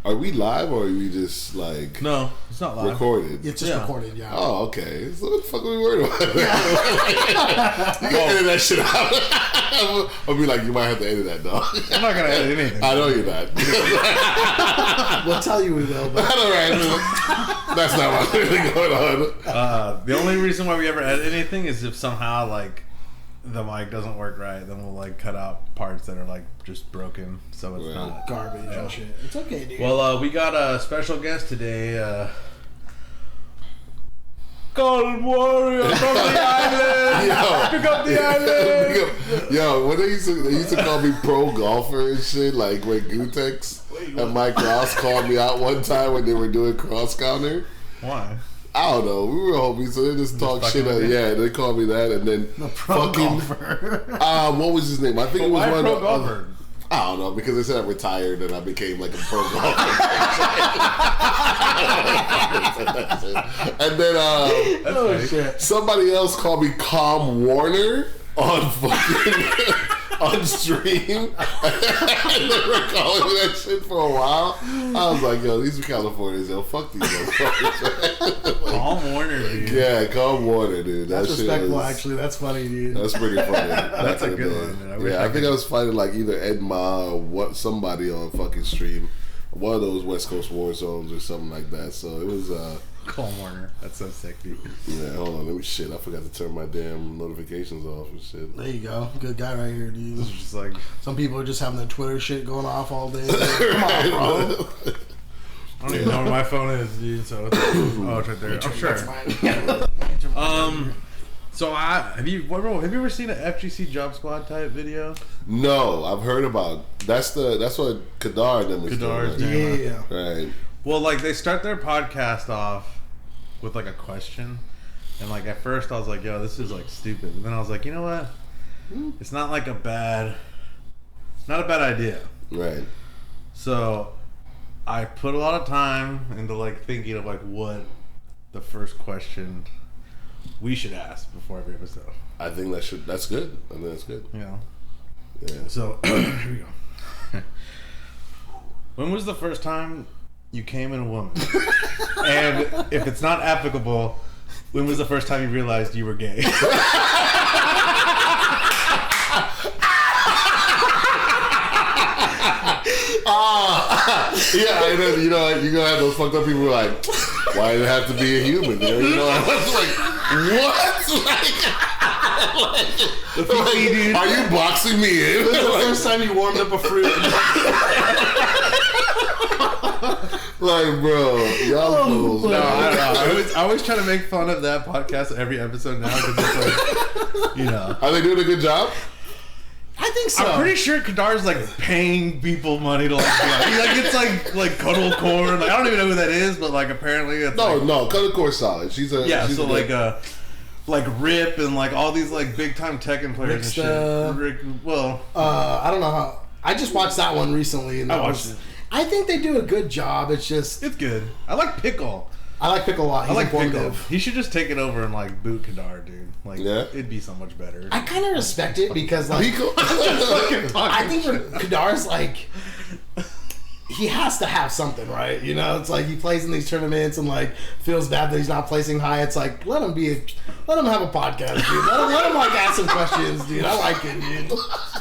Are we live or are we just like... No, it's not live. Recorded? It's just recorded, yeah. Oh, okay. So what the fuck are we worried about? You can edit that shit out. I'll be like, you might have to edit that, dog. I'm not going to edit anything. I know you're not. We'll tell you we will, but... All right. That's not what's really going on. The only reason why we ever edit anything is if somehow, like, the mic doesn't work right, then we'll, like, cut out parts that are, like, just broken, so it's not... Garbage and shit. It's okay, dude. Well, we got a special guest today, Golden Warrior from the island! Pick up the island! Yo, when they used to call me pro golfer and shit, like when Gutex and Mike Ross called me out one time when they were doing cross counter. Why? I don't know. We were homies, so they just talk shit. They called me that, and then the pro golfer. What was his name? I think it was one pro golfer? I don't know, because they said I retired and I became like a pro golfer. And then somebody else called me Calm Warner on fucking on stream. And they were calling me that shit for a while. I was like, yo, these are Californians, yo. Fuck these motherfuckers. Calm Warner, dude. Yeah, Calm Warner, dude. That's respectful, actually. That's funny, dude. That's pretty funny. That's a good one, dude. I think I was fighting like either Ed Ma or somebody on fucking stream. One of those West Coast war zones or something like that. So it was Calm Warner. That's so sick, dude. Yeah, hold on, let me I forgot to turn my damn notifications off and shit. There you go. Good guy right here, dude. It's just like some people are just having their Twitter shit going off all day. Come on, bro. I don't even know where my phone is, dude. So it's right there. I'm sure. So have you ever seen an FGC Job Squad type video? No, I've heard about. That's what Kadar and them is doing. Yeah. Right. Well, like they start their podcast off with like a question, and like at first I was like, "Yo, this is like stupid," and then I was like, "You know what? It's not like not a bad idea." Right. So I put a lot of time into like thinking of like what the first question we should ask before every episode. I think that's good. I think that's good. Yeah. Yeah. So here we go. When was the first time you came in a woman? And if it's not applicable, when was the first time you realized you were gay? Yeah, and then, you're gonna have those fucked up people who are like, why did it have to be a human there? You know, I was like, what? Like, are you boxing me in? This is the first time you warmed up a fruit. Like, bro, y'all fools. No, I don't know. I always try to make fun of that podcast every episode now because it's like, Are they doing a good job? I think so. I'm pretty sure Kadar's like paying people money to like it's like Cuddle Core. Like I don't even know who that is, but like apparently it's no, Cuddle Core's solid. She's like Rip and like all these like big time Tekken players and shit. I don't know how. I just watched that one recently, and I watched it. I think they do a good job. It's good. I like Pickle. I like Pickle a lot. He's Pickle. He should just take it over and like boot Kadar, dude. Like it'd be so much better. I kind of respect it because like I think Kadar's like he has to have something, right? You know, it's like he plays in these tournaments and like feels bad that he's not placing high. It's like let him have a podcast, dude. Let him like ask some questions, dude. I like it, dude.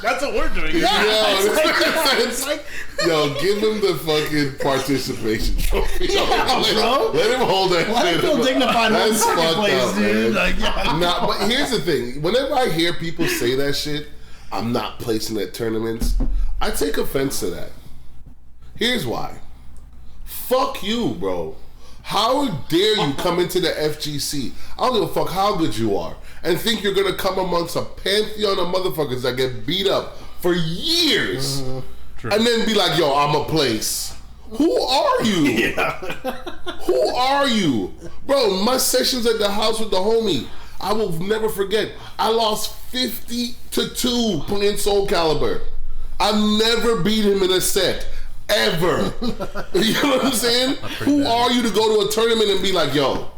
That's what we're doing. Yeah, it's like yo, give him the fucking participation trophy. Bro. Let him hold that. Let him feel dignified. That's fucked place, up, dude. man. Like, Nah, but here's the thing. Whenever I hear people say that shit, I'm not placing at tournaments. I take offense to that. Here's why. Fuck you, bro. How dare you come into the FGC? I don't give a fuck how good you are and think you're gonna come amongst a pantheon of motherfuckers that get beat up for years and then be like, yo, I'm a place. Who are you? Who are you? Bro, my sessions at the house with the homie, I will never forget. I lost 50-2 playing Soul Calibur. I never beat him in a set. Ever. You know what I'm saying? Who are you to go to a tournament and be like, yo,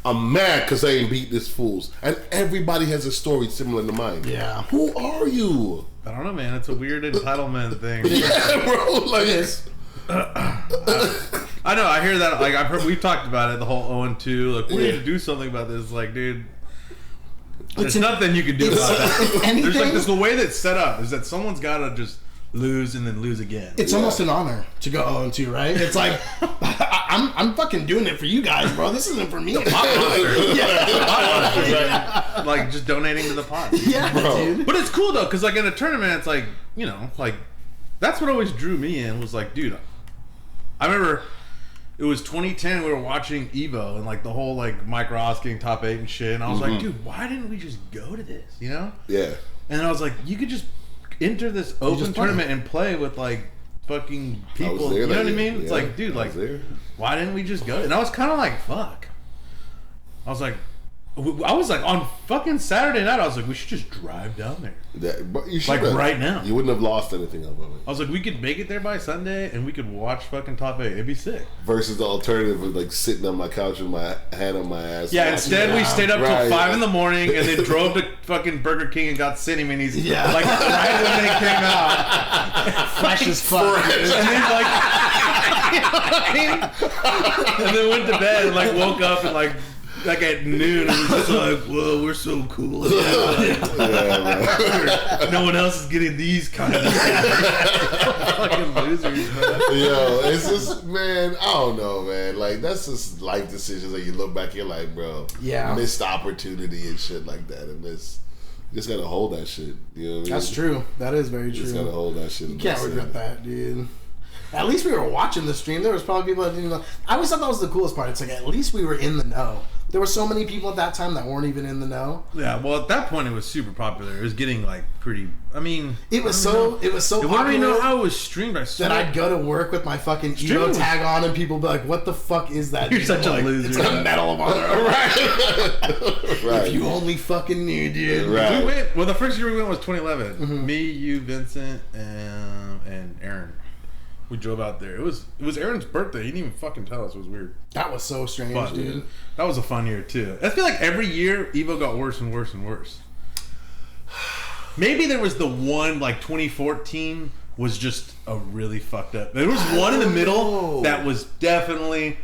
I'm mad because I ain't beat this fools. And everybody has a story similar to mine. Yeah. Who are you? I don't know, man. It's a weird entitlement thing. Yeah, bro. Like, I know. I hear that. Like I've heard. We've talked about it. The whole 0-2. Like we need to do something about this. Like, dude, there's nothing you can do about that. There's like this. The way that's set up is that someone's got to just lose and then lose again. It's almost an honor to go 0-2, right? It's like I'm fucking doing it for you guys, bro. This isn't for me. Like just donating to the pot. Yeah, dude. But it's cool though, because like in a tournament, it's like, you know, like that's what always drew me in was like, dude, I remember it was 2010. We were watching Evo and like the whole like Mike Ross getting top 8 and shit, and I was like, dude, why didn't we just go to this? You know? Yeah. And I was like, you could just enter this open tournament and play with like fucking people. You know what I mean? It's like, dude, like, why didn't we just go? And I was kind of like, fuck. I was like on fucking Saturday night, I was like, we should just drive down there. But you should like right now. You wouldn't have lost anything of it. I was like, we could make it there by Sunday and we could watch fucking top 8. It'd be sick. Versus the alternative of like sitting on my couch with my hand on my ass. Yeah, instead we stayed up till 5 in the morning and then drove to fucking Burger King and got Cine Minis. Yeah. Like right when they came out. Fresh as fuck. And then like, you know what I mean? And then went to bed and like woke up and like at noon and was just like, whoa, we're so cool. No one else is getting these kind of fucking losers, man. Yo, it's just, man, I don't know, man. Like, that's just life decisions that you look back, you're like, bro, missed opportunity and shit like that. And this, you just gotta hold that shit. You know what I mean? That's true. That is very true. You just gotta hold that shit. You can't regret that, dude. At least we were watching the stream. There was probably people that didn't know. I always thought that was the coolest part. It's like, at least we were in the know. There were so many people at that time that weren't even in the know. Yeah, well, at that point, it was super popular. It was getting like pretty. I mean, it was so popular. I don't even know how it was streamed. That I'd go to work with my fucking Evo tag on, and people would be like, "What the fuck is that?" You're such a loser. It's a Medal of Honor, right? If you only fucking knew, dude. Right. We went. Well, the first year we went was 2011. Mm-hmm. Me, you, Vincent, and Aaron. We drove out there. It was Aaron's birthday. He didn't even fucking tell us. It was weird. That was so strange, dude. That was a fun year too. I feel like every year Evo got worse and worse and worse. Maybe there was the one like 2014 was just a really fucked up. There was one in the middle that was definitely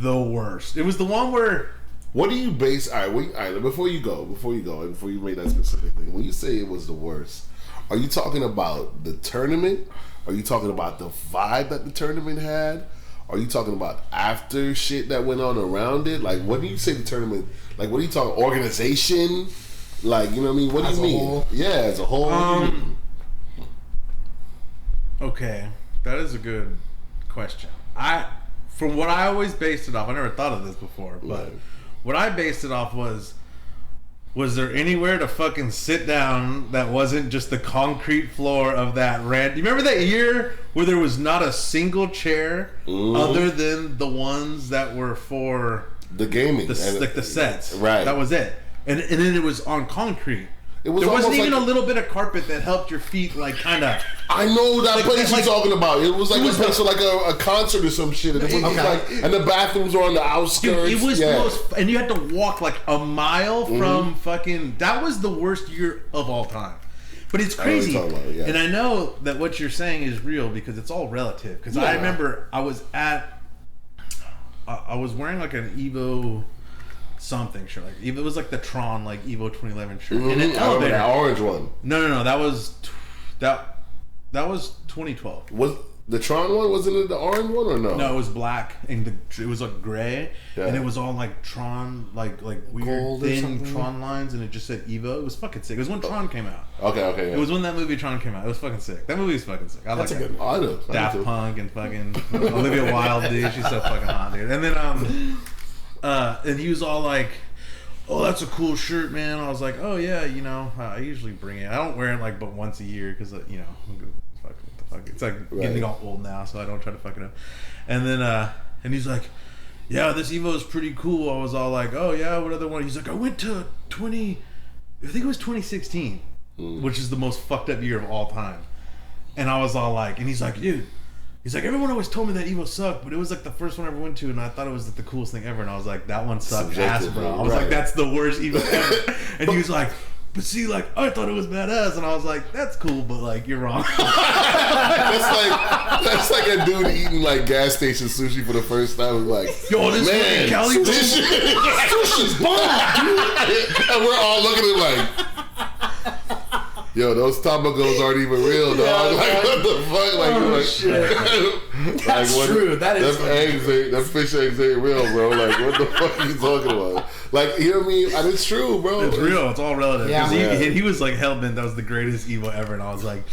the worst. It was the one where. What do you base? All right. Before you go, and before you make that specific thing, when you say it was the worst, are you talking about the tournament? Are you talking about the vibe that the tournament had? Are you talking about after shit that went on around it? Like, what do you say the tournament? Like, what are you talking? Organization? Like, you know what I mean? What do you mean? Whole? Yeah, as a whole. Okay, that is a good question. From what I always based it off, I never thought of this before, but what I based it off was there anywhere to fucking sit down that wasn't just the concrete floor of that rant? You remember that year where there was not a single chair other than the ones that were for the gaming, like the sets? Right. That was it. And then it was on concrete. There wasn't even a little bit of carpet that helped your feet, like, kind of. I know that place you're talking about. It was like a place for like a concert or some shit. And it was like, and the bathrooms were on the outskirts. Dude, it was the most, and you had to walk like a mile from fucking. That was the worst year of all time. But it's crazy, and I know that what you're saying is real because it's all relative. Because I remember I was wearing like an Evo something shirt, like it was like the Tron like Evo 2011 shirt in an elevator. That orange one. No, that was 2012. Was the Tron one? Wasn't it the orange one or no? No, it was black and it was like gray, and it was all like Tron, like weird gold thin Tron lines, and it just said Evo. It was fucking sick. It was when Tron came out. Okay. Yeah. It was when that movie Tron came out. It was fucking sick. That movie was fucking sick. That's a good one. I know. Daft Punk and fucking Olivia Wilde, dude. She's so fucking hot, dude. And then and he was all like, "Oh, that's a cool shirt, man." I was like, "Oh yeah, you know, I usually bring it. I don't wear it like but once a year because you know, fuck, what the fuck. It's like getting all old now, so I don't try to fuck it up." And then and he's like, "Yeah, this Evo is pretty cool." I was all like, "Oh yeah, what other one?" He's like, "I went to I think it was 2016, which is the most fucked up year of all time." And I was all like, and he's like, "Dude." He's like, everyone always told me that Evo sucked, but it was like the first one I ever went to, and I thought it was like the coolest thing ever. And I was like, that one sucked ass, bro. I was like, that's the worst Evo ever. And he was like, but see, like, I thought it was badass, and I was like, that's cool, but like, you're wrong. that's like a dude eating like gas station sushi for the first time. Like, yo, this man, Cali sushi's bomb, dude. And we're all looking at him like, yo, those tamagos aren't even real, dog. Yeah, like, what the fuck? Like, shit. That's true. That is them fish eggs ain't real, bro. Like, what the fuck are you talking about? Like, you know what I mean? And it's true, bro. It's real. It's all relative. Yeah. He was like hell-bent. That was the greatest Evo ever, and I was like,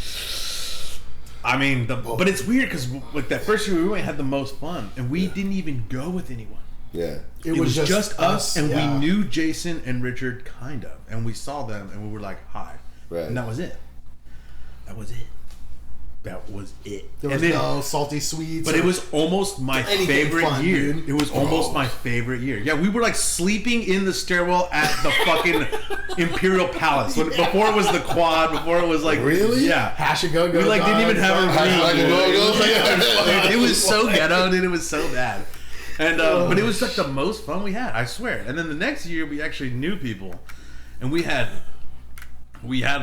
I mean, but it's weird because like that first year we went had the most fun, and we didn't even go with anyone. Yeah, it was just us, and we knew Jason and Richard kind of, and we saw them, and we were like, hi. Right. And that was it. That was it. There was no salty sweets. But it was almost my favorite year. Dude. It was almost my favorite year. Yeah, we were like sleeping in the stairwell at the fucking Imperial Palace. Before it was the quad, before it was like... Really? Yeah. Hash a go-go. We like didn't even have a room. It was so ghetto, dude. It was so bad. And but it was like the most fun we had, I swear. And then the next year we actually knew people. And we had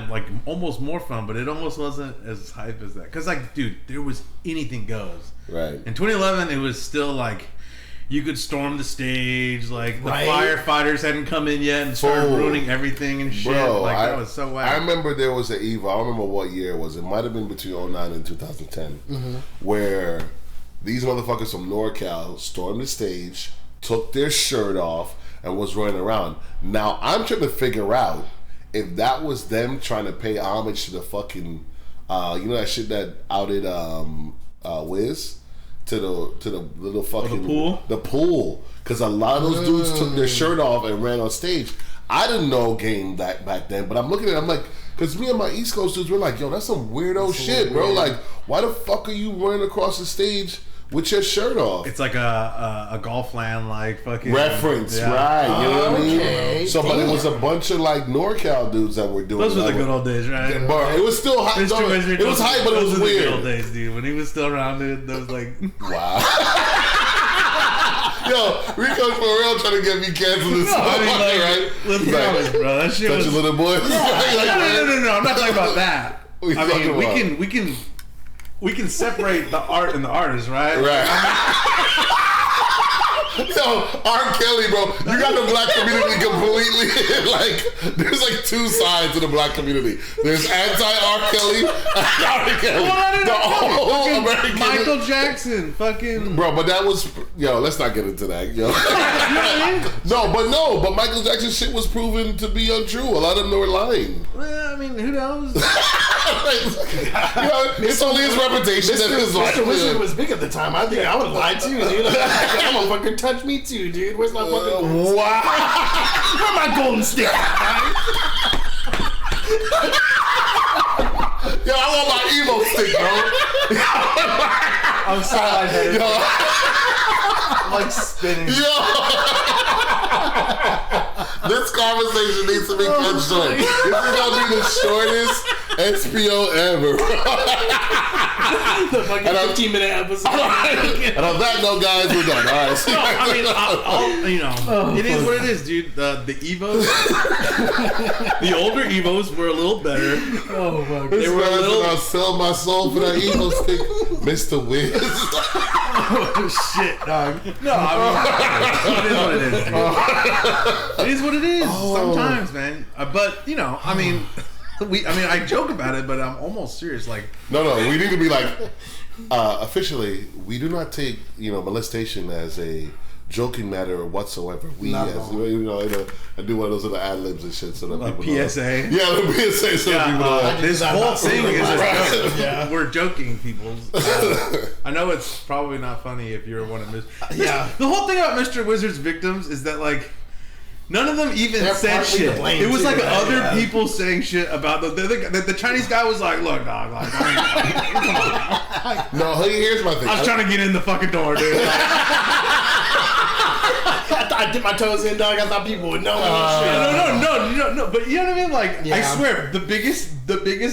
like almost more fun, but it almost wasn't as hype as that. Because like, dude, there was anything goes. Right. In 2011, it was still like you could storm the stage. Like the firefighters hadn't come in yet and started ruining everything and shit. Bro, like that was so wild. I remember there was an Evo. I don't remember what year it was. It might have been between 2009 and 2010, where these motherfuckers from NorCal stormed the stage, took their shirt off, and was running around. Now I'm trying to figure out if that was them trying to pay homage to the fucking, you know that shit that outed Wiz to the little fucking the pool, because a lot of those dudes took their shirt off and ran on stage. I didn't know game that back then, but I'm looking at it, I'm like, because me and my East Coast dudes were like, yo, that's some weirdo shit, bro. Like, why the fuck are you running across the stage with your shirt off? It's like a golf land, like fucking reference, right? You know what I mean? So, but it was a bunch of like NorCal dudes that were doing. Those were the good old days, right? But it was still hype. It was hype, but it was weird. The good old days, dude. When he was still around, dude, that was like, wow. Yo, Rico's for real trying to get me canceled this morning, right? Let's be honest, bro. That shit was such a little boy. No. I'm not talking about that. I mean, we can separate the art and the artist, right? Right. Yo, R. Kelly, bro, you got the black community completely like. There's like two sides of the black community. There's anti-R. Kelly, R. Kelly. The whole American Michael Jackson, fucking bro. But that was let's not get into that, yo. but Michael Jackson's shit was proven to be untrue. A lot of them were lying. Well, I mean, who knows? It's only his reputation that his life. Mr. Wizard was big at the time. I think I would lie too, dude. I'm a fucking touch me too, dude. Where's my fucking golden stick? Wow. Where's my golden stick? Yo, I want my emo stick, bro. I'm so lightheaded. Yo. I'm like spinning. Yo. This conversation needs to be cut short. This is gonna be the shortest SPO ever. The fucking 15-minute episode. And on that note, guys, we're done. All right. No, I mean, it is what it is, dude. The Evos, the older Evos were a little better. Oh my god. They were a little. I'll sell my soul for that emo stick, Mr. Wiz. Oh shit, dog. No, I mean, it is what it is. Sometimes, man. But I mean. I joke about it, but I'm almost serious. Like, no, we need to be like, officially, we do not take molestation as a joking matter whatsoever. We I do one of those little ad libs and shit, so that people PSA. Know. Yeah, the PSA. So that people know. This whole thing is a joke. Yeah. We're joking, people. I know it's probably not funny if you're one of Yeah. The whole thing about Mr. Wizard's victims is that like. None of them even said shit. It was like other people saying shit about the Chinese guy was like, look, dog, like, come on. No, here's my thing. I was trying to get in the fucking door, dude. I dipped my toes in, dog. I thought people would know. No. But you know what I mean? Like, I swear, the biggest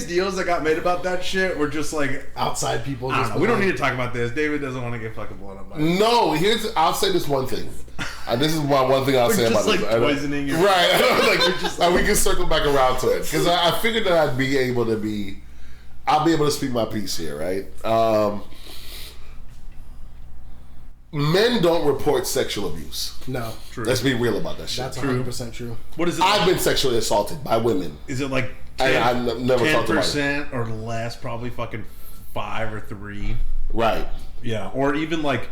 deals that got made about that shit were just like outside people. We don't need to talk about this. David doesn't want to get fucking blown up by it. No, I'll say this one thing. this is one thing I'll say about like this. Poisoning your right. Like we can circle back around to it because I figured that I'll be able to speak my piece here, right? Men don't report sexual abuse. No. True. Let's be real about that shit. That's 100% true. What is it? I've been sexually assaulted by women. Is it like 10, never talked about it. 10% or less? Probably fucking 5 or 3. Right. Yeah. Or even like,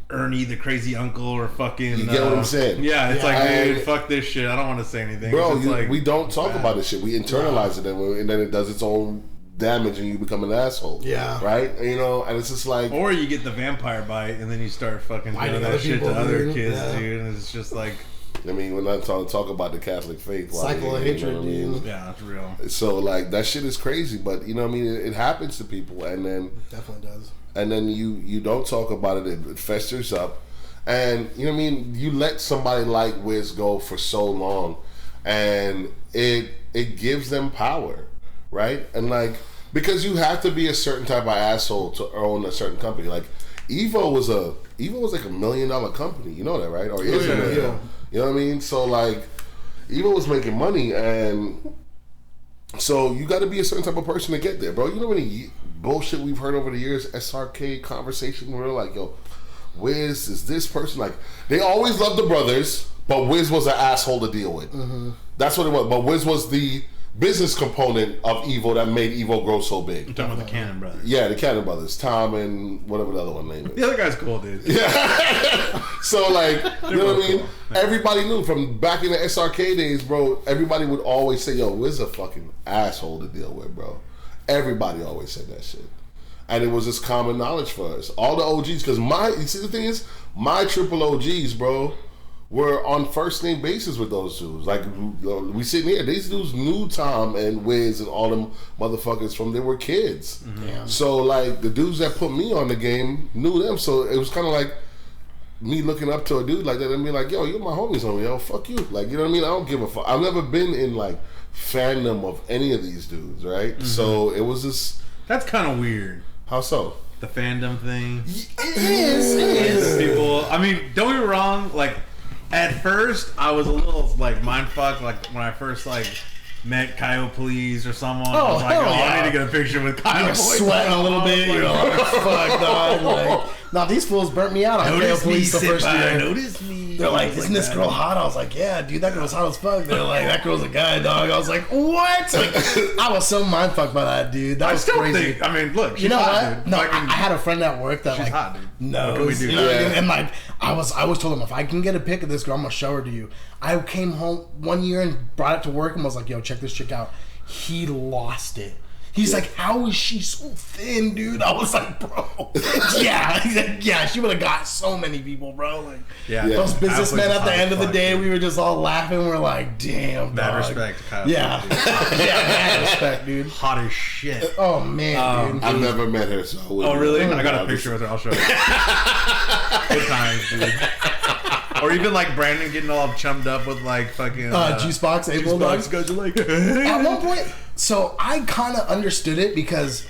Ernie the crazy uncle or fucking. You get what I'm saying? Yeah. It's like, dude, fuck this shit. I don't want to say anything. Bro, like, we don't talk about this shit. We internalize it and then it does its own damage and you become an asshole. Yeah. Right? And it's just like... Or you get the vampire bite and then you start fucking doing that shit to other kids, dude. And it's just like... I mean, we're not trying to talk about the Catholic faith. Cycle of hatred, dude. Yeah, it's real. So, like, that shit is crazy. But, you know what I mean? It happens to people. And then... It definitely does. And then you don't talk about it. It festers up. And, you know what I mean? You let somebody like Wiz go for so long. And it gives them power. Right? And, like... Because you have to be a certain type of asshole to own a certain company. Like Evo was like $1 million company. You know that, right? Or is it? Yeah. You know what I mean? So like, Evo was making money, and so you got to be a certain type of person to get there, bro. You know how many bullshit we've heard over the years? SRK conversation where they're like, yo, Wiz is this person. Like they always loved the brothers, but Wiz was an asshole to deal with. Mm-hmm. That's what it was. But Wiz was the business component of Evo that made Evo grow so big. You're talking about the Cannon brothers. Yeah, the Cannon brothers. Tom and whatever the other one name is. The other guy's cool, dude. Yeah. So, like, you know what I mean? Cool. Everybody knew from back in the SRK days, bro, everybody would always say, yo, Wiz a fucking asshole to deal with, bro. Everybody always said that shit. And it was just common knowledge for us. All the OGs, because you see the thing is, my triple OGs, bro, were on first name basis with those dudes. Like, we sitting here, these dudes knew Tom and Wiz and all them motherfuckers from they were kids. Mm-hmm. Yeah. So, like, the dudes that put me on the game knew them. So, it was kind of like me looking up to a dude like that and being like, yo, you're my homies, homie. Yo, fuck you. Like, you know what I mean? I don't give a fuck. I've never been in, like, fandom of any of these dudes, right? Mm-hmm. So, it was just... That's kind of weird. How so? The fandom thing. It is. People... I mean, don't get me wrong, like... At first, I was a little like mind fucked. Like when I first like met Kyle Please or someone, I was like, "Oh, yeah. I need to get a picture with Kyle." You're sweating a little bit. You're like, "Fuck, dog!" Like, no, these fools burnt me out on Kyle Please the first year. Notice me. They're like, "Isn't this girl hot?" I was like, "Yeah, dude, that girl's hot as fuck." They're like, "That girl's a guy, dog." I was like, "What?" Like, I was so mind fucked by that, dude. That was crazy. I mean, look, she's you know hot, what? Dude. No, I had a friend at work that she's like hot, dude. knows. What can we do? You know, and like I was told him if I can get a pic of this girl, I'm gonna show her to you. I came home one year and brought it to work and was like, "Yo, check this chick out." He lost it. He's like, "How is she so thin, dude?" I was like, "Bro, yeah." He's like, "Yeah, she would have got so many people, bro." Like, those businessmen at the end of the day, we were just all laughing. We're like, "Damn, mad dog." Respect, Kyle. Yeah, mad respect, dude. Hot as shit. Oh man, dude. I've never met her, so I oh really? I got a picture with her. I'll show you. Good times, dude. Or even like Brandon getting all chummed up with like fucking Juice Box, April Box guys are like. At one point, so I kind of understood it because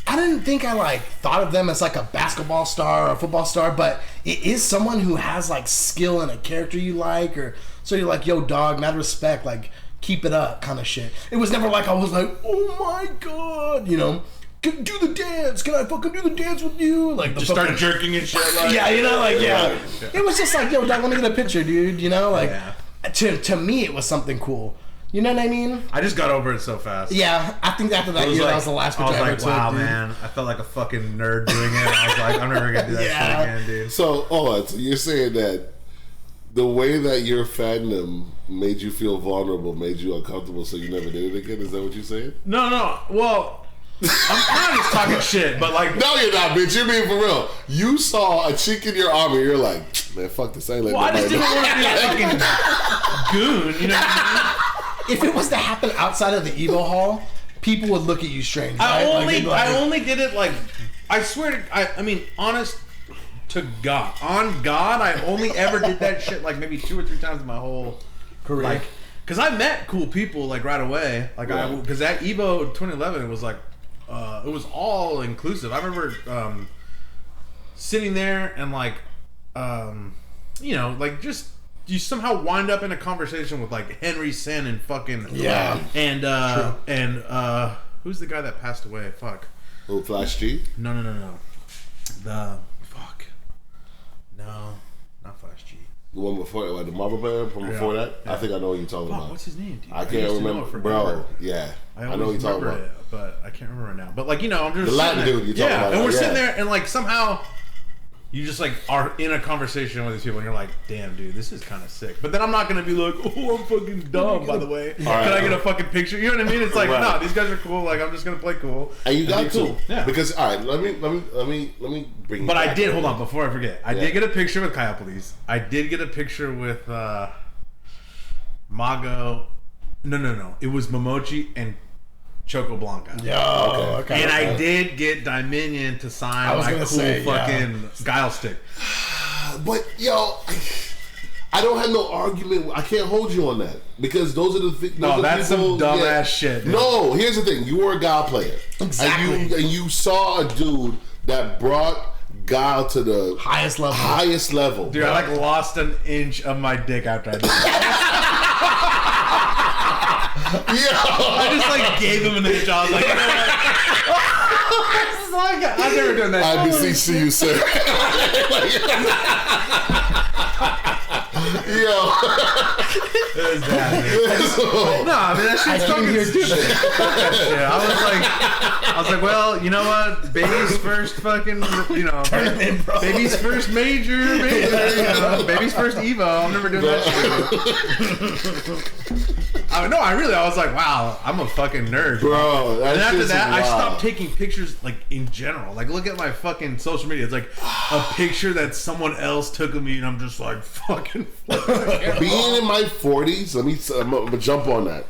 I didn't think I like thought of them as like a basketball star or a football star, but it is someone who has like skill in a character you like, or so you're like, yo, dog, mad respect, like keep it up, kind of shit. It was never like I was like, oh my god, you know. Do the dance. Can I fucking do the dance with you? Like, just start jerking and shit. Like, yeah, you know, like, yeah. It was just like, yo, dog, let me get a picture, dude. You know, like, to me, it was something cool. You know what I mean? I just got over it so fast. Yeah, I think after that year, that was the last picture I ever took. Wow, man. I felt like a fucking nerd doing it. I was like, I'm never going to do that shit again, dude. So, so you're saying that the way that your fandom made you feel vulnerable made you uncomfortable, so you never did it again? Is that what you're saying? No. Well... I'm not just talking shit, but like... No, you're not, bitch. You're being for real. You saw a chick in your arm and you're like, man, fuck this. I ain't letting I just didn't want to be a fucking goon, you know what I mean? If it was to happen outside of the Evo Hall, people would look at you strange, right? I only did it like... I swear to... I mean, honest to God. On God, I only ever did that shit like maybe 2 or 3 times in my whole career. Like, because I met cool people like right away. Like, because at Evo 2011, it was like... it was all inclusive. I remember sitting there and like, you know, like just you somehow wind up in a conversation with like Henry Sen and fucking and who's the guy that passed away? Fuck. Oh, Flash G? No. The fuck. No, not Flash G. The one before, like the Marvel player from before that? Yeah. I think I know what you're talking about. What's his name, dude? I can't remember. Bro, yeah. I know what you're talking about. But I can't remember right now. But like, you know, I'm just the Latin dude you're talking about. And we're sitting there and like somehow you just like are in a conversation with these people and you're like, damn, dude, this is kind of sick. But then I'm not going to be like, oh, I'm fucking dumb, by the way. Can I get a fucking picture? You know what I mean? It's like, no, these guys are cool. Like, I'm just going to play cool. And you got to. Cool. Yeah. Because, all right, let me bring you But I did, hold on, before I forget. I did get a picture with Kyle Police. I did get a picture with Mago. No. It was Momochi and Choco Blanca. Okay. And I did get Dominion to sign my cool fucking Guile stick. But yo, I don't have no argument. I can't hold you on that because those are the things. No, that's some dumbass shit. Dude. No, here's the thing: you were a Guile player, exactly, and you saw a dude that brought Guile to the highest level. Dude, I like lost an inch of my dick after I did that. I just like gave him an inch. I was like, you know what? I've never done that. I beseech you, sir. Yo. It was bad, no, I mean that shit's fucking stupid. Fuck that shit. I was like, well, you know what? Baby's first fucking, you know, baby's first major, you know, baby's first Evo. I'm never doing that shit. I was like, wow, I'm a fucking nerd, bro. And after that, I stopped taking pictures, like in general. Like, look at my fucking social media. It's like a picture that someone else took of me, and I'm just like, fucking. Being in my 40s, I'm gonna jump on that.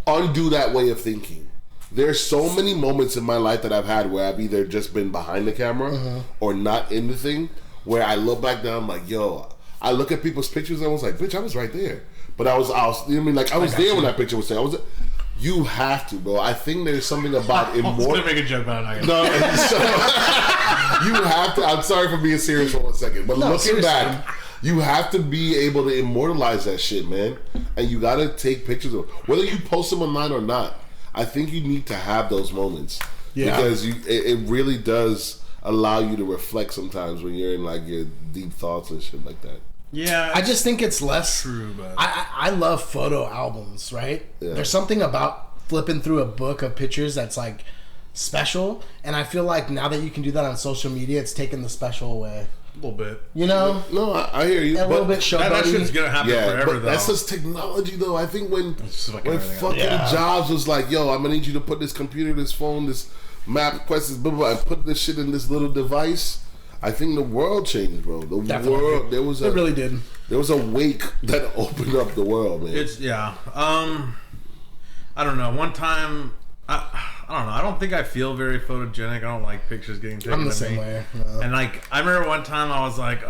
Undo that way of thinking. There's so many moments in my life that I've had where I've either just been behind the camera or not in the thing. Where I look back down, I'm like, yo. I look at people's pictures and I was like, bitch, I was right there. But I was, you know what I mean? Like, I was there when that picture was taken. You have to, bro. I think there's something about immortal. I was gonna make a joke about it. No, you have to. I'm sorry for being serious for 1 second, but looking back, you have to be able to immortalize that shit, man. And you gotta take pictures of whether you post them online or not. I think you need to have those moments because it really does allow you to reflect sometimes when you're in like your deep thoughts and shit like that. Yeah, I just think it's less true. But I love photo albums, right? Yeah. There's something about flipping through a book of pictures that's like special, and I feel like now that you can do that on social media, it's taking the special away. A little bit, you know. No, I hear you. A little bit showboaty. That shit's gonna happen forever, but though. That's just technology, though. I think when fucking Jobs was like, "Yo, I'm gonna need you to put this computer, this phone, this map, quest, this blah blah, and put this shit in this little device." I think the world changed, bro. World, it really did. There was a wake that opened up the world, man. I don't know. One time, I don't know. I don't think I feel very photogenic. I don't like pictures getting taken. I'm the same way. No. And like, I remember one time I was like,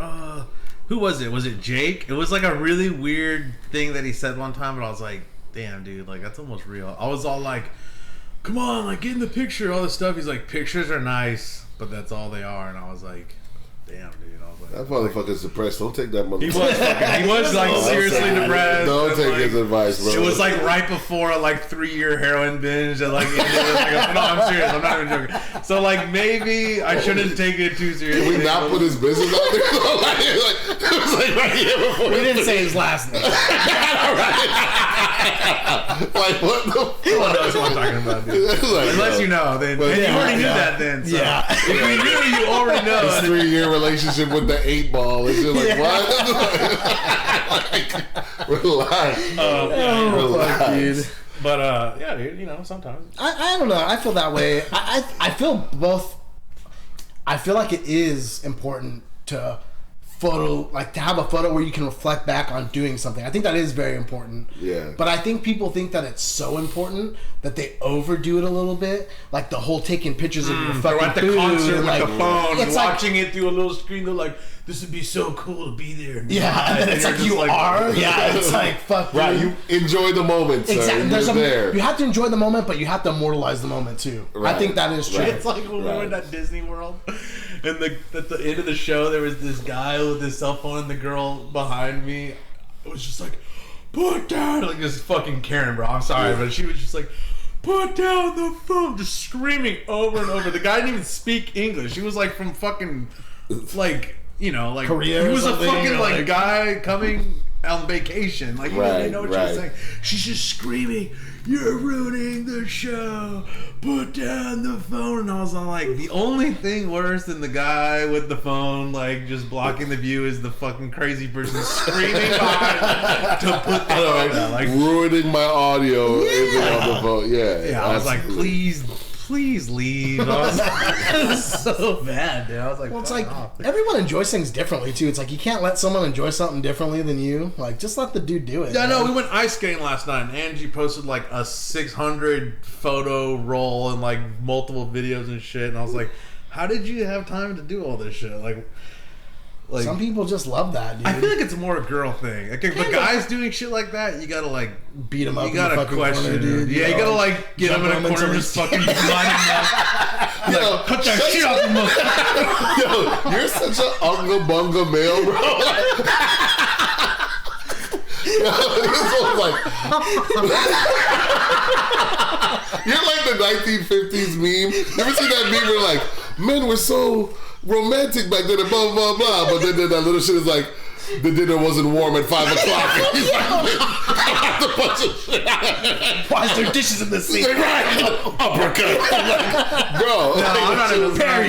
who was it? Was it Jake? It was like a really weird thing that he said one time, and I was like, damn, dude, like that's almost real. I was all like, come on, like get in the picture, all this stuff. He's like, pictures are nice, but that's all they are. And I was like, damn, dude. I was like, that motherfucker's depressed. Don't take that motherfucker. He was like seriously depressed. Don't take his advice, bro. It was like right before a like 3-year heroin binge that like ended with like no, I'm serious. I'm not even joking. So like maybe I shouldn't take it too seriously. Can we not put his business out there? It was like right here before. We didn't say his last name. Like what the fuck? Who knows what I'm talking about, dude? Like, unless you know, then you already knew that then. So. Yeah. If you knew, you already know. His 3-year relationship with the 8-ball. It's just like, what? Like, relax. Relax. Dude. But, yeah, dude, you know, sometimes. I don't know. I feel that way. I feel both. I feel like it is important to to have a photo where you can reflect back on doing something. I think that is very important. Yeah. But I think people think that it's so important that they overdo it a little bit. Like the whole taking pictures of your fucking at the food. concert with like, the phone, it's watching it through a little screen. They're like, this would be so cool to be there. Yeah, and it's like you are. Yeah, it's like fuck. Dude. Right, you enjoy the moment. Exactly. There's there. You have to enjoy the moment, but you have to immortalize the moment too. Right. I think that is true. Right. It's like when we were at Disney World, and at the end of the show, there was this guy with his cell phone, and the girl behind me was just like, "Put down," like this fucking Karen, bro. I'm sorry, but she was just like, "Put down the phone," just screaming over and over. The guy didn't even speak English. He was like from fucking, like, you know, like Korea. He was a fucking like guy coming on vacation. Like, you didn't know what she was saying. She's just screaming, "You're ruining the show. Put down the phone." And I was like, the only thing worse than the guy with the phone, like, just blocking the view is the fucking crazy person screaming behind to put the phone down. Like, ruining my audio on the phone. Yeah, I was like, please leave. I was like, it was so bad, dude. I was like, well, it's like everyone enjoys things differently too. It's like you can't let someone enjoy something differently than you. Like, just let the dude do it. Yeah, no, we went ice skating last night, and Angie posted like a 600 photo roll and like multiple videos and shit. And I was like, how did you have time to do all this shit? Like some people just love that, dude. I feel like it's more a girl thing. Like, if a guy's doing shit like that, you gotta like beat him up. You gotta question, corner, dude. Yeah, you gotta like get him in a corner and just fucking line him up. Yo, cut that shit off the Yo, you're such an unga bunga male, bro. Yo, this one's like, you're like the 1950s meme. You ever see that meme where like, men were so romantic back then and blah blah blah, but then that little shit is like, the dinner wasn't warm at 5 o'clock. He's like, a bunch of shit. Why is there dishes in the sink? Uppercut. Bro, no, I'm not even Perry.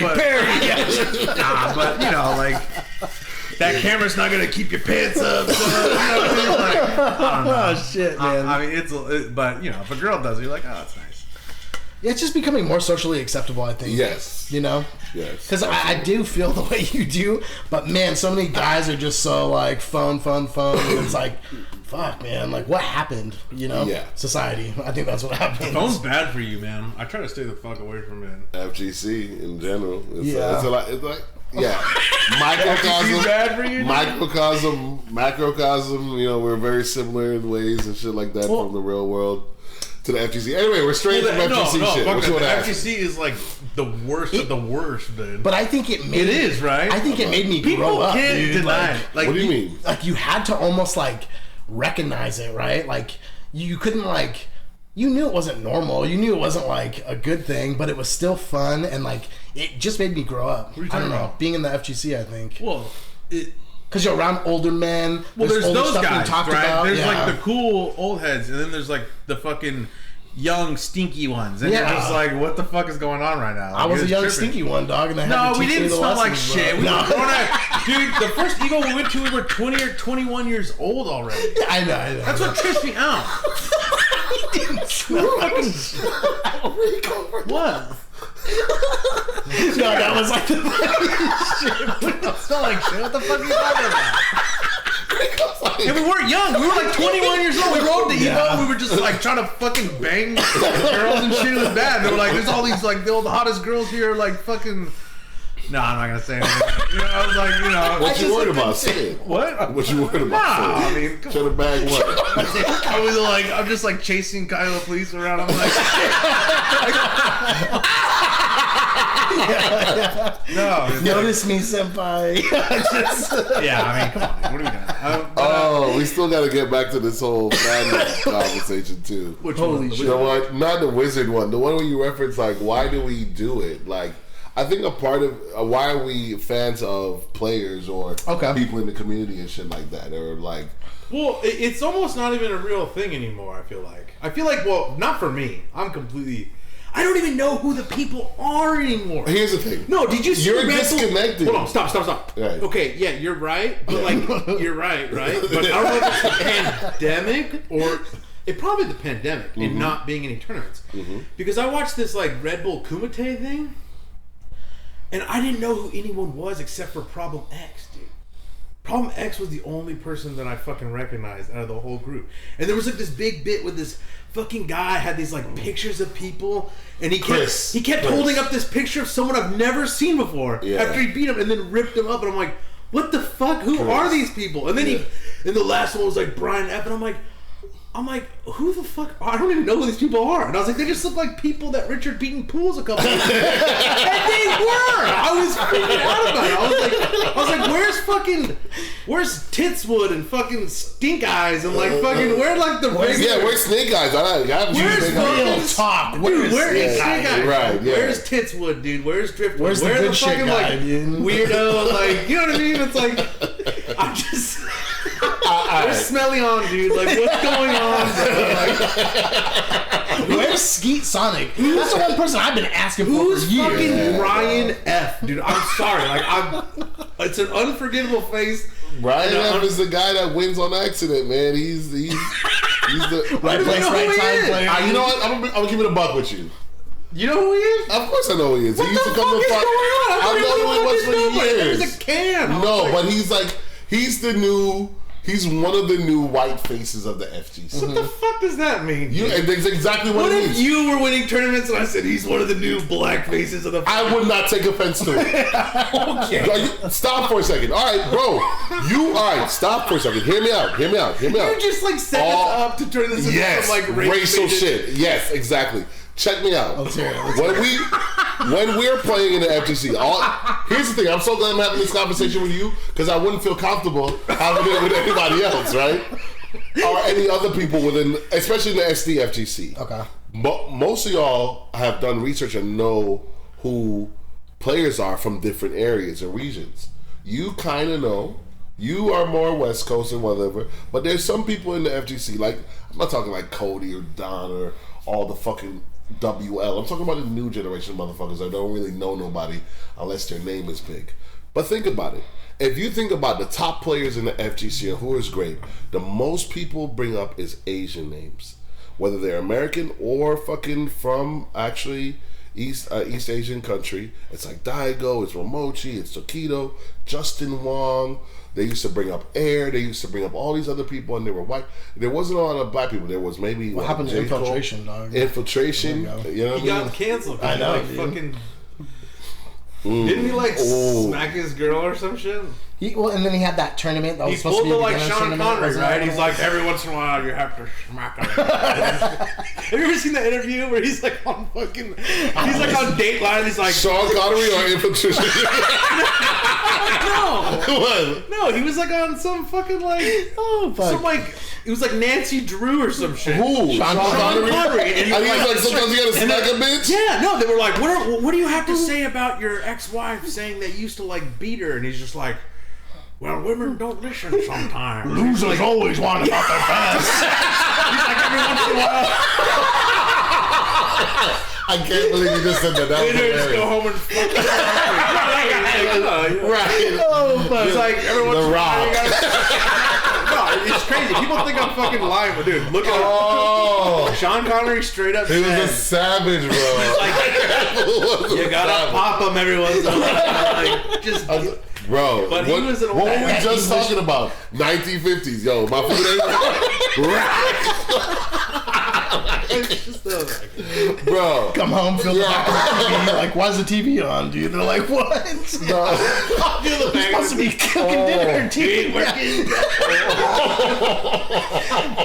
Nah, but you know, like, that camera's not gonna keep your pants up. So, you know what I mean? Like, I don't know. Oh shit, man. I mean, but you know, if a girl does it, you're like, oh, that's nice. Yeah, it's just becoming more socially acceptable, I think. Yes. You know? Yes. Because I do feel the way you do, but man, so many guys are just so like phone. And it's like, fuck, man. Like, what happened? You know? Yeah. Society. I think that's what happened. Phone's bad for you, man. I try to stay the fuck away from it. FGC in general. It's like, yeah. Microcosm. Bad for you, macrocosm. You know, we're very similar in ways and shit like that from the real world to the FGC. Anyway, we're straight from FGC shit. What you want to ask? FGC is like the worst of the worst, dude. But I think it is, right? I think it made me grow up, can't dude. deny. Like, what do you mean? Like, you had to almost like recognize it, right? Like, you couldn't like. You knew it wasn't normal. You knew it wasn't like a good thing, but it was still fun, and like it just made me grow up. I don't know. Being in the FGC, I think. Well, because you're around older men. Well, there's those stuff guys, talked right? about. There's like the cool old heads, and then there's like the fucking young stinky ones, and you're just like, what the fuck is going on right now? Like, I was a young stinky one, dog, and we didn't smell like shit. Dude, the first Eagle we went to, we were 20 or 21 years old already. Yeah, I know. That's what trips me out. He didn't smell fucking what? No, that was like the shit. It don't smell like shit. What the fuck are you talking about? And we weren't young. We were like 21 years old. We rode the Evo. We were just like trying to fucking bang girls and shit. It was bad. They were like, there's all these like the hottest girls here, like fucking. No, I'm not gonna say anything. You know, I was like, you know. What you worried about saying? What? What you worried about saying? I mean, trying to bag what? I was like, I'm just like chasing Kyle Police around. I'm like, no. Notice me, senpai. Yeah, I mean, come on, man. What are we doing? We still got to get back to this whole fandom conversation too. Which holy shit? You know what? Not the wizard one. The one where you reference like, why do we do it? Like, I think a part of why are we fans of players or people in the community and shit like that, or like. Well, it's almost not even a real thing anymore. I feel like, well, not for me. I don't even know who the people are anymore. Here's the thing. No, did you see You're disconnected. Hold on, stop. Right. Okay, yeah, you're right. But like, you're right? But I don't know if it's the pandemic or it probably the pandemic and not being any tournaments. Mm-hmm. Because I watched this like Red Bull Kumite thing, and I didn't know who anyone was except for Problem X, dude. Problem X was the only person that I fucking recognized out of the whole group. And there was like this big bit with this fucking guy had these like pictures of people, and he kept holding up this picture of someone I've never seen before after he beat him and then ripped him up, and I'm like, what the fuck? Who are these people? And then and the last one was like Brian F. And I'm like, who the fuck? I don't even know who these people are. And I was like, they just look like people that Richard beat pools a couple of times. And they were. I was freaking out about it. I was like, where's Titswood and fucking Stink Eyes and like fucking where's Snake Eyes? Where's Snake Eyes? Right. Yeah. Where's Titswood, dude? Where's Driftwood? Where's the good shit guy, dude? Weirdo? Like, you know what I mean? It's like, I'm just. Where's Smelly On, dude? Like, what's going on, bro? Like, where's Skeet Sonic? That's the one person I've been asking for years. Who's fucking Ryan F, dude? I'm sorry. Like, it's an unforgettable face. Ryan F is the guy that wins on accident, man. He's the right place, right time player. You know what? I'm gonna keep it a buck with you. You know who he is? Of course I know who he is. What he used the to come fuck to is going on? I've known who he was for years. There's a can. No, but he's one of the new white faces of the FGC. What the fuck does that mean? And that's exactly what it What if means. you were winning tournaments and I said he's one of the new black faces of the... I would not take offense to it. Okay. Stop for a second. All right, bro. Stop for a second. Hear me out. You just like set us up to turn this into some like racial shit. Yes, exactly. Check me out. When we're playing in the FGC, here's the thing. I'm so glad I'm having this conversation with you because I wouldn't feel comfortable having it with anybody else, right? Or any other people within, especially in the SD FGC. Okay. Most of y'all have done research and know who players are from different areas and regions. You kind of know. You are more West Coast and whatever, but there's some people in the FGC, like, I'm not talking like Cody or Don or all the fucking WL. I'm talking about the new generation of motherfuckers that don't really know nobody unless their name is big. But think about it. If you think about the top players in the FGC and who is great, the most people bring up is Asian names. Whether they're American or fucking from actually East Asian country. It's like Daigo, it's Romochi, it's Tokido, Justin Wong. They used to bring up Air. They used to bring up all these other people, and they were white. There wasn't a lot of black people. There was maybe what happened to Infiltration, dog? Infiltration. You know what I mean? He got canceled. I know. Like, fucking. Didn't he like smack his girl or some shit? And then he had that tournament that was supposed to be like Sean Connery, right? He's like, every once in a while you have to smack him. Have you ever seen the interview where he's like on fucking, he's like on Dateline, he's like Sean Connery or Infiltration? No, he was like on some fucking like some like it was like Nancy Drew or some shit. Who? Sean Connery. And he was like, sometimes you gotta smack a bitch? Yeah, no, they were like, what do you have to say about your ex-wife saying that you used to like beat her? And he's just like, well, women don't listen sometimes. Losers always want about their best. He's like, every once in a while. I can't believe you just said that. That was just go home and fuck. Right. Oh, but it's like every once in a while. No, it's crazy. People think I'm fucking lying, but dude, look at Sean Connery straight up. He was a savage, bro. Like, you gotta pop him every once in a while. Like, just. Bro, but what was an were we just talking about? 1950s. Yo, my food ain't bro. Come home, feel the back of the TV. Like, why's the TV on, dude? They're like, what? No. You're supposed to be cooking dinner, dude.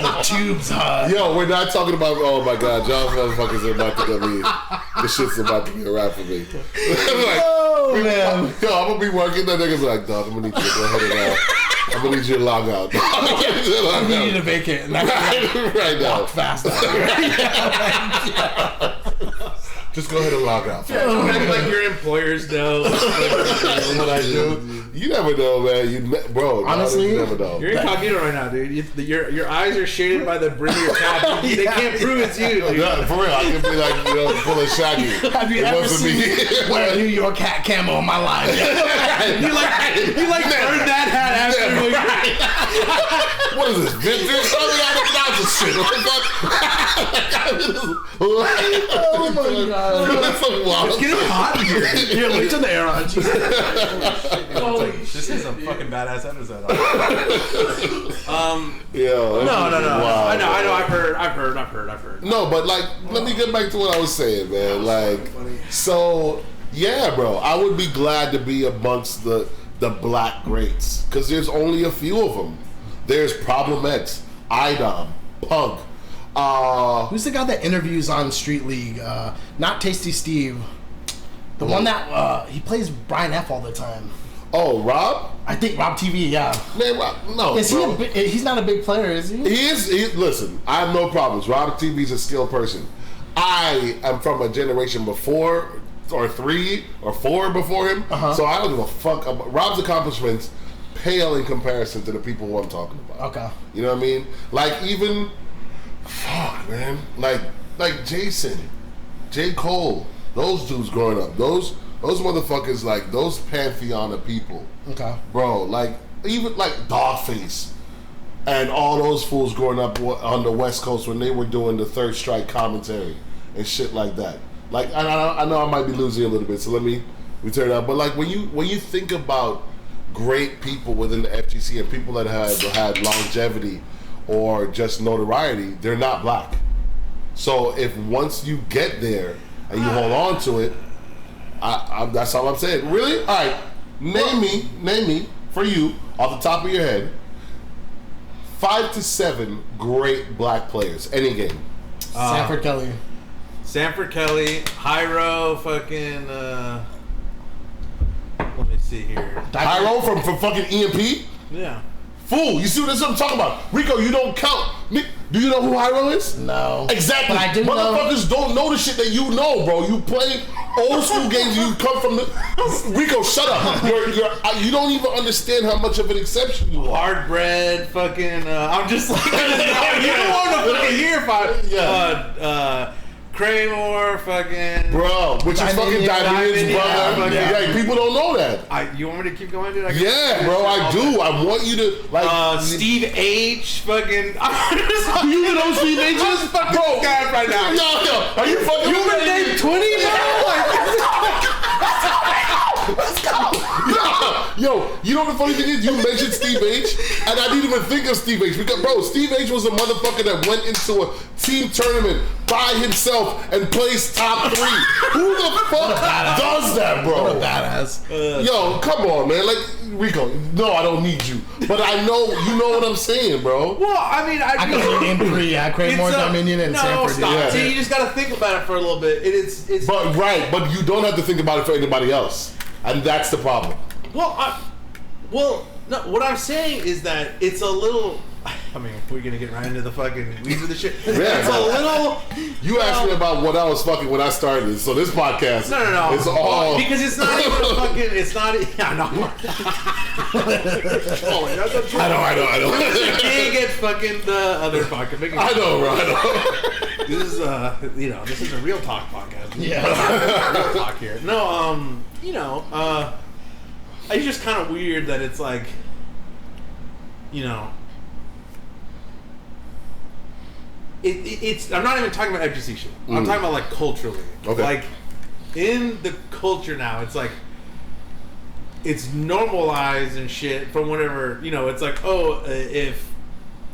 The tube's hot. Yo, we're not talking about, oh my god, y'all motherfuckers are about to get me. This shit's about to be a wrap for me. Like, man. Yo, I'm gonna be working, that nigga's like, dog, I'm gonna need you to go ahead and I'm gonna need you to log out. You need to vacate. Right now. Walk fast. Just go ahead and log out. Don't act like your employers know what I do. You never know, man. Bro, honestly, you never know. You're incognito right now, dude. Your eyes are shaded by the brim of your cap. They can't prove it's you, dude. No, for real, I can be like, full of Shaggy. Have you ever seen wear a New York hat camo in my life? You like burned that hat after me. What is this? Vintage? That's a shit. What the fuck? Oh my god. It's getting hot in here. Here, let me turn the air on. This is a fucking badass episode. Yeah. No. Wow. I know. I've heard. No, but like, let me get back to what I was saying, man. Like, so yeah, bro. I would be glad to be amongst the the black greats, because there's only a few of them. There's Problem X, IDOM, Pug. Who's the guy that interviews on Street League? Not Tasty Steve. The one that he plays Brian F all the time. Oh, Rob? I think Rob TV, yeah. Man, Rob, no. Is he he's not a big player, is he? He is. Listen, I have no problems. Rob TV's a skilled person. I am from a generation before, or 3 or 4 before him, so I don't give a fuck. Rob's accomplishments pale in comparison to the people who I'm talking about. Okay. You know what I mean? Like, even, fuck, man. Like Jason, J. Cole, those dudes growing up, those motherfuckers, like, those pantheon of people. Okay. Bro, like, even, like, Dogface and all those fools growing up on the West Coast when they were doing the Third Strike commentary and shit like that. Like, I know I might be losing a little bit, so let me return out. But, like, when you think about great people within the FGC and people that have had longevity or just notoriety, they're not black. So if once you get there and you hold on to it, that's all I'm saying. Really? All right. Name me for you off the top of your head 5 to 7 great black players. Any game. Sanford Kelly. Sanford Kelly, Hyro, fucking. Let me see here. Hyro from fucking EMP. Yeah. Fool, you see what I'm talking about? Rico, you don't count. Do you know who Hyro is? No. Exactly. But I do Motherfuckers don't know the shit that you know, bro. You play old school games. You come from the... Rico, shut up. You don't even understand how much of an exception you are. Hard bread, fucking... I'm just like... you don't want to fucking hear about... Yeah. Kramer, fucking... Bro, which is fucking Diamond's brother. Yeah, people don't know that. You want me to keep going, dude? Yeah, bro, I do. I want you to, like... Steve H, fucking... Do you even know Steve H is? Fucking bro, guy right now. Yo, are you fucking... You were named 20, bro? Let's go. Yo, you know what the funny thing is? You mentioned Steve H, and I didn't even think of Steve H because, bro, Steve H was a motherfucker that went into a team tournament by himself and placed top 3. Who the fuck does that, bro? What a badass. Yo, come on, man. Like, Rico, no, I don't need you, but I know you know what I'm saying, bro. Well, I mean, I can name 3. I crave more Dominion and Sanford. Stop. Yeah. See, you just got to think about it for a little bit. It's but you don't have to think about it for anybody else, and that's the problem. Well, no. What I'm saying is that it's a little. I mean, we're gonna get right into the fucking weeds of the shit. Yeah. It's a little. You asked me about what I was fucking when I started, so this podcast. No. It's all because it's not even a fucking. It's not. Yeah, no. I know. You can't get fucking the other podcast. I know, bro. I know. This is this is a real talk podcast. Yeah. Real talk here. No, it's just kind of weird that it's like, it's. I'm not even talking about FGC shit. I'm talking about like culturally. Okay. Like in the culture now, it's like it's normalized and shit from whatever it's like. If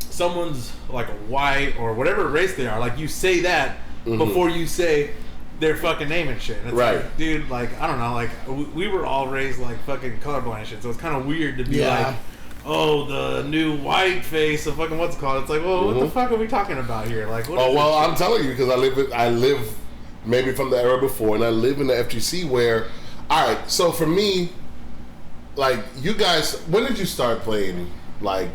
someone's like a white or whatever race they are, like you say that before you say their fucking name and shit. And it's right. Like, dude, like, I don't know, like, we were all raised, like, fucking colorblind and shit, so it's kind of weird to be like, oh, the new white face of fucking what's it called? It's like, well, what the fuck are we talking about here? Like, what I'm telling you, because I live maybe from the era before, and I live in the FGC where, all right, so for me, like, you guys, when did you start playing, like,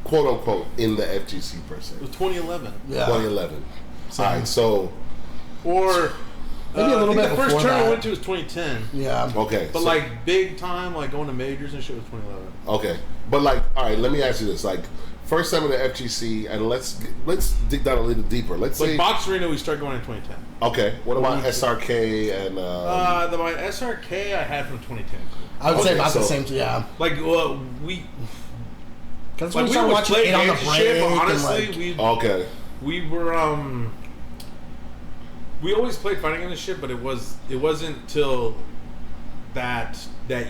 quote unquote, in the FGC per se? It was 2011. Yeah. 2011. All right, so. Or. Maybe a little bit the first before tournament I that. went to was 2010. Yeah. Okay. But like big time, like going to majors and shit was 2011. Okay. But like, all right, let me ask you this. Like, first time in the FGC, and let's dig down a little deeper. Let's say Box Arena, we started going in 2010. Okay. What about SRK and my SRK I had from 2010. I would say about the same, yeah. Like we Because like, we started watching play it on the games and break. shit, but honestly, we were we always played fighting games and shit, but it wasn't till that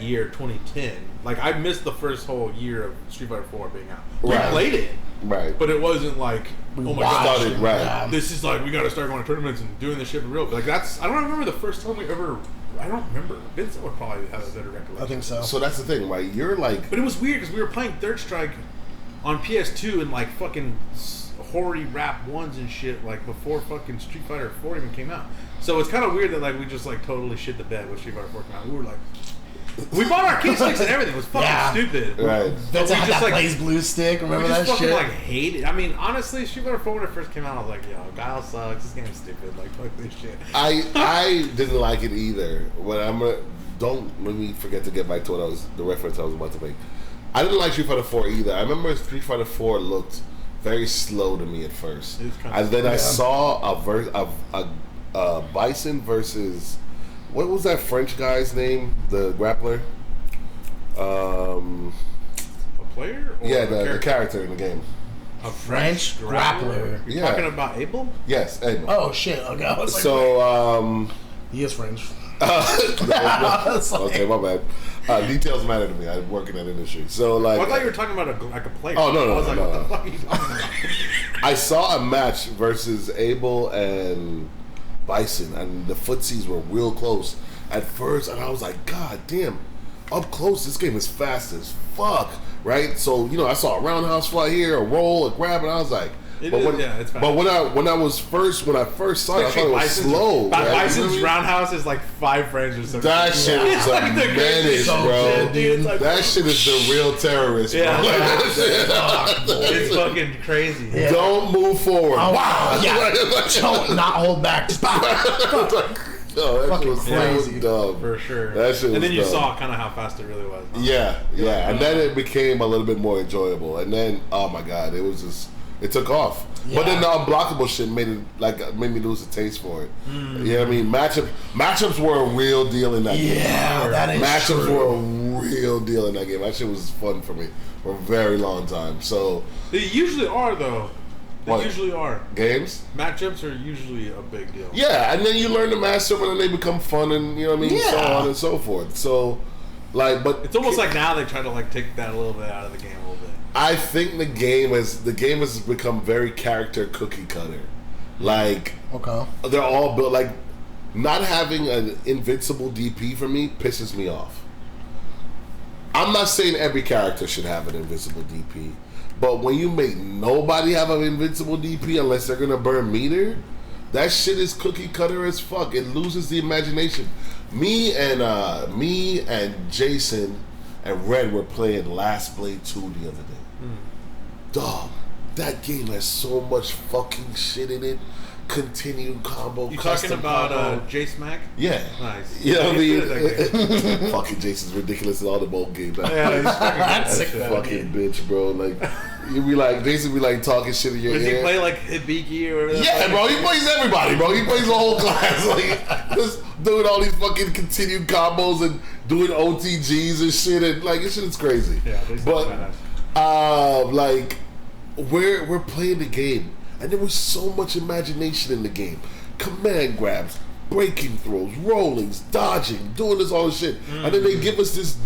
year 2010. Like I missed the first whole year of Street Fighter 4 being out. We played it, right? But it wasn't like oh my god, right? This is like we got to start going to tournaments and doing this shit for real. Like I don't remember the first time we ever I don't remember. Vincent would probably have a better recollection. I think so. So that's the thing, right? You're like, But it was weird because we were playing Third Strike on PS2 and like fucking hoary rap ones and shit like before fucking Street Fighter 4 even came out. So it's kind of weird that like we just like totally shit the bed when Street Fighter 4 came out. We were like, we bought arcade sticks and everything. It was fucking stupid. right? That's we had just, that like, Blaze Blue stick. Remember We just that fucking shit? like hate it. I mean, honestly, Street Fighter 4 when it first came out, I was like, yo, Guile sucks. This game's stupid. Like, fuck this shit. I didn't like it either. But don't let me forget to get back to the reference I was about to make. I didn't like Street Fighter 4 either. I remember Street Fighter 4 looked very slow to me at first, and then I saw a Bison versus what was that French guy's name? The grappler. A player? Or Yeah, the character in the game. A French grappler. You're Yeah. talking about Abel? Yes, Abel. Oh shit! Okay, I was like, So, he is French. okay, my bad. Details matter to me. I work in that industry. So, like, I thought you were talking about a player. Oh, no, I was like, no. what the fuck are you talking about? I saw a match versus Abel and Bison, and the footsies were real close at first, and I was like, God damn, up close, this game is fast as fuck, right? So, I saw a roundhouse fly here, a roll, a grab, and I was like, It's fast. But when I first saw it, I thought it was slow. Bison's roundhouse is like 5 frames or something. That shit is a menace, bro. dude. Like, That shit is the real terrorist, Yeah. bro. It's fucking crazy. Yeah. Don't move forward. Oh, Wow. yeah. Don't not hold back. Just pop. Yo, that Fucking shit was crazy. so dumb. For sure. That shit was and then you dumb. saw kind of how fast it really was. Huh? Yeah. And then it became a little bit more enjoyable. And then, oh my God, it took off. Yeah. But then the unblockable shit made me lose the taste for it. You know what I mean? Matchups were a real deal in that game. Yeah, that is Matchups true. were a real deal in that game. That shit was fun for me for a very long time. So They usually are, though. They What? usually are. games? Matchups are usually a big deal. Yeah, and then you learn to master them and then they become fun and so Yeah. on and so forth. So but It's almost like now they try to like take that a little bit out of the game a little bit. I think the game has become very character cookie cutter. Like Okay. they're all built like not having an invincible DP for me pisses me off. I'm not saying every character should have an invincible DP, but when you make nobody have an invincible DP unless they're gonna burn meter, that shit is cookie cutter as fuck. It loses the imagination. Me and Jason and Red were playing Last Blade 2 the other day. Dog, that game has so much fucking shit in it. Continued combo. You custom talking about combo. J-Smack? Yeah. Nice. You know what I He's good at that mean? Fucking Jason's ridiculous in all the bowl games. Yeah, he's fucking good at That's that sick, shit. Fucking bitch, bro. Like, you be like, Jason be like talking shit in your Does he ear. play like Hibiki or whatever? Yeah, bro, he plays everybody, bro. He plays the whole class. Like, just doing all these fucking continued combos and doing OTGs and shit. And, like, this shit is crazy. Yeah, Jason's But, badass. like, we're playing the game, and there was so much imagination in the game. Command grabs, breaking throws, rollings, dodging, doing all this shit. And then they give us this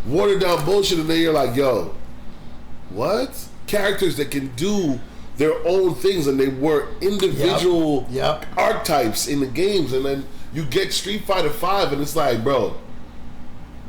watered down bullshit, and then you're like, yo, what? Characters that can do their own things, and they were individual Yep. archetypes in the games, and then you get Street Fighter 5, and it's like, bro,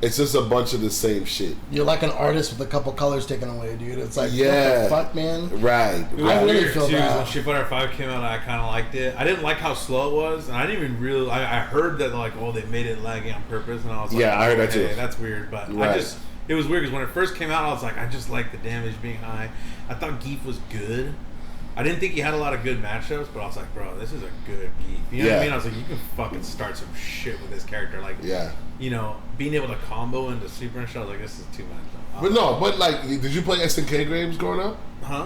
it's just a bunch of the same shit. You're like an artist with a couple colors taken away, dude. It's like, Yeah. what the fuck, man? Right. It was I really weird feel too. that. When Street Fighter 5 came out, I kind of liked it. I didn't like how slow it was, and I didn't even really. I heard that like, oh, they made it laggy on purpose, and I was like, Yeah, I heard that okay, too. That's weird, but Right. it was weird because when it first came out, I was like, I just like the damage being high. I thought Geef was good. I didn't think he had a lot of good matchups, but I was like, bro, this is a good Geef. You know what I Yeah. mean? I was like, you can fucking start some shit with this character. Like, Yeah. you know, being able to combo into Super and shit, I was like, this is too much. But no, but like, did you play SNK games growing up? Huh?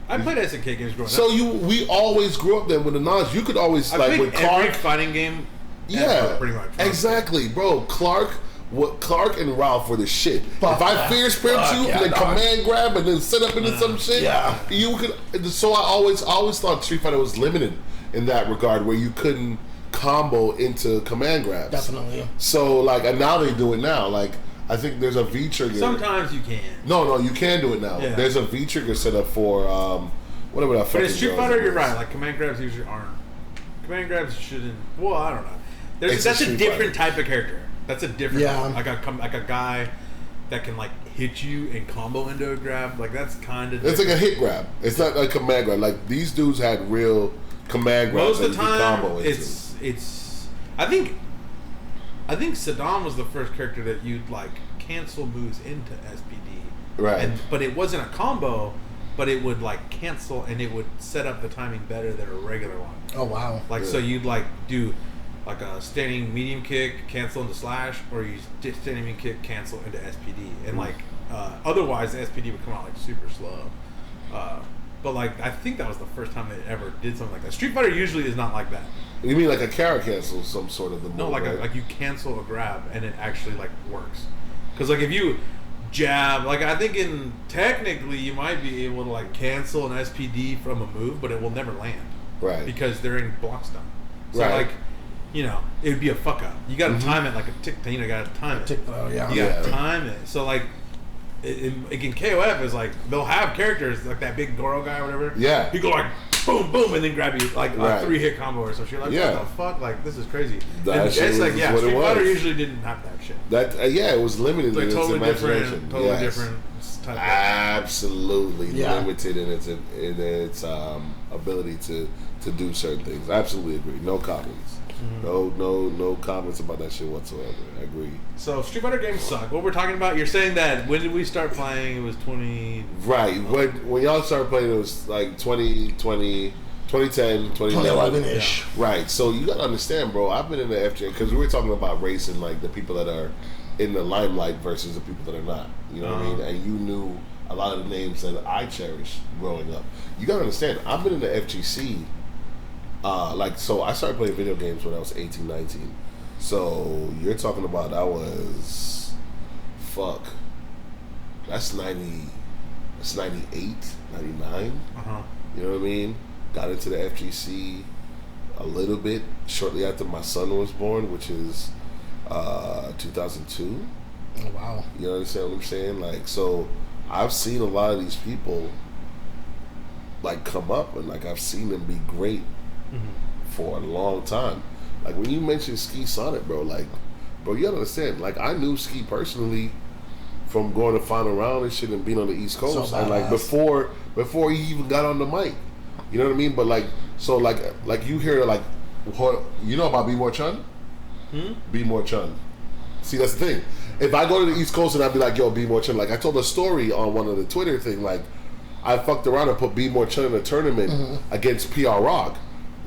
I played SNK games growing So up. we always grew up then with the knowledge. You could always I like played with every Clark. fighting game. Yeah, ever, pretty much. exactly, bro. Clark and Ralph were the shit. Fuck if I yeah. fear sprint Fuck you yeah, and then dog. command grab and then set up into some shit, yeah. you could. So I always thought Street Fighter was limited in that regard, where you couldn't combo into command grabs. Definitely. So like, and now they do it now. Like, I think there's a V trigger. Sometimes you can. No, you can do it now. Yeah. There's a V trigger set up for whatever that But fucking in Street girl's Fighter, name you're is. right. Like, command grabs usually aren't. Command grabs shouldn't. Well, I don't know. It's That's a Street different Fighter. type of character. That's a different. Yeah. Like a guy that can like hit you and combo into a grab. Like that's kind of. It's like a hit grab. It's not like a command grab. Like these dudes had real command grabs. Most of the time, combo into. it's. I think Saddam was the first character that you'd like cancel moves into SPD. Right. But it wasn't a combo, but it would like cancel and it would set up the timing better than a regular one. Oh wow! Like so, you'd like do like a standing medium kick, cancel into slash, or you standing medium kick, cancel into SPD, and like otherwise the SPD would come out like super slow. But like I think that was the first time they ever did something like that. Street Fighter usually is not like that. You mean like a carry cancel, some sort of the move? No, like right? like you cancel a grab and it actually like works. Because like if you jab, like I think technically you might be able to like cancel an SPD from a move, but it will never land. Right. Because they're in block stun. So Right. like, you know, it would be a fuck up. You got to time it like a tick. You know, got to time it. Yeah. You got to time it. So like, in KOF is like they'll have characters like that big Goro guy or whatever. Yeah. He go like boom boom and then grab you like Right. a 3-hit combo or something. You're like, Yeah. what the fuck? Like this is crazy. That And shit it's like was yeah, what it Street Fighter was. usually didn't have that shit. That yeah, it was limited Like in totally its imagination. different, totally Yes. different type. Absolutely Yeah. limited in its ability to do certain things. Absolutely agree. No comments. No comments about that shit whatsoever. I agree. So Street Fighter games suck. What we're talking about? You're saying that when did we start playing? It was 20. Right. When y'all started playing, it was like 2010, 2011. 2011-ish. Right. So you gotta understand, bro. I've been in the FJ because we were talking about racing, like the people that are in the limelight versus the people that are not. You know what I mean? And you knew a lot of the names that I cherished growing up. You gotta understand. I've been in the FGC. So I started playing video games when I was 18, 19. So you're talking about that was, that's 98, 99. You know what I mean? Got into the FGC a little bit shortly after my son was born, which is 2002. Oh wow! You understand what I'm saying? Like, so I've seen a lot of these people like come up, and like I've seen them be great for a long time. Like when you mentioned Ski Sonic, bro, you gotta understand. Like I knew Ski personally from going to final round and shit and being on the East Coast, So and like badass. before he even got on the mic. You know what I mean? But like you hear like what you know about B More Chun? B More Chun. See, that's the thing. If I go to the East Coast and I'd be like, yo, B More Chun, like I told a story on one of the Twitter thing, like I fucked around and put B More Chun in a tournament against PR Rog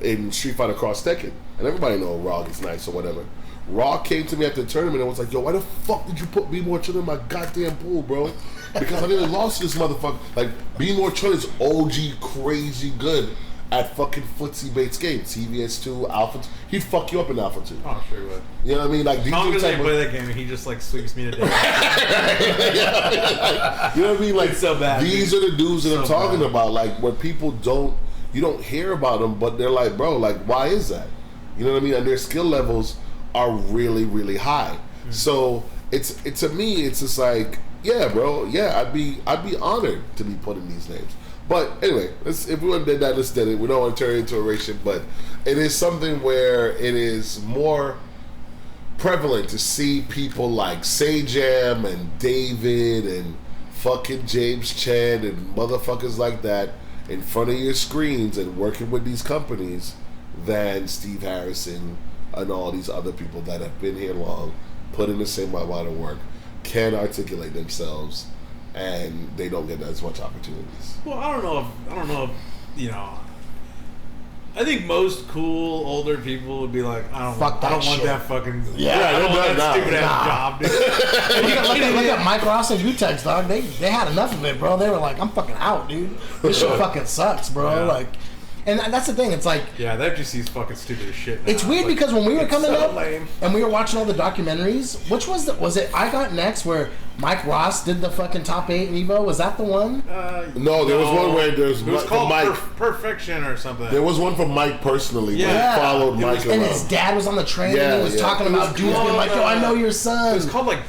in Street Fighter Cross Tekken. And everybody know Rog is nice or whatever. Rog came to me after the tournament and was like, yo, why the fuck did you put B More Chun in my goddamn pool, bro? Because I didn't lost this motherfucker. Like, B More Chun is OG crazy good at fucking footsie-based games. TVS2, Alpha 2. He'd fuck you up in Alpha 2. Oh, sure he would. You know what I mean? Like, these Tom are the doesn't type of... play that game and he just like sweeps me to death. You know what I mean? Like, It's so bad, these dude. are the dudes that I'm So talking bad. about. Like, where people you don't hear about them, but they're like, bro, like, why is that? You know what I mean? And their skill levels are really, really high. So it's to me, it's just like, yeah, bro, yeah, I'd be honored to be put in these names. But anyway, if we did that, let's do it. We don't want to turn it into a race shit, but it is something where it is more prevalent to see people like Sajam and David and fucking James Chan and motherfuckers like that in front of your screens and working with these companies than Steve Harrison and all these other people that have been here long, put in the same amount of work, can articulate themselves, and they don't get as much opportunities. Well, I don't know if you know. I think most cool older people would be like, I don't want shit. that fucking I they're don't want not- that stupid ass nah. job, dude. Look at Mike Ross and Utex, dog. They had enough of it, bro. They were like, I'm fucking out, dude. This shit fucking sucks, bro. Yeah. Like, and that's the thing. It's like, Yeah, the FGC is fucking stupid as shit. Now. it's weird Like, because when we were it's coming so up lame. and we were watching all the documentaries, which was it I Got Next where Mike Ross did the fucking top 8 in Evo? Was that the one? No, there was one where there's it was the called Mike. Perfection or something. There was one from Mike personally. Yeah. where he followed It Mike was- And around. his dad was on the train Yeah, and he was yeah. talking It was about dudes being called, like, yo, I know your son. It was called like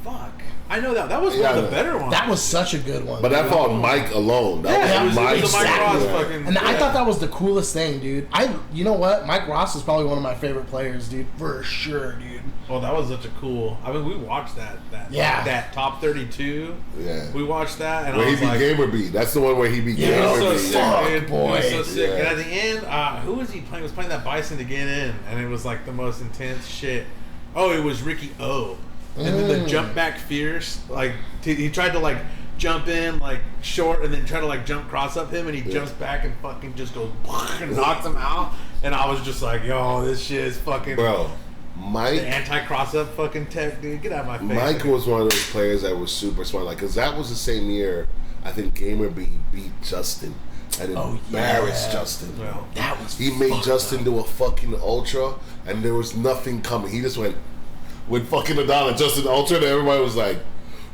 fuck. I know that was one of the better ones. That was such a good one. But that fought Mike alone. That was Mike. It was the Mike Ross fucking. And I thought that was the coolest thing, dude. You know what? Mike Ross is probably one of my favorite players, dude, for sure, dude. Oh, that was such a cool. I mean, we watched that that top 32. Yeah, we watched that, and where I was he beat like, Gamer B. That's the one where he beat Yeah, Gamer so B. sick, boy. He was so sick. Yeah. And at the end, who was he playing? He was playing that Bison to get in, and it was like the most intense shit. Oh, it was Ricky O. And then the jump back fierce, like he tried to like jump in like short and then try to like jump cross up him, and he jumps back and fucking just goes and knocks him out. And I was just like, yo, this shit is fucking Bro, Mike, the anti cross up fucking tech, dude. Get out of my face. Mike was one of those players that was super smart, like because that was the same year I think Gamer B beat Justin and embarrassed Justin. Well, That was He made Justin do a fucking ultra, and there was nothing coming. He just went fucking Nadal and Justin ultra, and everybody was like,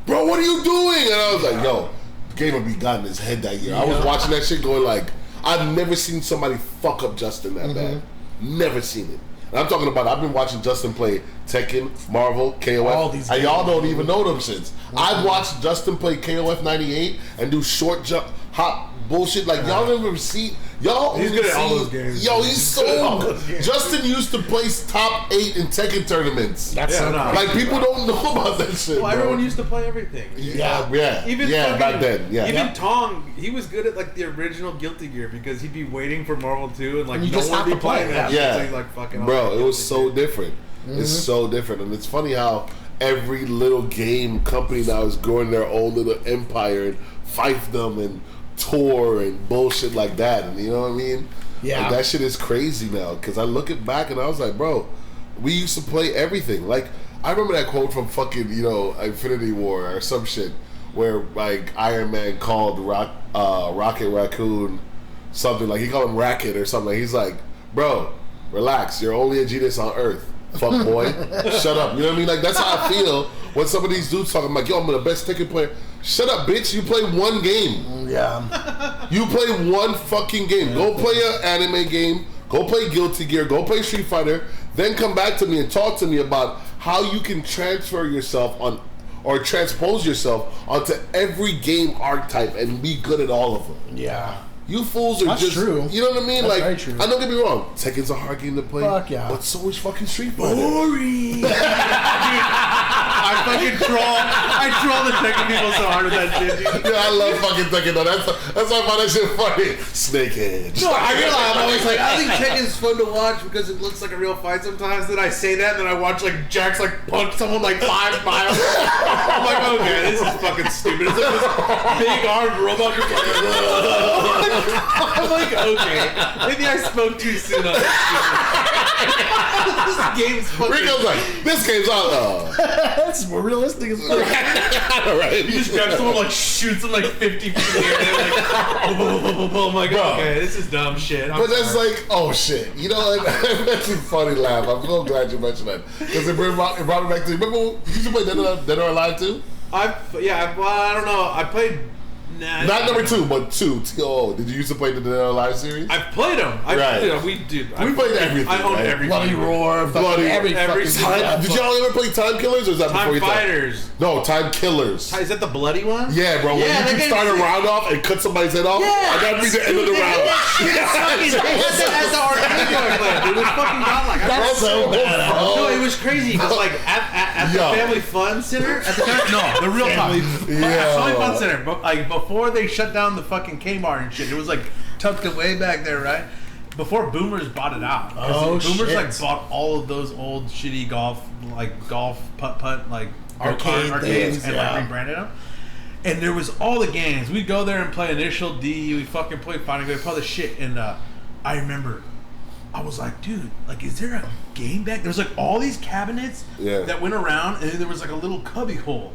"Bro, what are you doing?" And I was like, "Yo, Gamer B got in his head that year." I was watching that shit, going like, "I've never seen somebody fuck up Justin that bad. Never seen it." And I'm talking about, I've been watching Justin play Tekken, Marvel, KOF, All these and y'all games. don't even know them shits. I've watched Justin play KOF 98 and do short jump, hop bullshit. Like, y'all never see, y'all He's only good at all see- those games. Yo, he's Good at all so those games. Justin used to place top 8 in Tekken tournaments. That's so no. cool. Like, people don't know about that shit, well, bro. everyone used to play everything. Yeah, Even yeah, fucking, back then, yeah. Even Tong, he was good at like the original Guilty Gear because he'd be waiting for Marvel 2 and like And you no just one have would be to play playing it, that. yeah. So he's like fucking. Bro, it was so Guilty Gear. different. It's so different, and it's funny how every little game company now is growing their own little empire and fiefdom and tour and bullshit like that, and you know what I mean? Yeah. Like, that shit is crazy now because I look it back and I was like, bro, we used to play everything. Like, I remember that quote from fucking, Infinity War or some shit where like Iron Man called Rocket Raccoon something, like he called him Racket or something. He's like, bro, relax, you're only a genius on Earth. Fuck boy, shut up. You know what I mean? Like, that's how I feel when some of these dudes talking. I'm like, yo, I'm the best Tekken player. Shut up, bitch. You play one game. Yeah. You play one fucking game. Go play an anime game. Go play Guilty Gear. Go play Street Fighter. Then come back to me and talk to me about how you can transfer yourself on or transpose yourself onto every game archetype and be good at all of them. Yeah. You fools are That's just, true. you know what I mean? That's like, very true. I don't get me wrong, Tekken's a hard game to play. Fuck yeah. But so is fucking Street Fighter. Boring. I fucking troll the Tekken people so hard with that shit, dude. Yeah, I love fucking Tekken though. That's why I find that shit funny. Snakehead. No, I realize I'm always like, I think Tekken's fun to watch because it looks like a real fight sometimes. Then I say that, and then I watch like Jax like punch someone like 5 miles. I'm like, okay, this is fucking stupid. It's like this big armed robot just like, I'm like, okay, maybe I spoke too soon on this. This game's fucking. Rico's like, this game's out. That's more realistic as fuck. Right. You just grab someone, like, shoots them, like, 50 feet in the air, and they're like, boom, boom, boom, boom, boom. I'm like, Bro. okay, this is dumb shit. But that's like, oh shit. You know, it makes me funny laugh. I'm so glad you mentioned that. Because it brought me back to, remember, you used to play Dead or Alive too? I don't know. I played... Nah, Not number 2, but 2. TO. Did you used to play the Dead or Alive series? I've played them. Right. We played everything, I own right? everything. Bloody Roar. Bloody- Every every fucking Time, did y'all ever play Time Killers or is that Time before you Fighters. No, Time Killers. Is that the bloody one? Yeah, bro. When Yeah, you that can game's start a sick. round off and cut somebody's head off, Yeah. and that'd be the end of the round. That's the arcade game I played. It was fucking godlike. That's so bad. No, it was crazy because like at the Yo. Family Fun Center at the time. No, the real time. Family Fun Center. But like before they shut down the fucking Kmart and shit, it was like tucked away back there, right? Before Boomers bought it out. 'Cause Oh, Boomers shit. like bought all of those old shitty golf putt like Arcade arcades things, and yeah. like rebranded them. And there was all the games. We'd go there and play Initial D. We fucking play Fighting Game, all the shit. And I remember, I was like, dude, like, is there a game back? There was like all these cabinets that went around, and then there was like a little cubby hole.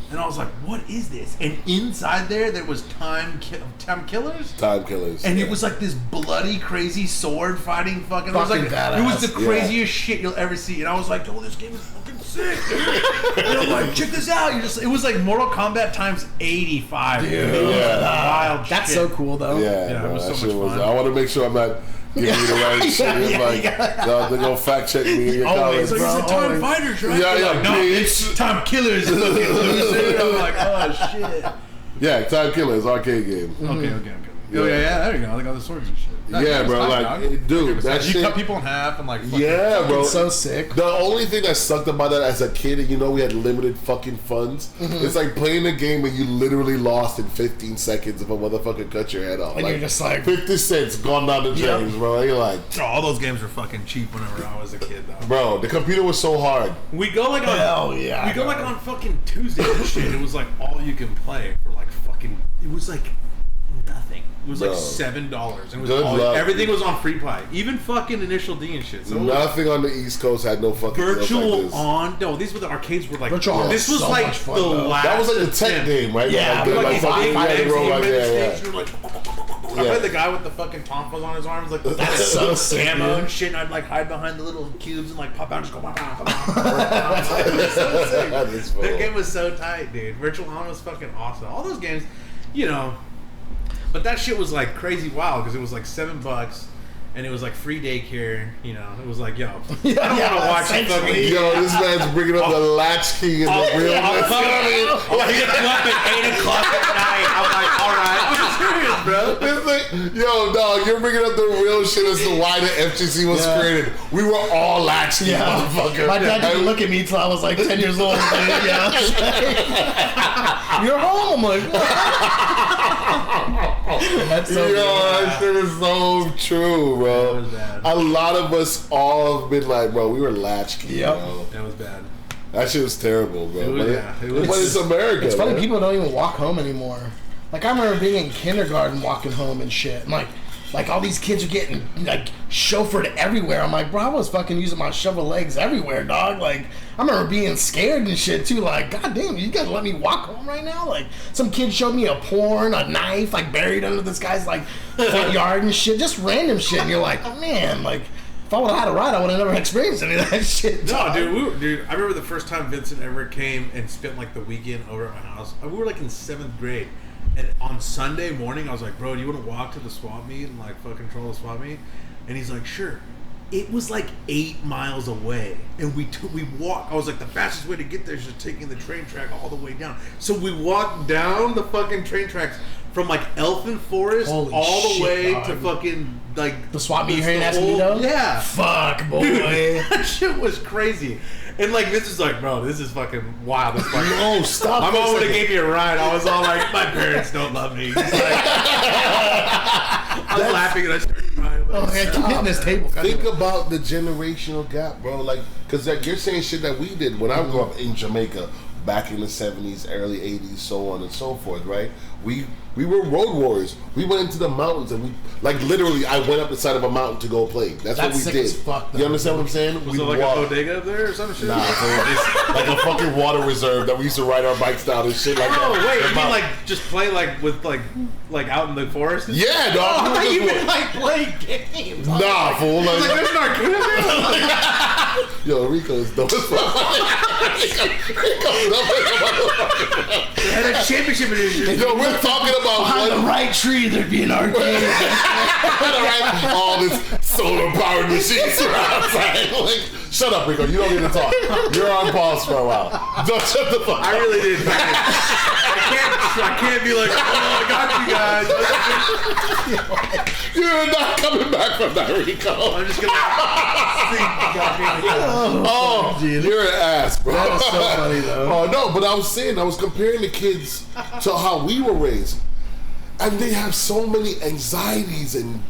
And I was like, what is this? And inside there was Time Killers? Time Killers. And it was like this bloody, crazy sword fighting fucking. It was Fucking like badass. it was the craziest shit you'll ever see. And I was like, oh, this game is fucking sick, dude. And I'm like, check this out. It was like Mortal Kombat times 85. Dude. It was wild That's shit. so cool though. Yeah, Yeah, bro, it was that so shit much was. fun. I want to make sure I'm not give me the right shit. They're gonna fact check me in your Always, comments. bro. It's time fighters, right? Yeah, Like, no, bitch. it's time killers. I'm like, oh shit. Yeah, Time Killers arcade game. Okay. Oh yeah, there you go. Like all the swords and shit. Yeah, bro, like, dude, that you shit. cut people in half and like. Yeah, bro. It's so sick. The only thing that sucked about that as a kid, and we had limited fucking funds, it's like playing a game where you literally lost in 15 seconds if a motherfucker cut your head off. And you're just like 50 cents gone down the drains, bro. You're like, Oh, all those games were fucking cheap whenever I was a kid, though. bro, the computer was so hard. We go like on. Hell yeah, We go bro. like on fucking Tuesday and shit. It was like all you can play for like fucking. It was like nothing. It was like Bro. $7. It was Good luck. everything was on free play, even fucking Initial D and shit. So Nothing on the East Coast had no fucking deals Virtual like this. On. No, these were the arcades were like. Virtual On This was was so like much fun, the though. last. That was like a tech attempt. game, right? Yeah, like, but like These fucking big you had to legs, roll like the that. sticks, you're like, I Yeah. played the guy with the fucking pompas on his arms, like That's so sick, ammo dude. and shit. And I'd like hide behind the little cubes and like pop out and just go. Pop, pop, pop, pop. It was so sick. That is cool. That game was so tight, dude. Virtual On was fucking awesome. All those games, but that shit was like crazy wild because it was like $7. And it was like free daycare, It was like, yo, I don't want to watch fucking. Yo, this man's bringing up the latchkey and the realness. I'll come like hit up at 8 o'clock at night. I'm like, all right, I'm serious, bro. It's like, yo, dog, you're bringing up the real shit as to why the FGC was created. We were all latchkey, motherfucker. My dad didn't And- look at me till I was like 10 years old. Dude. Yeah. You're home. Like, that's so Yo, good. that shit is so true, bro. That was bad. A lot of us all have been like, bro, we were latchkey, Yep. bro. That was bad. That shit was terrible, bro. It was- But it's America. It's funny, man. people don't even walk home anymore. Like, I remember being in kindergarten walking home and shit. And like all these kids are getting, like, chauffeured everywhere. I'm like, bro, I was fucking using my shovel legs everywhere, dog. Like, I remember being scared and shit, too. Like, goddamn, you guys let me walk home right now? Like, some kid showed me a porn, a knife, like, buried under this guy's, like, front yard and shit. Just random shit. And you're like, oh, man, like, if I would have had a ride, I would have never experienced any of that shit. No, dog. dude, I remember the first time Vincent ever came and spent like the weekend over at my house. We were like in 7th grade. And on Sunday morning, I was like, bro, do you want to walk to the swap meet and like fucking control the swap meet? And he's like, sure. It was like 8 miles away. And we walked. I was like, the fastest way to get there is just taking the train track all the way down. So we walked down the fucking train tracks from like Elfin Forest Holy all the shit, way dog. to fucking like The swap meet the here in whole- Escondido? Yeah. Fuck, boy. Dude, that shit was crazy. And like this is like, bro, this is fucking wild. This fucking No, stop. my this. mom would have gave me a ride. I was all like, my parents don't love me. It's like, I was laughing and I started crying. Oh, man, keep hitting this table. Think about the generational gap, bro. Like, because like, you're saying shit that we did when I grew up in Jamaica back in the 70s, early 80s, so on and so forth, right? We were road warriors. We went into the mountains and we, like, literally, I went up the side of a mountain to go play. That's what we sick did. as fuck, though. You understand what I'm saying? Was it like a bodega up there or some shit? Nah, bro, it's like a fucking water reserve that we used to ride our bikes down and shit like that. Oh wait, The you mean mountain- like just play like with like out in the forest? And Yeah, dog. I thought you We were meant like play games. Nah, fool. Like Like, there's an arcade up there? yo, Rico is dope as fuck. Rico's dope as fuck. Had a championship edition. Yo, we're talking about Behind the one. right tree, there'd be an arcade. All this solar powered machines around. Like, shut up, Rico. You don't need to talk. You're on pause for a while. Don't shut the fuck up. I really didn't. I can't be like, oh, I got you guys. You're not coming back from that, Rico. I'm just gonna Oh, you're an ass, bro. That is so funny, though. Oh, no, but I was comparing the kids to how we were raised. And they have so many anxieties and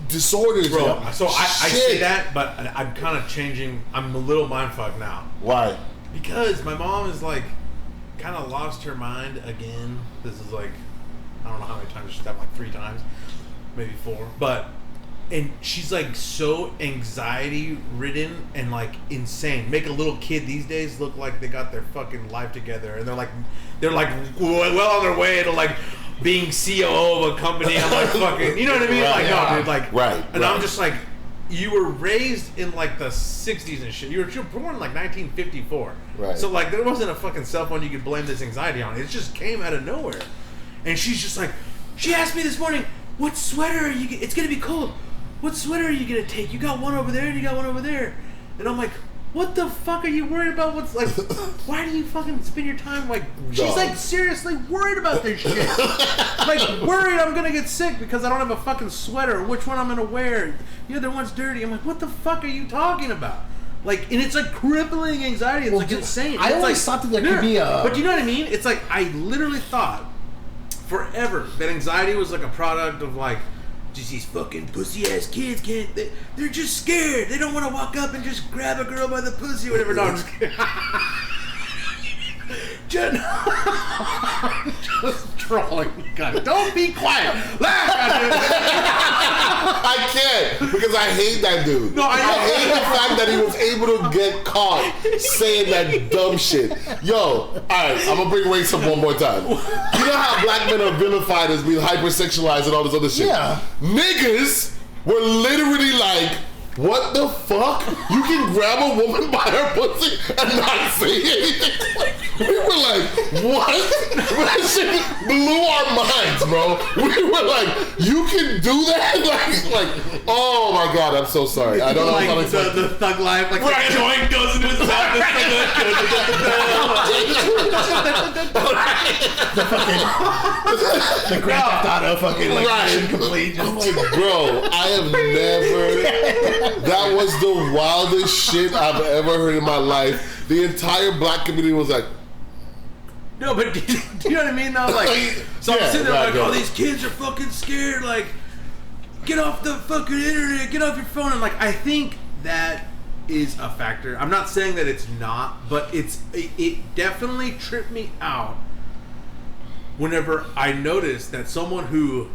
disorders. Bro, and so I say shit. that, but I'm kind of changing. I'm a little mindfucked now. Why? Because my mom is like, kind of lost her mind again. This is like, I don't know how many times she's done, like 3 times, maybe 4. And she's like so anxiety ridden and like insane. Make a little kid these days look like they got their fucking life together, and they're like well on their way to like being COO of a company. I'm like fucking, you know what I mean? Right, like yeah. no, dude, like Right, And right. I'm just like, you were raised in like the 60s and shit. You were born in like 1954. Right. So like there wasn't a fucking cell phone you could blame this anxiety on. It just came out of nowhere. And she's just like, she asked me this morning, what sweater are you? It's gonna be cold. what sweater are you gonna take? You got one over there and you got one over there. And I'm like, what the fuck are you worried about? What's like, why do you fucking spend your time like, she's like seriously worried about this shit. Like worried I'm gonna get sick because I don't have a fucking sweater, which one I'm gonna wear. The other one's dirty. I'm like, what the fuck are you talking about? Like, and it's like crippling anxiety. It's like insane. I always thought that there could be a... But you know what I mean? It's like, I literally thought forever that anxiety was like a product of like, just these fucking pussy-ass kids they're just scared. They don't want to walk up and just grab a girl by the pussy or whatever. No, I'm just kidding. Just trolling. God, don't be quiet. Laugh. I can't because I hate that dude. No, I hate the fact that he was able to get caught saying that dumb shit. Yo, all right, I'm gonna bring race up one more time. You know how black men are vilified as being hypersexualized and all this other shit? Yeah. Niggas were literally like, what the fuck? You can grab a woman by her pussy and not say anything? We were like, what? That shit blew our minds, bro. We were like, you can do that? Like, oh my God, I'm so sorry. I don't know like how to explain. the thug life, like the joint goes into his mouth. The Grand Theft Auto fucking like mission complete. I'm like, bro, I have never. That was the wildest shit I've ever heard in my life. The entire black community was like, no, but do you know what I mean? Though, like, so I'm sitting there like, oh, these kids are fucking scared. Like, get off the fucking internet, get off your phone. And like, I think that is a factor. I'm not saying that it's not, but it definitely tripped me out whenever I noticed that someone who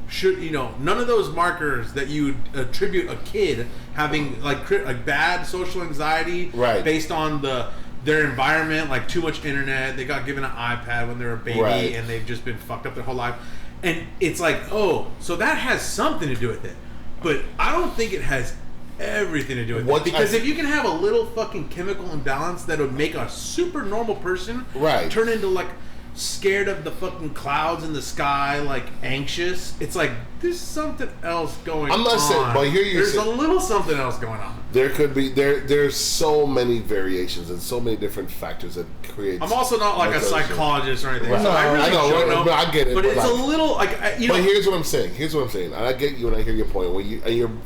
should, you know, none of those markers that you attribute a kid having like bad social anxiety based on their environment, like too much internet, they got given an iPad when they were a baby and they've just been fucked up their whole life. And it's like, oh, so that has something to do with it. But I don't think it has everything to do with it. Because if you can have a little fucking chemical imbalance that would make a super normal person turn into like scared of the fucking clouds in the sky, like anxious, it's like there's something else going on. I'm not saying, but here you there's a little something else going on. There could be there's so many variations and so many different factors that create. I'm also not like a psychologist or anything. Right. So I really don't know. I get it. But it's like, a little like you know. But here's what I'm saying. And I get you, and I hear your point. When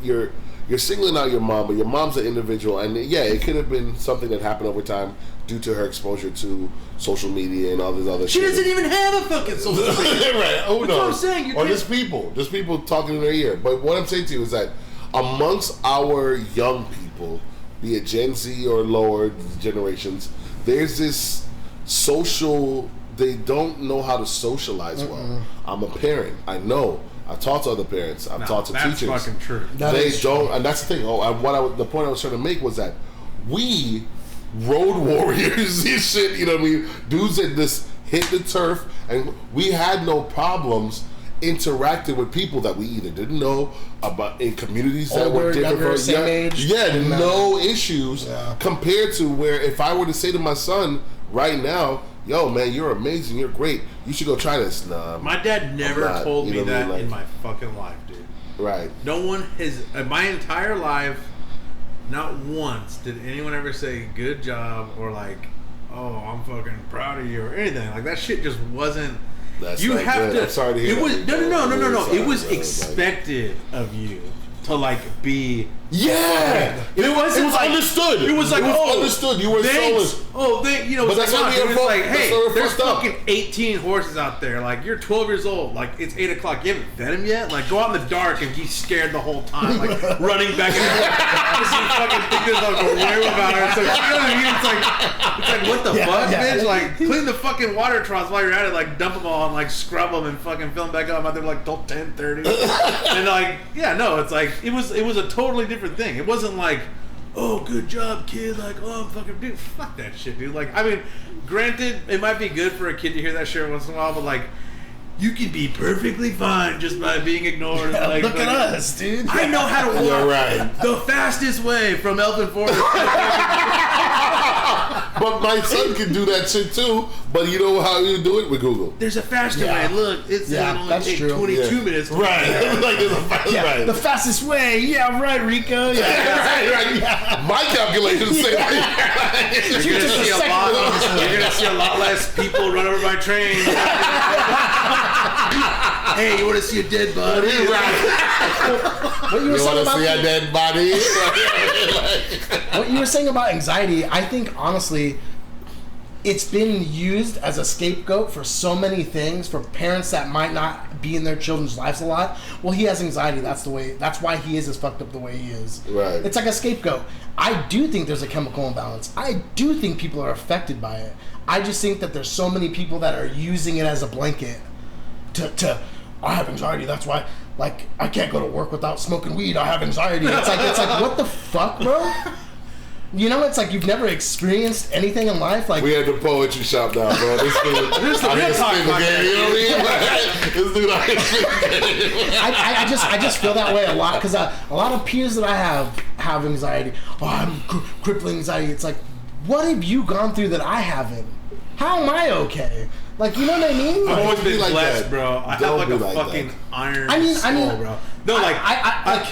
you're singling out your mom, but your mom's an individual, and yeah, it could have been something that happened over time due to her exposure to social media and all this other shit. She doesn't even have a fucking social media. Right. Oh, that's what I'm saying. Or just people talking in their ear. But what I'm saying to you is that amongst our young people, be it Gen Z or lower generations, there's this social, they don't know how to socialize well. I'm a parent. I know. I've talked to other parents. I've talked to teachers. That's fucking true. They don't, and that's the thing. The point I was trying to make was that we road warriors, this shit, you know what I mean? Dudes that just hit the turf, and we had no problems interacting with people that we either didn't know about in communities that were different from age. Yeah, no issues compared to where if I were to say to my son right now, yo, man, you're amazing, you're great, you should go try this. Nah, my dad never told me that in my fucking life, dude. Right. No one has, in my entire life, not once did anyone ever say good job or like, oh, I'm fucking proud of you or anything. Like that shit just wasn't. That's you have good. to. I'm sorry to hear it was that. No. Sorry, it was bro. expected of you to like be. Yeah, it was like, understood. It was like, understood. You were thanks. so. You know, but it's that's like, not like, hey, there's up. fucking 18 horses out there. Like, you're 12 years old. Like, it's 8 o'clock. You haven't fed him yet. Like, go out in the dark and be scared the whole time. Like, running back and forth. Just you fucking think there's like a werewolf out there. So, you know what I mean? It's like, what the fuck, bitch? Like, clean the fucking water troughs while you're at it. Like, dump them all and like scrub them and fucking fill them back up. I'm out there like till 10:30. And like, yeah, no, it's like it was a totally different thing. It wasn't like, oh, good job, kid. Like, oh, fucking dude, fuck that shit, dude. Like, I mean, granted, it might be good for a kid to hear that shit once in a while, but like, you can be perfectly fine just by being ignored. Yeah, like, look at us, dude. I know how to walk the fastest way from Elfin Forest. But my son can do that shit too. But you know how you do it with Google? There's a faster way. Look, it'll only take 22 minutes. Right. Like there's a right. The fastest way. Yeah, right, Rico. Yeah, right. My calculations say You're gonna see a lot less people run over my train. Hey, you want to see a dead body? What you were saying about a dead body? What you were saying about anxiety, I think honestly, it's been used as a scapegoat for so many things for parents that might not be in their children's lives a lot. Well, he has anxiety. That's why he is as fucked up the way he is. Right. It's like a scapegoat. I do think there's a chemical imbalance. I do think people are affected by it. I just think that there's so many people that are using it as a blanket to I have anxiety. That's why, like, I can't go to work without smoking weed. I have anxiety. It's like, what the fuck, bro? You know, it's like you've never experienced anything in life. Like we had the poetry shop now, bro. This dude, this is the real talk, you know what I mean? This dude, I just feel that way a lot because a lot of peers that I have anxiety. Oh, I'm crippling anxiety. It's like, what have you gone through that I haven't? How am I okay? Like, you know what I mean? I've always been like blessed, that. bro. I Don't have like a fucking that. iron I mean, bro. No, like, I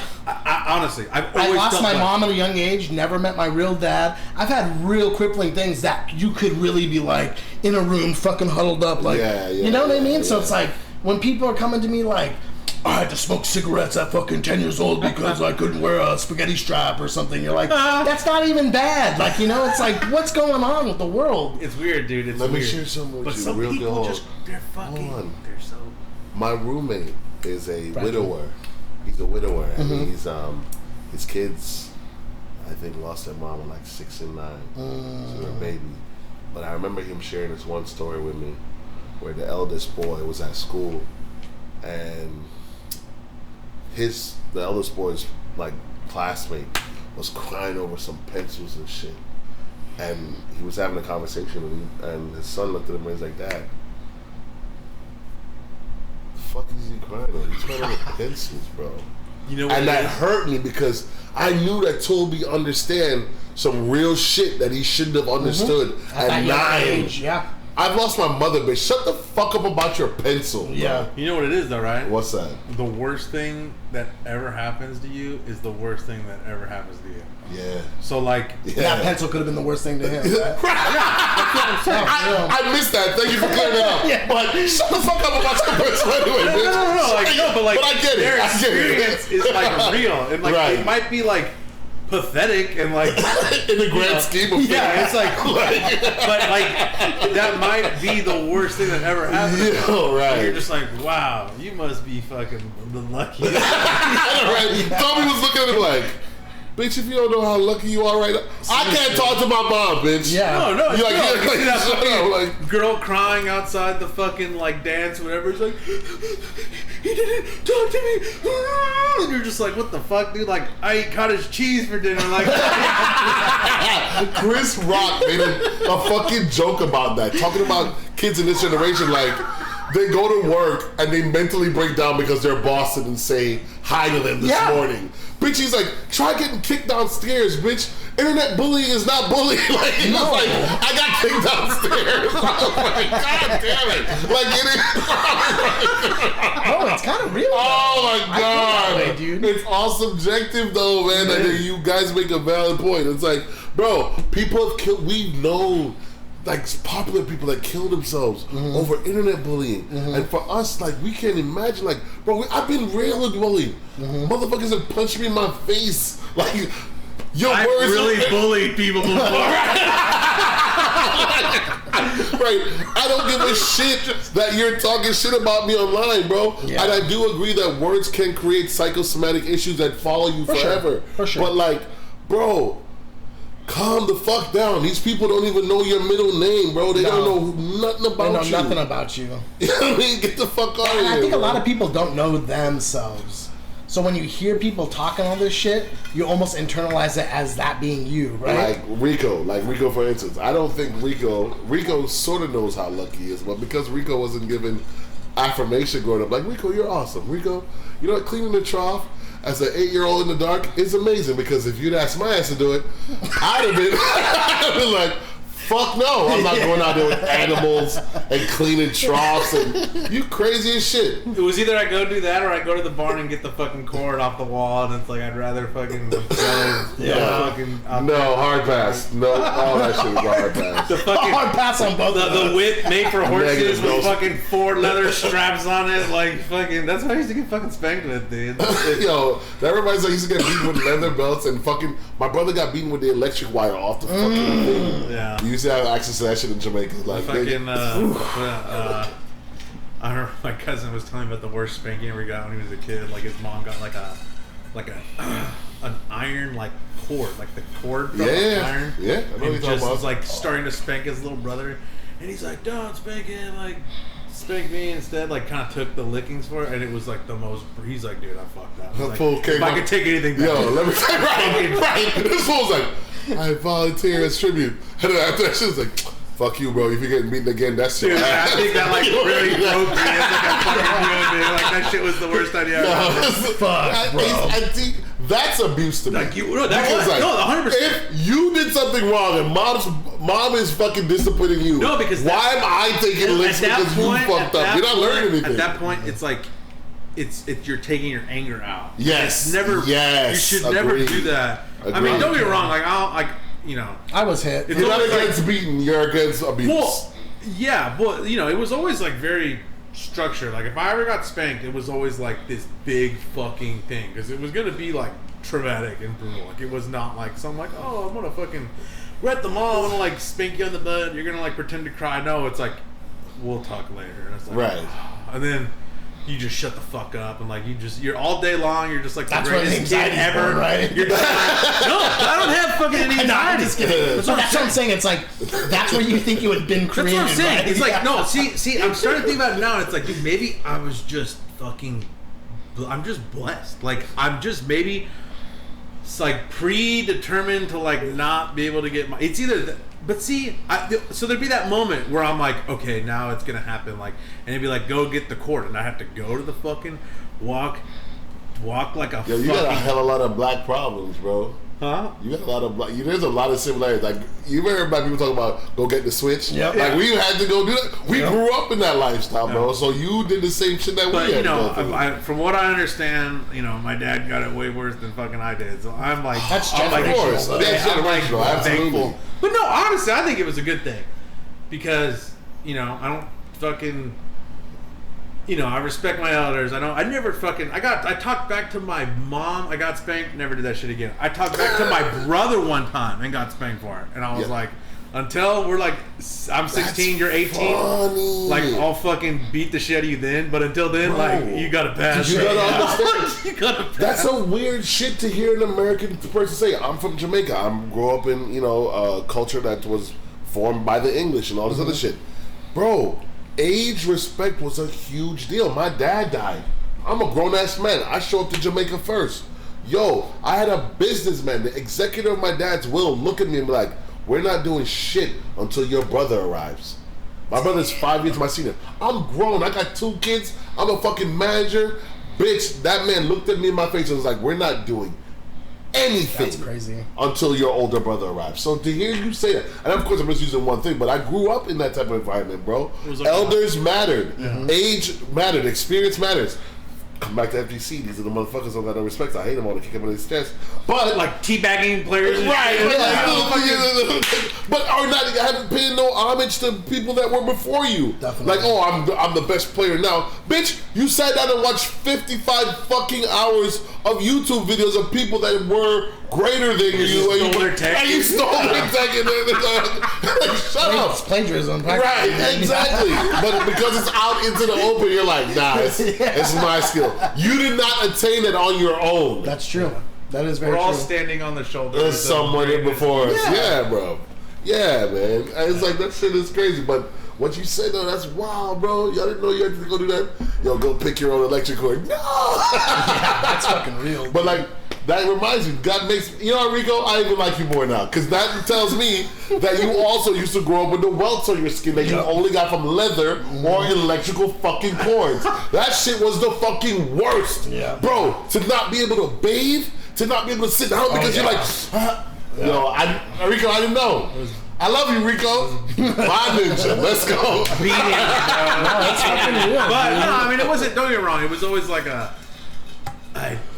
honestly, I've always I lost felt my like, mom at a young age, never met my real dad. I've had real crippling things that you could really be like in a room fucking huddled up like, you know what I mean? So it's like, when people are coming to me like, I had to smoke cigarettes at fucking 10 years old because I couldn't wear a spaghetti strap or something. You're like, that's not even bad. Like, you know, it's like, what's going on with the world? It's weird, dude. It's Let weird. me share something with but you. some Real people good. just, they're fucking, they're so... My roommate is a widower. He's a widower, and he's his kids, I think, lost their mom at like 6 and 9, so they're a baby. But I remember him sharing this one story with me, where the eldest boy was at school, and the eldest boy's like classmate was crying over some pencils and shit, and he was having a conversation with him, and his son looked at him and he's like, "Dad, the fuck is he crying over? He's crying over pencils, bro." You know what and that hurt me because I knew that Toby understand some real shit that he shouldn't have understood at 9. Age, yeah. I've lost my mother, bitch. Shut the fuck up about your pencil. Bro. Yeah. You know what it is, though, right? What's that? The worst thing that ever happens to you is the worst thing that ever happens to you. Yeah. So, like... Yeah. That pencil could have been the worst thing to him. Right? I missed that. Thank you for clearing that up. Yeah. But shut the fuck up about your pencil anyway, bitch. No, but I get it. Their I get experience is, like, real. And, like, Right. it might be, like, pathetic and, like... in the grand scheme of things. Yeah, it's like... but, like, that might be the worst thing that ever happened. Yeah, right. And you're just like, wow, you must be fucking the luckiest. Right. Tommy was looking at him like, bitch, if you don't know how lucky you are right now, I can't talk to my mom, bitch. Yeah. No, You're like, no, yeah, that shut fucking up, like, girl crying outside the fucking like dance, whatever. It's like, he didn't talk to me, and you're just like, what the fuck, dude? Like, I ate cottage cheese for dinner. Like, Chris Rock made a fucking joke about that, talking about kids in this generation, like, they go to work and they mentally break down because their boss didn't say hi to them this morning. Bitch, he's like, try getting kicked downstairs, bitch. Internet bullying is not bullying. Like, he was like, I got kicked downstairs. I was like, God damn it. Like, it is. Oh, it's kind of real. Oh my I feel that God. way, dude. It's all subjective though, man. And you guys make a valid point. It's like, bro, people have killed, we've known like popular people that kill themselves over internet bullying, and for us, like, we can't imagine, like, bro, I've been railed bullied. Motherfuckers have punched me in my face, like, your I words really bullied people before. Right, I don't give a shit that you're talking shit about me online, bro. Yeah. And I do agree that words can create psychosomatic issues that follow you forever. For sure. But like, bro, calm the fuck down. These people don't even know your middle name, bro. They don't know nothing about you. They know nothing about you. You know what I mean? Get the fuck out of here. And I think bro. a lot of people don't know themselves. So when you hear people talking all this shit, you almost internalize it as that being you, right? Like Rico for instance. I don't think Rico sort of knows how lucky he is, but because Rico wasn't given affirmation growing up, like, Rico, you're awesome. Rico, you know what, cleaning the trough as an 8-year-old in the dark is amazing, because if you'd asked my ass to do it, I'd have been like, Fuck no, I'm not going out there with animals and cleaning troughs and you crazy as shit. It was either I go do that or I go to the barn and get the fucking cord off the wall, and it's like I'd rather fucking go fucking hard pass. No, all that shit is a hard pass. The fucking hard pass on both. The whip made for horses with fucking 4 leather straps on it, like fucking. That's what I used to get fucking spanked with, dude. Yo, that reminds me. I used to get beaten with leather belts and fucking. My brother got beaten with the electric wire off the fucking thing. Yeah. You used to have access to that shit in Jamaica. Like fucking. I remember my cousin was telling me about the worst spanking he ever got when he was a kid. Like his mom got like an iron like cord, like the cord from the iron. Yeah. I know and just was like starting to spank his little brother, and he's like, "Don't spank him, like spank me instead." Like kind of took the lickings for it, and it was like the most. He's like, "Dude, I fucked up." Like, if I could take anything back, yo, let me say right. This fool's like, "I volunteer as tribute," and then after that shit was like, "Fuck you, bro. If you're getting beaten again, that's dude, I think that like really broke me. It's like a fucking dude. Like that shit was the worst idea ever. Fuck, bro. I think that's abuse to me. Like that's like, no, 100%. If you did something wrong and mom is fucking disciplining you, no, because why am I taking licks because you fucked up? You're not learning anything. At that point, it's like it's you're taking your anger out. Yes, never. Yes, you should never do that. I mean, don't get me wrong. Like I was hit. You're not against beating. You're against abuse. Well, yeah, but it was always like very structured. Like if I ever got spanked, it was always like this big fucking thing because it was gonna be like traumatic and brutal. Like it was not like something like, oh, I'm gonna fucking we're at the mall, I'm gonna like spank you on the butt. You're gonna like pretend to cry. No, it's like we'll talk later. And it's like, right, and then. You just shut the fuck up and like you're all day long. You're just like that's the greatest kid ever. Right? You're just like, no, I don't have fucking any anxiety. No, I'm just kidding. That's what I'm saying. It's like that's where you think you had been created. That's what I'm saying. Right? It's like no. See, I'm starting to think about it now. And it's like, dude, maybe I was just fucking. I'm just blessed. Like I'm just maybe. It's like predetermined to like not be able to get my. It's either. But see, so there'd be that moment where I'm like, okay, now it's gonna happen, like, and it'd be like, go get the cord, and I have to go to the fucking walk like a. Yo, you got a hell of a lot of black problems, bro. Huh? You got a lot of black. There's a lot of similarities. Like you ever heard about people talking about go get the switch? Yep. Like we had to go do that. We grew up in that lifestyle, bro. So you did the same shit that we had. But from what I understand, my dad got it way worse than fucking I did. So I'm like, that's generational. That's generational. Absolutely. But no, honestly, I think it was a good thing because I don't fucking. I respect my elders. I talked back to my mom. I got spanked. Never did that shit again. I talked back to my brother one time and got spanked for it. And I was like, until we're like, I'm 16, you're 18. Funny. Like, I'll fucking beat the shit out of you then. But until then, like, you gotta pass. You gotta understand. You gotta pass. That's a weird shit to hear an American person say. I'm from Jamaica. I grew up in, a culture that was formed by the English and all this other shit. Bro, age respect was a huge deal. My dad died. I'm a grown-ass man. I show up to Jamaica first. Yo, I had a businessman, the executor of my dad's will, look at me and be like, we're not doing shit until your brother arrives. My brother's 5 years my senior. I'm grown. I got 2 kids. I'm a fucking manager. Bitch, that man looked at me in my face and was like, we're not doing anything. That's crazy. Until your older brother arrives. So to hear you say that, and of course I'm just using one thing, but I grew up in that type of environment, bro. Like elders mattered. Mm-hmm. Age mattered. Experience matters. Come back to FGC. These are the motherfuckers I got no respect. I hate them all to kick them in his chest. But like teabagging players, right? But are not haven't paid no homage to people that were before you. Definitely. Like, I'm the best player now, bitch. You sat down and watched 55 fucking hours of YouTube videos of people that were greater than you, and you stole their tech. Shut up. It's plagiarism. Right? Exactly. But because it's out into the open, you're like, nah, it's my skill. You did not attain it on your own. That's true. That is very true. We're all standing on the shoulders. There's someone in before us. Yeah, bro. Yeah, man. It's like, that shit is crazy. But what you said, though, that's wild, bro. Y'all didn't know you had to go do that? Yo, go pick your own electric cord. No! Yeah, that's fucking real. But, like, that reminds me. God makes... You know what, Rico? I even like you more now. Because that tells me that you also used to grow up with the welts on your skin that you only got from leather or electrical fucking cords. That shit was the fucking worst. Yeah. Bro, to not be able to bathe, to not be able to sit down because you're like... Yo, Rico, I didn't know. I love you, Rico. My ninja. Let's go. Beating, That's fucking real. but no, I mean, it wasn't. Don't get me wrong. It was always like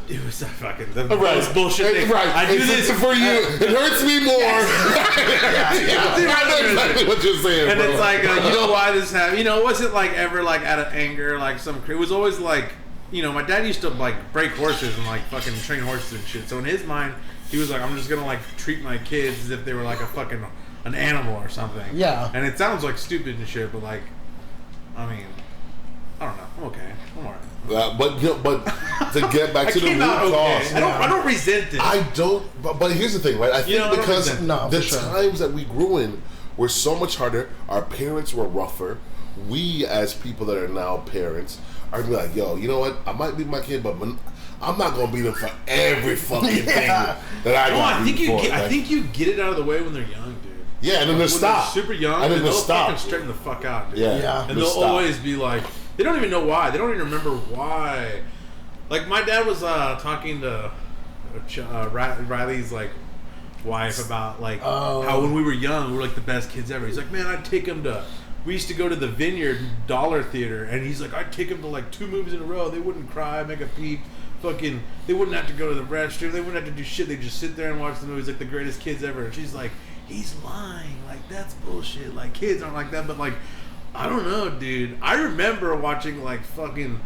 it was a fucking most bullshit thing. Right. I do this for you. It hurts me more. I know exactly what you're saying, and bro. it's like, you know why this happened? You know, it wasn't like ever like out of anger, like some. It was always like, you know, my dad used to like break horses and like fucking train horses and shit. So in his mind, he was like, I'm just gonna like treat my kids as if they were like an animal or something. Yeah. And it sounds like stupid and shit, but like, I mean, I don't know. I'm okay. I'm alright. But to get back to the root cause, I don't resent it. I don't. But here's the thing, right? I think because the sure. times that we grew in were so much harder. Our parents were rougher. We, as people that are now parents, are gonna be like, yo, you know what? I might beat my kid, but I'm not gonna beat them for every fucking thing that I got. I think you get it out of the way when they're young, dude. Yeah, and then they'll stop. They're super young, and then they'll stop. fucking straighten the fuck out, dude. Yeah. And they'll always be like, they don't even know why. They don't even remember why. Like, my dad was talking to Riley's, like, wife about, like, how when we were young, we were, like, the best kids ever. He's like, man, I'd take him to... We used to go to the Vineyard Dollar Theater, and he's like, I'd take him to, like, 2 movies in a row. They wouldn't cry, make a peep. Fucking... They wouldn't have to go to the restroom. They wouldn't have to do shit. They'd just sit there and watch the movies like the greatest kids ever. And she's like, he's lying. Like, that's bullshit. Like, kids aren't like that. But, like... I don't know, dude. I remember watching, like, fucking...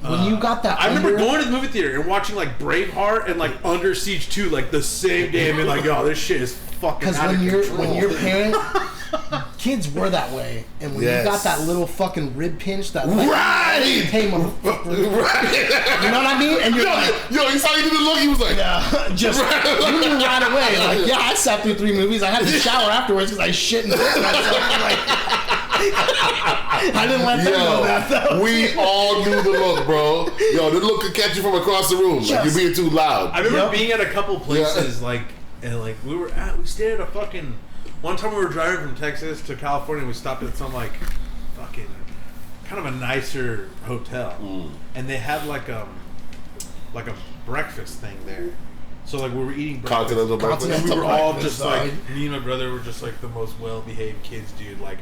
when you got that, I remember going to the movie theater and watching, like, Braveheart and, like, Under Siege 2, like, the same day and being like, oh, this shit is fucking out of control. When your parent... Kids were that way. And when you got that little fucking rib pinch, that... Like, hey, motherfucker. Right. You know what I mean? And you're like... Yo, he saw you do the look, he was like... Yeah, just... You knew right away. Like, yeah, I sat through 3 movies. I had to shower afterwards because I shit and pissed myself. Like... I didn't let them know that though. We all knew the look, bro. Yo, the look could catch you from across the room. Like, you're being too loud. I remember being at a couple places, like, and like we stayed at a fucking. One time we were driving from Texas to California, and we stopped at some like fucking kind of a nicer hotel, and they had like a breakfast thing there. So like we were eating breakfast, Continental breakfast. and we were all just like me and my brother were just like the most well-behaved kids, dude. Like.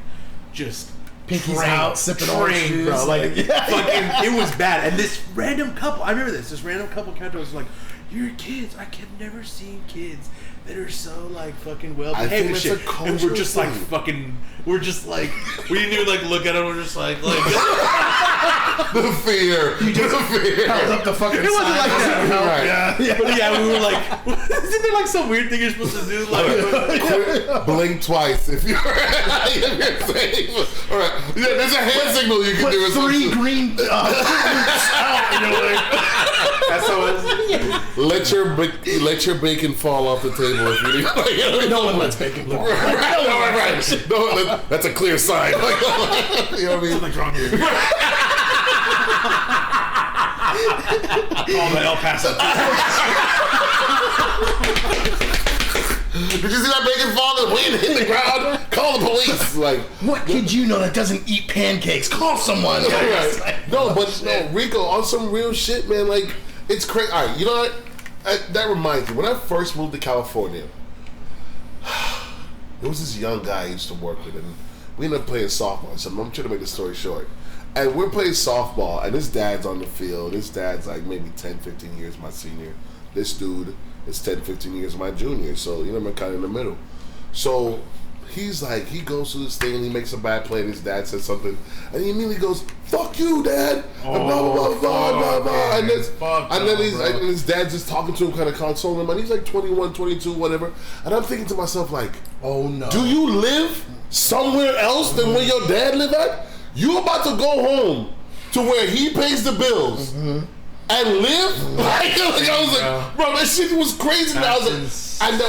Just pinkies out, sipping orange juice, bro. Like, fucking, it was bad. And this random couple, I remember this random couple counter was like, "You're kids. I have never seen kids that are so like fucking well behaved and shit." And we're just like fucking, we're just like, we didn't even like look at them. We're just like the fear. You just held up the fucking. It wasn't like that. Right. But yeah, we were like, isn't there like some weird thing you're supposed to do? Like, blink twice if you're safe. All right. Yeah, there's a hand signal you can do. 3 green out, you know, like. That's how it's. Let your bacon fall off the table if you need. No one lets bacon fall. Right. No, that's a clear sign. You know what I mean? Something's wrong here. Call the El Paso. Did you see that bacon fall? The wind hit the ground. Call the police. Like, what kid you know that doesn't eat pancakes? Call someone. Right. No, Rico, on some real shit, man. Like, it's crazy. All right, you know what? That reminds me. When I first moved to California, there was this young guy I used to work with, and we ended up playing softball. So I'm trying to make the story short. And we're playing softball, and his dad's on the field. His dad's like maybe 10, 15 years my senior. This dude is 10, 15 years my junior. So, you know, I'm kind of in the middle. So he's like, he goes to this thing, and he makes a bad play, and his dad says something, and he immediately goes, "Fuck you, Dad!" And blah, blah, blah, blah, blah. And then his dad's just talking to him, kind of consoling him, and he's like 21, 22, whatever. And I'm thinking to myself, like, oh no. Do you live somewhere else than where your dad live at? You about to go home to where he pays the bills and live? Like, I was like, bro, that shit was crazy. And that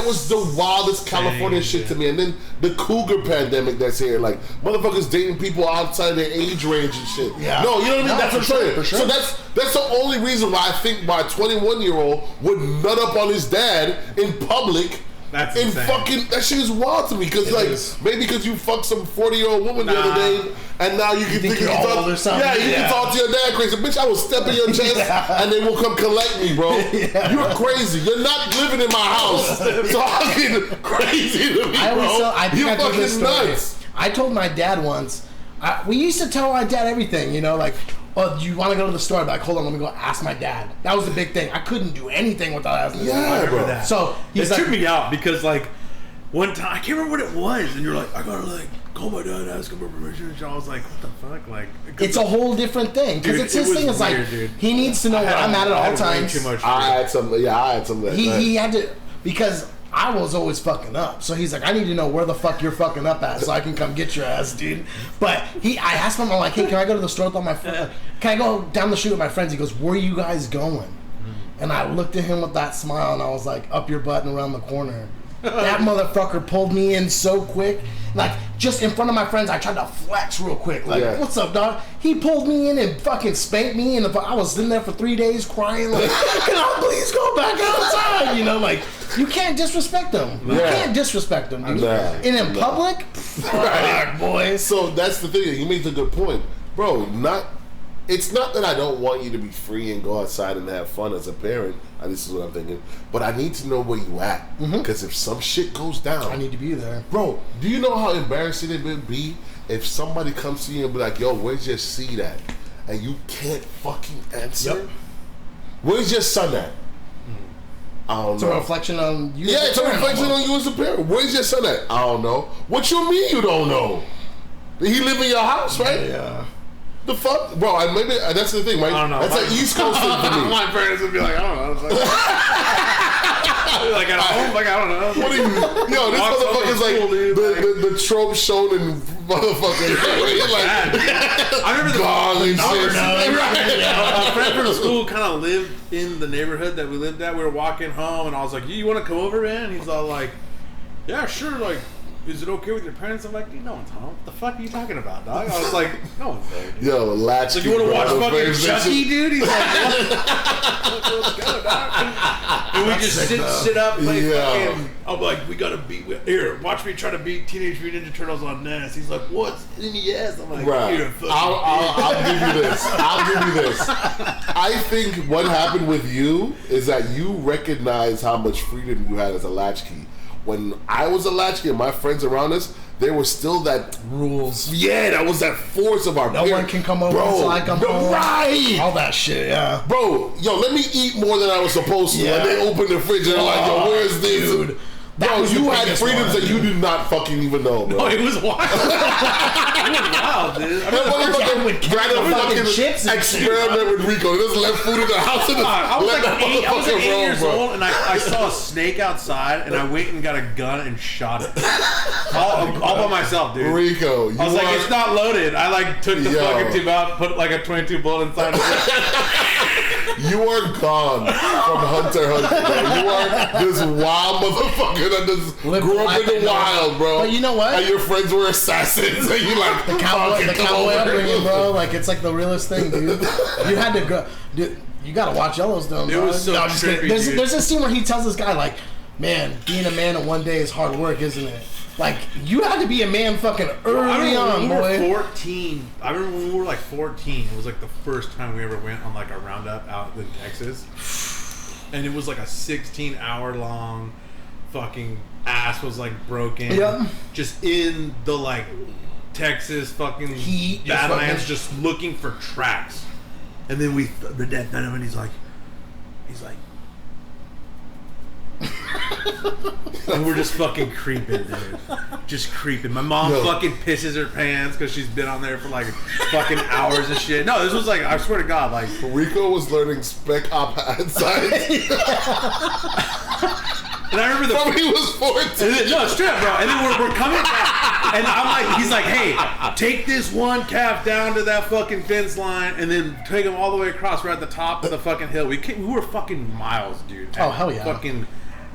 was the wildest California shit to me. And then the cougar pandemic that's here, like motherfuckers dating people outside their age range and shit. Yeah. No, you know what I mean? That's what I'm saying. For sure. So that's the only reason why I think my 21-year-old would nut up on his dad in public That's and insane. fucking that shit is wild to me because maybe because you fucked some 40-year-old woman the other day and now you can think you can talk. Yeah, you can talk to your dad crazy. Bitch, I will step in your chest and they will come collect me, bro. You're crazy. You're not living in my house. Talking crazy to me, bro. You're fucking nuts. I told my dad once. We used to tell my dad everything, you know, like, oh, do you want to go to the store? I'd be like, hold on, let me go ask my dad. That was the big thing. I couldn't do anything without asking his dad. Bro. That. So he's it tripped me out because, like, one time, I can't remember what it was, and you're like, I gotta, like, call my dad and ask him for permission. And I was like, what the fuck? Like, it's a whole different thing. Because it's his thing. It's like, he needs to know where I'm at all times. I had some. He had to, because I was always fucking up. So he's like, I need to know where the fuck you're fucking up at so I can come get your ass, dude. But I asked him, I'm like, hey, can I go to the store with all my friends? Can I go down the street with my friends? He goes, where are you guys going? And I looked at him with that smile and I was like, up your butt and around the corner. That motherfucker pulled me in so quick. Like, just in front of my friends, I tried to flex real quick. Like, what's up, dog? He pulled me in and fucking spanked me. And I was in there for 3 days crying, like, can I please go back outside? You know, like, you can't disrespect them. You can't disrespect them, dude. And in public, fuck, boy. So that's the thing. He makes a good point. Bro, it's not that I don't want you to be free and go outside and have fun as a parent. This is what I'm thinking. But I need to know where you at. Because if some shit goes down, I need to be there. Bro, do you know how embarrassing it would be if somebody comes to you and be like, yo, where's your seed at? And you can't fucking answer? Yep. Where's your son at? I don't know. It's a reflection on you. Yeah, it's a reflection on you as a parent. Where's your son at? I don't know. What you mean you don't know? He live in your house, right? Yeah. The fuck? Bro, maybe that's the thing, right? I don't know. That's an East Coast thing for me. My parents would be like, I don't know. Like at home, like, I don't know. What are you? Yo, this motherfucker's like the trope shown in motherfucking. I remember the gong and shit. A friend from school kind of lived in the neighborhood that we lived at. We were walking home, and I was like, you want to come over, man? And he's all like, yeah, sure, like, is it okay with your parents? I'm like, no one's home. What the fuck are you talking about, dog? I was like, no one's there, dude. Yo, latch. Like, you want to watch fucking Chucky, dude? He's like, what's going on, dog? And we just sit up, play fucking. I'm like, we gotta beat. Here, watch me try to beat Teenage Mutant Ninja Turtles on NES. He's like, what's in the ass? I'm like, right. I'll give you this. I'll give you this. I think what happened with you is that you recognize how much freedom you had as a latchkey. When I was a latchkey and my friends around us, there was still that rules. Yeah, that was that force of our parents. No one can come over until I come home. Right. All that shit, yeah. Bro, yo, let me eat more than I was supposed to. And they open the fridge and they're like, yo, where's this? Dude. Bro, you had freedoms that you did not fucking even know, bro. No, it was wild. It was wild, dude. I would grab the fucking chips and experiment with Rico. He just left food in the house. I was like 8 years old, and I saw a snake outside, and I went and got a gun and shot it. all by myself, dude. Rico, I was like, it's not loaded. I like took the fucking tube out, put like a 22 bullet inside of it. You are gone from Hunter x Hunter. You are this wild motherfucker that just grew up in the wild, bro. But you know what? And your friends were assassins, and you like the cowboy upbringing, bro. Like, it's like the realest thing, dude. You had to go, dude. You gotta watch Yellowstone, bro. It was so trippy, there's a scene where he tells this guy, like, man, being a man in one day is hard work, isn't it? Like, you had to be a man fucking early on, boy. When we were 14. I remember when we were like 14. It was like the first time we ever went on like a roundup out in Texas, and it was like a 16-hour long fucking ass was like broken. Yep. Just in the like Texas fucking heat, Badlands, just looking for tracks. And then the dad found him, and he's like. And we're just fucking creeping, dude. Just creeping. My mom fucking pisses her pants because she's been on there for like fucking hours and shit. No, this was like, I swear to God, like. Rico was learning spec op science. And I remember he was 14. No, straight up, bro. And then we're coming back. And I'm like, he's like, hey, take this one calf down to that fucking fence line and then take him all the way across. We're at the top of the fucking hill. We were fucking miles, dude. Oh, hell yeah. Fucking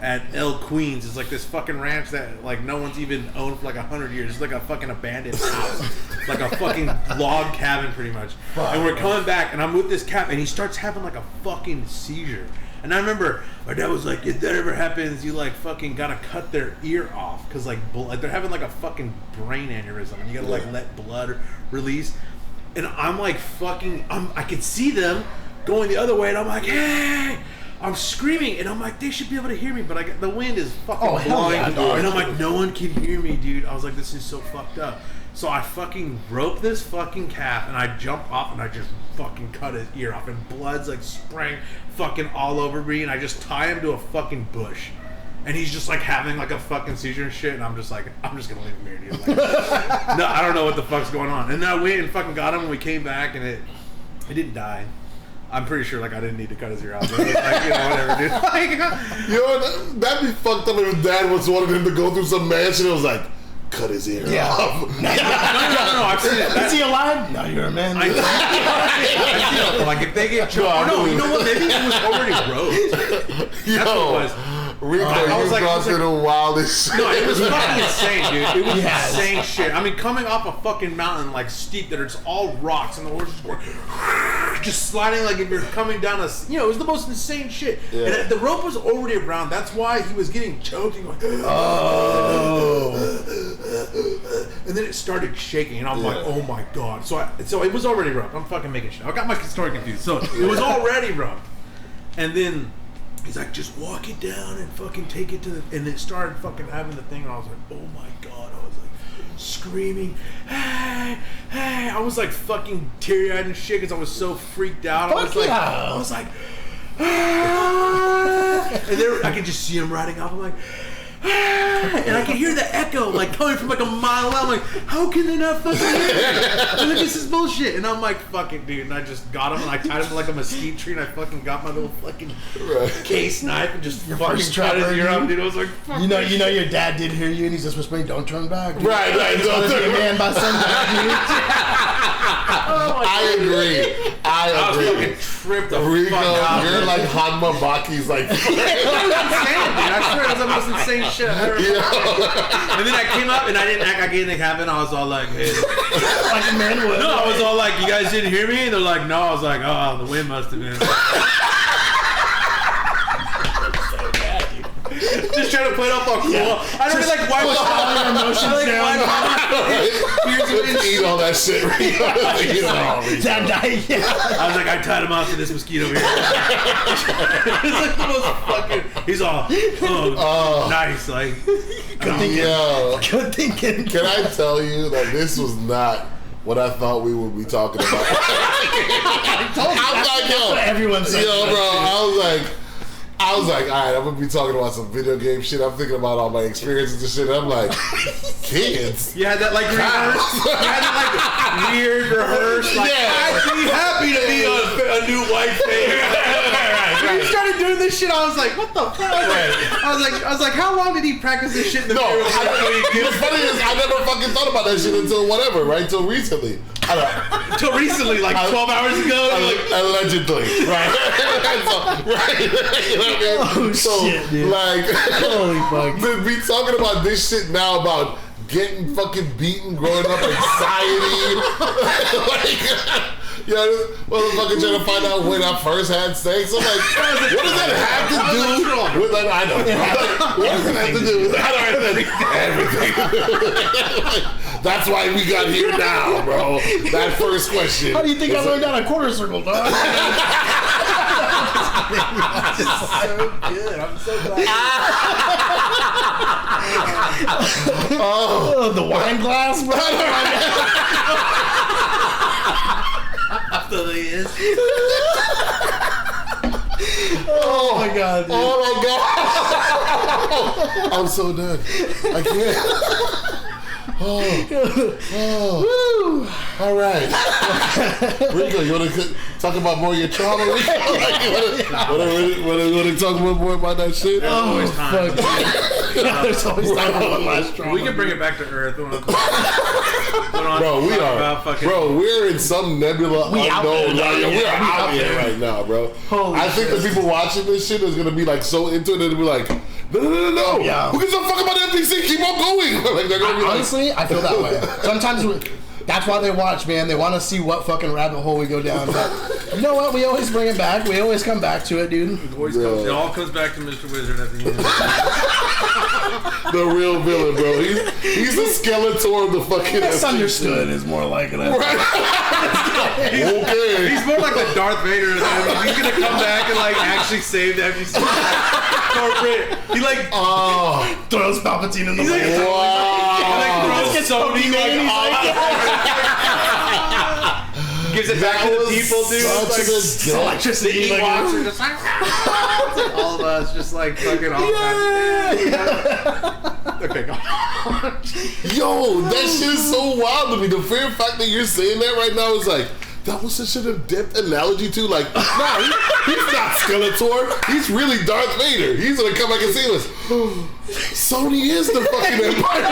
at El Queens. It's like this fucking ranch that like no one's even owned for like 100 years. It's like a fucking abandoned house. Like a fucking log cabin pretty much. And we're coming back and I'm with this calf and he starts having like a fucking seizure. And I remember my dad was like, if that ever happens, you like fucking gotta cut their ear off because like they're having like a fucking brain aneurysm and you gotta like let blood release. And I'm like fucking, I could see them going the other way and I'm like, hey! I'm screaming and I'm like, they should be able to hear me, but the wind is fucking blowing. And I'm like, no one can hear me, dude. I was like, this is so fucked up. So I fucking rope this fucking calf and I jump off and I just fucking cut his ear off and blood's like spraying fucking all over me and I just tie him to a fucking bush. And he's just like having like a fucking seizure and shit and I'm just like, I'm just gonna leave him here, dude. Like, no, I don't know what the fuck's going on. And then I went and fucking got him and we came back and it didn't die. I'm pretty sure, like, I didn't need to cut his ear off. But it was like, whatever, dude. Like, that'd be fucked up if Dad was wanted him to go through some mansion. It was like, cut his ear off. No, I've seen it. Is he alive? No, you're a man. I know. Like, if they get choked. No, you know what? Maybe it was already roped. That's what it was. Rico, you gone through the wildest shit. No, it was fucking insane, dude. It was insane shit. I mean, coming off a fucking mountain, like, steep, that it's all rocks, and the horse is going, just sliding like if you're coming down a, it was the most insane shit. Yeah. And the rope was already around. That's why he was getting choked and going, and then it started shaking, and I'm like, oh my god. So it was already roped. I'm fucking making shit. I got my story confused. So it was already roped. And then he's like, just walk it down and fucking take it to the... And it started fucking having the thing, and I was like, oh my god. I was like screaming, hey, hey. I was like fucking teary-eyed and shit because I was so freaked out. I was like, ah. And then I could just see him riding off. I'm like, and I can hear the echo like coming from like a mile away. I'm like, how can they not fucking hear me? I'm like, this is bullshit. And I'm like, fuck it, dude. And I just got him and I tied him to like a mesquite tree and I fucking got my little fucking case knife and just fucking cut his ear off, dude. I was like, fuck. You know your dad did hear you and he's just whispering, don't turn back. Dude. Right. Don't turn man by sundown. I agree. I was fucking tripped the Rico, fuck out. You're like Hanma Baki's like. It was insane, dude. I swear it was the most insane shit I've ever And then I came up and I didn't act like anything happened. I was all like, hey. Like a man would. No, I was all like, you guys didn't hear me? And they're like, no. I was like, oh, the wind must have been. Just trying to play it off all cool. I don't really like wipe all your emotions down. Eat all that shit. Dad died. I was like, I tied him off to this mosquito here. It's like the most fucking. He's all, nice. Like, good thinking. Can I tell you that this was not what I thought we would be talking about? That's what everyone says. I was like, all right, I'm gonna be talking about some video game shit. I'm thinking about all my experiences and shit. I'm like, kids. You had that like rehearse. You had that like weird rehearse. Like, I'd be happy to be a new white face. When you started doing this shit, I was like, what the fuck? I was like, how long did he practice this shit in the mirror? What's funny is I never fucking thought about that shit until whatever, right? Until recently. Until recently, like 12 hours ago. Allegedly, right? Right. You know what I mean? Shit, dude. Like, holy fuck. To be talking about this shit now about getting fucking beaten, growing up, anxiety, like. This motherfucker trying to find out when I first had sex. I'm like, what does that have to do with that? I know. What does that have to do with everything? That's why we got here now, bro. That first question. How do you think I learned down a quarter circle, dog? So good. I'm so glad. The wine glass, bro. Absolutely is. Oh my god, dude. Oh my god. I'm so done. I can't. All right. Rico, you want to talk about more of your trauma? Want to talk more about that shit? There's always time. There's always time for one last trauma. We can bring it back to Earth. Bro, we're in some nebula unknown. We're out here right now, bro. I think the people watching this shit is gonna be like so into it, they'll be like, no. Yeah. Who gives a fuck about FTC? Keep on going. Like, they're gonna be honestly, I feel that way. Sometimes That's why they watch, man. They want to see what fucking rabbit hole we go down. But you know what? We always bring it back. We always come back to it, dude. It all comes back to Mr. Wizard at the end. The real villain, bro. He's the Skeletor of the fucking. Misunderstood is more like it. Okay. He's more like the Darth Vader. He's gonna come back and like actually save the FGC corporate. He like throws Palpatine in the like, way. Wow. throws Sony gives it back to the people, dude. Such Like, electricity. The Ewoks are just like, it's like all of us, just like fucking all Okay, go. Yo, that shit is so wild to me. The very fact that you're saying that right now is like, that was such an in-depth analogy too. Like, nah, he's not Skeletor. He's really Darth Vader. He's gonna come back and save us. Sony is the fucking Empire.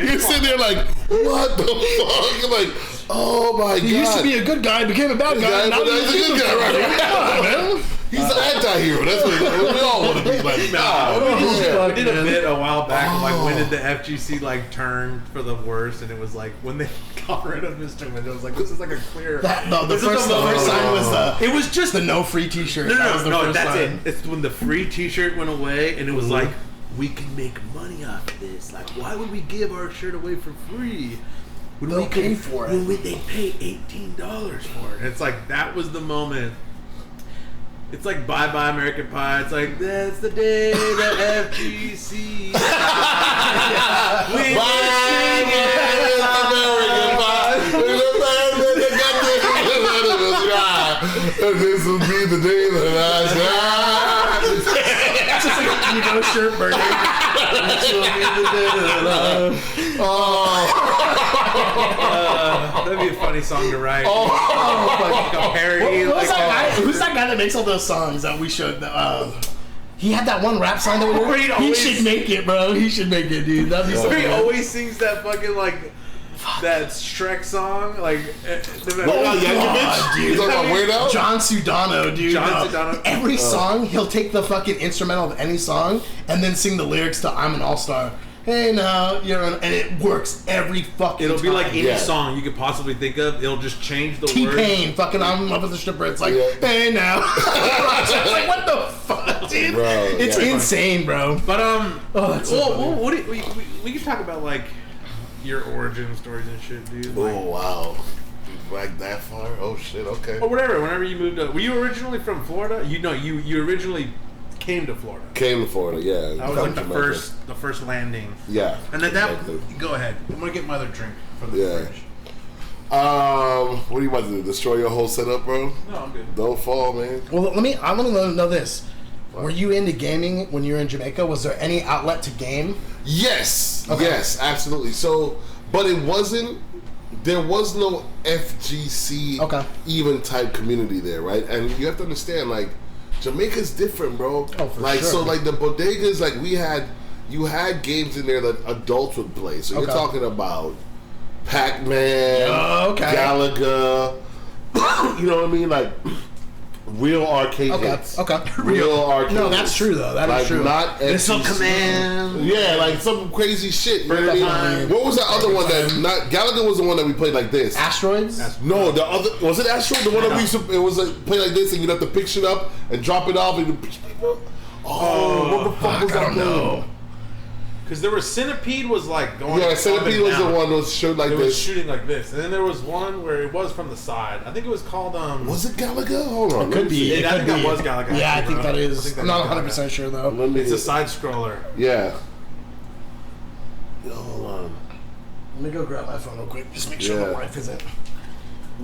You're sitting there like, what the fuck? You're like, oh my god. He used to be a good guy, became a bad guy. Now he's a good guy, right? He's an anti-hero. That's what we all want to be like. We did a bit a while back. Like, when did the FGC like turn for the worst? And it was like when they got rid of Mr. Windows. It was like, this is like a clear. The first sign was it was just the no free T-shirt. No, that's it. It's when the free T-shirt went away, and it was like, we can make money off of this. Like, why would we give our shirt away for free? When They'll pay for it. When they pay $18 for it. And it's like, that was the moment. It's like Bye Bye American Pie. It's like, that's the day that FGC. We American Pie. This will be the day that I die. It's just like a Evo shirt burning. This will be the day that I that'd be a funny song to write. Like a parody. Who's that guy that makes all those songs that we should? He had that one rap song that we did. He should make it, bro. He should make it, dude. That'd be so He good. always sings that fucking like that Shrek song, like. Dude. Weird Al? John Sudano, dude. Sudano. Every song, he'll take the fucking instrumental of any song and then sing the lyrics to "I'm an All-Star." Hey now, and it works every fucking It'll time. be like any song you could possibly think of. It'll just change the words. T-Pain, fucking I'm in love with the stripper. It's like, hey now. It's like, what the fuck, dude? Bro, it's insane, bro. But that's so funny. what do we can talk about like your origin stories and shit, dude. Like, oh wow, like that far? Oh shit. Okay. Or whatever. Whenever you moved up, were you originally from Florida? You originally came to Florida. Came to Florida, yeah. That was like the first landing. Yeah. And then go ahead. I'm gonna get my other drink from the fridge. What are you about to do? Destroy your whole setup, bro? No, I'm good. Don't fall, man. Well, I want to know this. What? Were you into gaming when you were in Jamaica? Was there any outlet to game? Yes. Okay. Yes, absolutely. So, but it wasn't. There was no FGC even type community there, right? And you have to understand, like, Jamaica's different, bro. Oh, for like, sure. So, like, the bodegas, like, you had games in there that adults would play. So you're talking about Pac-Man, Galaga, you know what I mean? Like, real arcade hits. Real arcade. No, that's true, though. That is true. Not Missile Command. Yeah, like some crazy shit. You know what I mean? What was that other one that Galaga was the one that we played like this? Asteroids? No, the other was it Asteroid? The one that we used to, it was like play like this and you'd have to pick shit up and drop it off and what the fuck was that? I don't know. Because there was Centipede was like going. Yeah, Centipede was the one that was showed like this. It was shooting like this, and then there was one where it was from the side. I think it was called. Was it Galaga? Hold on. It could be. I think that was Galaga. Yeah, I think that is. I'm not 100% sure though. It's a side scroller. Yeah. Hold on. Let me go grab my phone real quick. Just make sure my wife isn't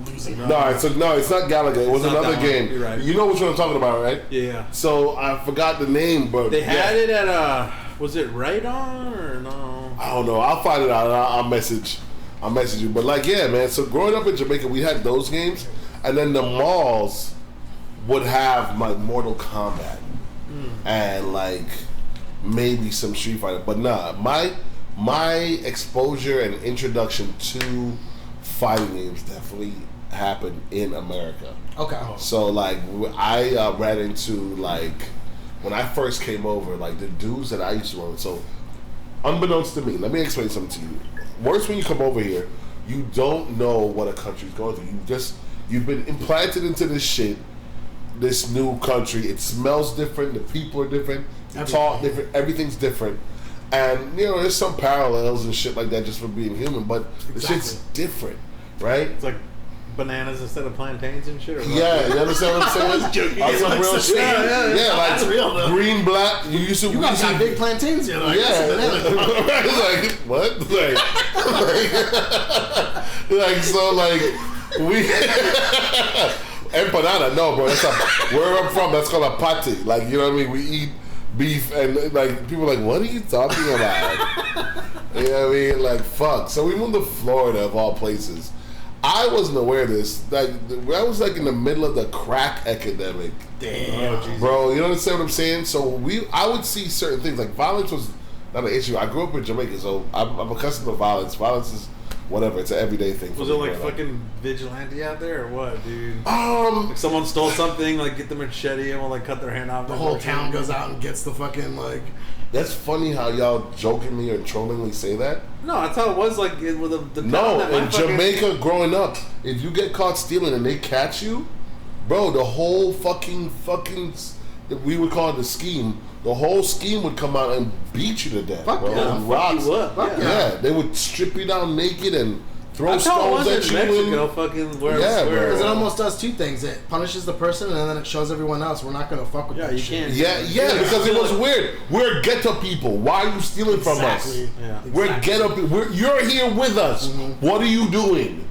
losing. No, it's not Galaga. It was another game. You're right. You know which one I'm talking about, right? Yeah. So I forgot the name, but they had it at was it Radon or no? I don't know. I'll find it out. I'll message you. But like, yeah, man. So growing up in Jamaica, we had those games, and then the malls would have like Mortal Kombat and like maybe some Street Fighter. But nah, my exposure and introduction to fighting games definitely happened in America. Okay. So like I ran into like when I first came over, like the dudes that I used to run with. So unbeknownst to me, let me explain something to you. worse when you come over here, you don't know what a country's going through. You've been implanted into this shit, this new country. It smells different. The people are different. You talk different. Everything's different. And, you know, there's some parallels and shit like that just for being human, but the shit's different, right? It's like bananas instead of plantains and shit? Or yeah, you understand what I'm saying? Joking. That's some real shit. Yeah, like that's real, though. green, black. You got some big plantains here. Like, like, what? Like, so, like, we... Empanada, no, bro. That's where I'm from, that's called a pate. Like, you know what I mean? We eat beef, and, like, people are like, what are you talking about? You know what I mean? Like, fuck. So we moved to Florida, of all places. I wasn't aware of this. Like, I was like in the middle of the crack epidemic. Damn, bro. You understand what I'm saying? So I would see certain things. Like, violence was not an issue. I grew up in Jamaica, so I'm accustomed to violence. Violence is whatever. It's an everyday thing. Was it like fucking vigilante out there or what, dude? If someone stole something, like get the machete and will like cut their hand off. The whole town goes out and gets the fucking like. That's funny how y'all jokingly or trollingly say that. No, that's how it was. Like with the no, in Jamaica growing up, if you get caught stealing and they catch you, bro, the whole fucking we would call it the scheme. The whole scheme would come out and beat you to death, bro. Yeah, and rocks. You up. Yeah, they would strip you down naked and throw that's stones at you. Mexico, fucking where? Because it almost does two things. It punishes the person and then it shows everyone else we're not gonna fuck with that you shit. can't. Yeah, because it was weird. We're ghetto people. Why are you stealing from us? Yeah. We're ghetto people. You're here with us. Mm-hmm. What are you doing?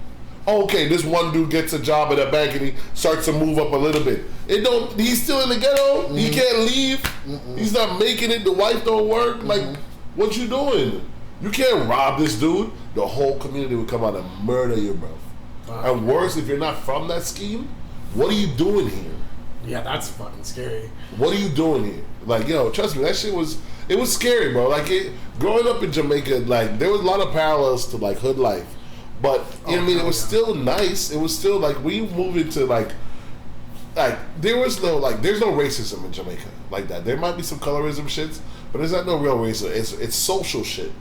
Okay, this one dude gets a job at a bank and he starts to move up a little bit. He's still in the ghetto. Mm-hmm. He can't leave. Mm-hmm. He's not making it. The wife don't work. Mm-hmm. Like, what you doing? You can't rob this dude. The whole community would come out and murder you, bro. And worse, if you're not from that scheme, what are you doing here? Yeah, that's fucking scary. What are you doing here? Like, yo, trust me, that shit was scary, bro. Like, growing up in Jamaica, like, there was a lot of parallels to, like, hood life. But, you know what I mean? It was still nice. It was still, like, we moved into, like, there's no racism in Jamaica like that. There might be some colorism shits, but there's not no real racism. It's social shit.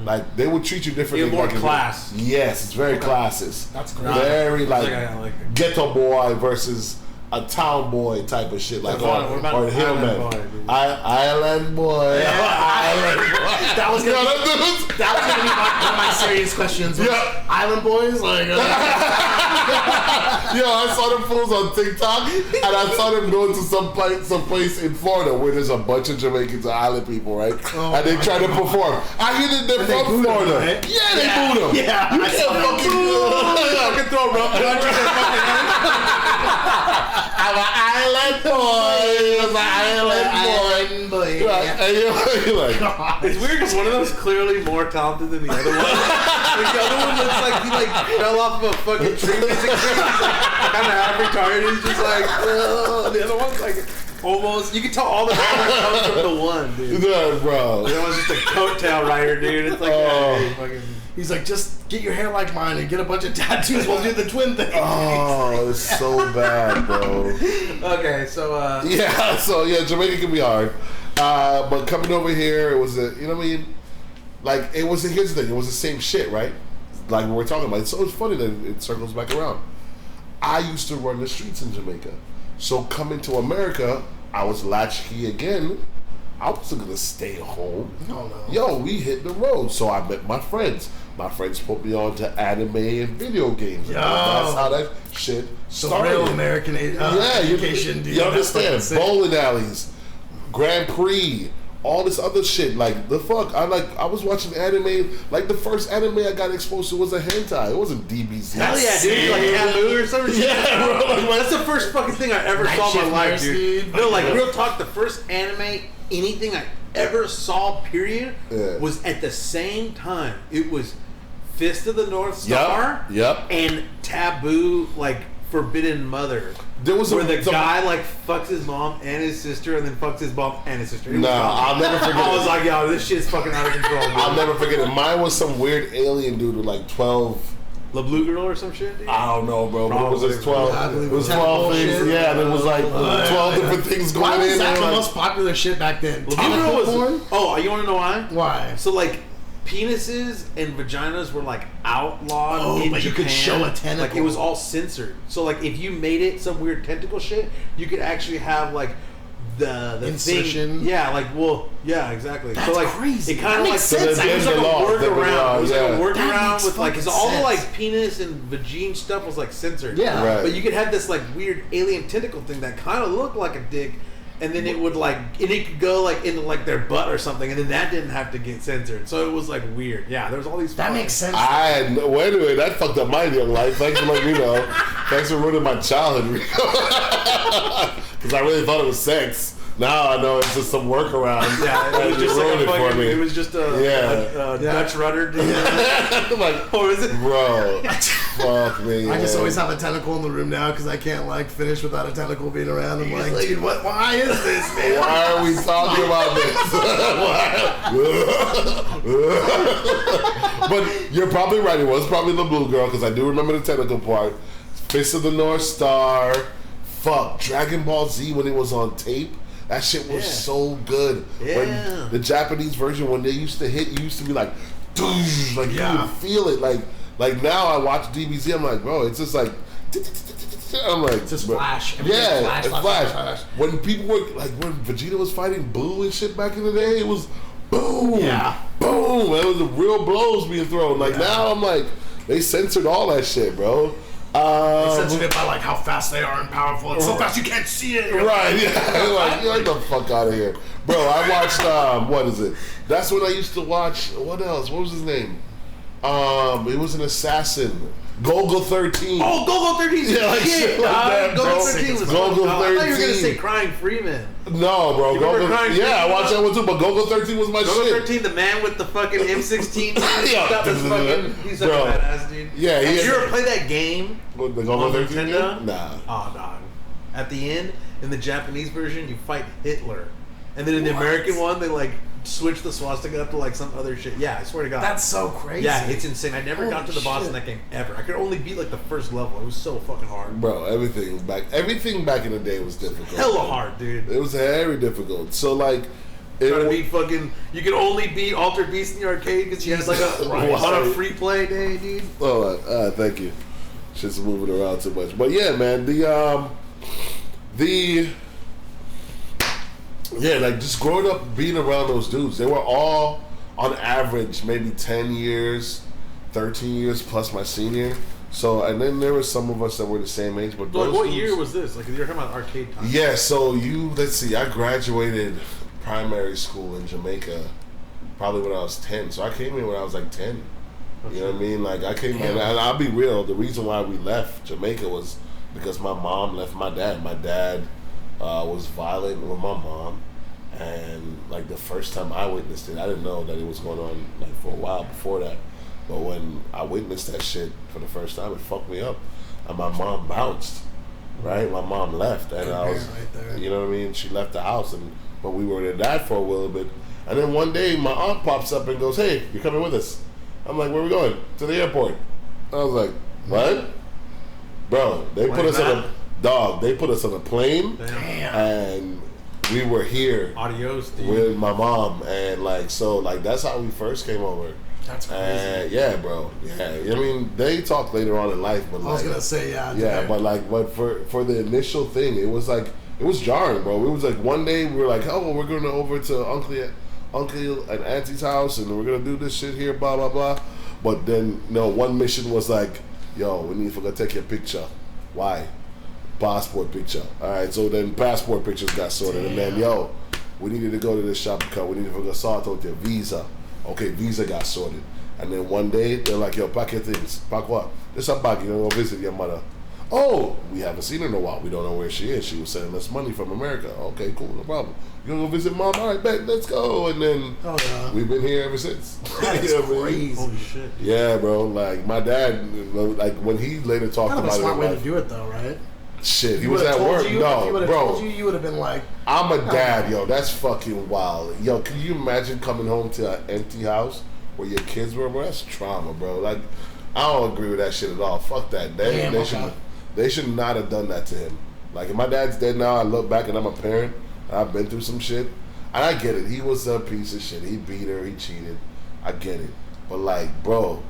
Like, they would treat you differently. You have more class. Yes, it's very classist. That's great. Very, like ghetto boy versus a town boy type of shit. Like, or hillman. Island boy. Island boy. That was gonna be one of my serious questions. Yeah. Island boys? Like, yo, I saw them fools on TikTok, and I saw them going to some place in Florida where there's a bunch of Jamaicans and island people, right? Oh, and they try to perform. I hear that they're from Florida. Them, right? Yeah, they boo them. Yeah, you can't fucking throw a rough I'm an island boy. I'm an island boy. Yeah. And you're like, it's weird because one of them's clearly more talented than the other one. Like, the other one looks like he fell off of a fucking tree music tree. He's like kind of half retarded. He's just like, the other one's like almost. You can tell all the color comes from the one, dude. Yeah, bro. The other one's just a coattail rider, dude. It's like, fucking. He's like, just get your hair like mine and get a bunch of tattoos. We'll do the twin thing. Oh, it's so bad, bro. Okay, so yeah, Jamaica can be hard. But coming over here, it was you know what I mean? Like, here's the thing, it was the same shit, right? Like we're talking about. So it's funny that it circles back around. I used to run the streets in Jamaica. So coming to America, I was latchkey again. I wasn't gonna stay home. No. Yo, we hit the road. So I met my friends. My friends put me on to anime and video games. Yo. That's how that shit started. Real American education, dude. You understand? Bowling alleys, Grand Prix, all this other shit. Like, the fuck? I was watching anime. Like, the first anime I got exposed to was a hentai. It wasn't DBZ. Hell yeah, dude. Like Taboo or something. Yeah, bro. Like, that's the first fucking thing I ever saw in my life, dude. No, like, real talk, the first anime, anything I ever saw, period, was at the same time. It was Fist of the North Star and Taboo, like, Forbidden Mother. There was where the guy like fucks his mom and his sister and then fucks his mom and his sister. I'll never forget I was like, yo, this shit's fucking out of control, dude. I'll never forget it. Mine was some weird alien dude with like 12... La Blue Girl or some shit, dude? I don't know, bro. But it was just 12. It was 12 things. Yeah, and it was like 12 different things going in. Why was that the most popular shit back then? La Blue Girl was... Oh, you want to know why? Why? So, like, penises and vaginas were like outlawed in but Japan. you could show a tentacle. Like it was all censored. So like if you made it some weird tentacle shit, you could actually have like the insertion. thing. Yeah, like exactly. That's so like crazy. it kind of like makes sense. it was like a workaround. It was like a That workaround makes with like fucking cause all the sense. like penis and vagine stuff was like censored. Yeah. Right. But you could have this like weird alien tentacle thing that kind of looked like a dick. And then it would like, and it could go like into like their butt or something, and then that didn't have to get censored. So it was like weird. Yeah, there was all these. That makes sense. Wait a minute, that fucked up my young life. Thanks for letting me know. Thanks for ruining my childhood. Because I really thought it was sex. Now I know it's just some workaround. Yeah, it was just like a fucking, it was just Yeah. a Dutch rudder. like, or is it? Bro, fuck me. I just man. always have a tentacle in the room now because I can't like finish without a tentacle being around. I'm like, dude, what? Why is this, man? Why are we talking about this? But you're probably right. It was probably the blue girl because I do remember the tentacle part. Fist of the North Star. Fuck, Dragon Ball Z when it was on tape. That shit was so good. Yeah. When the Japanese version, when they used to hit, you used to be like, doosh, like you would feel it. Like now I watch DBZ, I'm like, bro, it's just like, I'm like, It's just bro. flash. Yeah, Flash, it's flash. When people were like, when Vegeta was fighting Boo and shit back in the day, it was boom, boom. It was the real blows being thrown. Like now, I'm like, they censored all that shit, bro. They censored it by like how fast they are and powerful. It's so fast you can't see it. Right, yeah. Like, get the fuck out of here. Bro, I watched, what is it? That's when I used to watch, what else? What was his name? It was an assassin. Golgo 13. Oh, Golgo 13 is Yeah, like shit like that, bro. Golgo 13 was Golgo I thought you were going to 13. say Crying Freeman. No, bro. You remember Crying Yeah, I Freeman? watched that one too, but Golgo 13 was my Golgo shit. 13, the man with the fucking M16. He's such a Bro. badass dude. Yeah, he Did you had- ever play that game? What, the Golgo on 13 Nintendo? game? Nah. Oh, dog. At the end, in the Japanese version, you fight Hitler. And then in the American one, they like switch the swastika up to like some other shit. Yeah, I swear to God. That's so crazy. Yeah, it's insane. I never got to the boss shit. in that game ever. I could only beat like the first level. It was so fucking hard. Bro, everything back in the day was difficult. Hella hard, dude. It was very difficult. So like, Trying to beat fucking. You could only beat Altered Beast in the arcade because you had like on a free play day, dude. Oh, thank you. Shit's moving around too much, but yeah, man. Like just growing up being around those dudes, they were all on average maybe 10 years, 13 years plus my senior. So, and then there were some of us that were the same age, but Like, those what dudes, year was this? Like, you're talking about arcade time. Yeah, so let's see, I graduated primary school in Jamaica probably when I was 10. So I came here when I was like 10. You know what I mean? Like I came here, and I'll be real, the reason why we left Jamaica was because my mom left my dad. My dad was violent with my mom, and like the first time I witnessed it, I didn't know that it was going on like for a while before that. But when I witnessed that shit for the first time, it fucked me up. And my mom bounced, right? My mom left, and I was, right there. you know what I mean? She left the house, but we were with dad for a little bit. And then one day, my aunt pops up and goes, "Hey, you're coming with us." I'm like, "Where are we going?" "To the airport." I was like, "What?" Bro, they put us on a plane, and we were here Adios, dude. with my mom, and like so, like that's how we first came over. That's crazy. Yeah, bro. Yeah, I mean, they talked later on in life, but I was like, gonna say but for the initial thing, it was like it was jarring, bro. It was like one day we were like, "Oh, we're going over to uncle and auntie's house, and we're gonna do this shit here, blah blah blah." But then, one mission was like, "Yo, we need to take your picture." Why? Passport picture. All right, so then passport pictures got sorted, and then we needed to go to this shop because we needed to go sort out your visa. Okay, visa got sorted, and then one day they're like, "Yo, pack your things." "Pack what?" "This a bag. You're gonna go visit your mother." "Oh, we haven't seen her in a while. We don't know where she is. She was sending us money from America." "Okay, cool, no problem. You gonna go visit mom?" "All right, bet, let's go." And then we've been here ever since. That's You know what I mean? crazy. Holy shit. Yeah, bro. Like my dad, like when he later talked Kind of a about smart it, way like, to do it, though, right? shit, he You was would've at told work. you, if he No, would've bro. told you would have been like, I'm a dad, yo. That's fucking wild. Yo, can you imagine coming home to an empty house where your kids were? Bro, that's trauma, bro. Like, I don't agree with that shit at all. Fuck that. They should not have done that to him. Like, if my dad's dead now, I look back and I'm a parent, and I've been through some shit, and I get it. He was a piece of shit. He beat her. He cheated. I get it. But like, bro,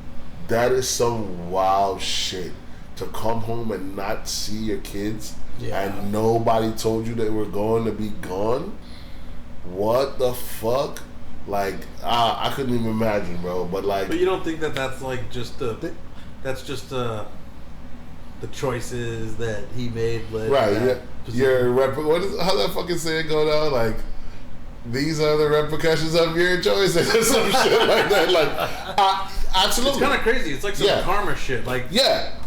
that is some wild shit. To come home and not see your kids and nobody told you they were going to be gone? What the fuck? Like, I couldn't even imagine, bro. But like, but you don't think that that's like just the choices that he made, right? Yeah, how that fucking saying go down? Like, these are the repercussions of your choices or some shit like that. Like, absolutely, it's kind of crazy. It's like some karma shit. Like,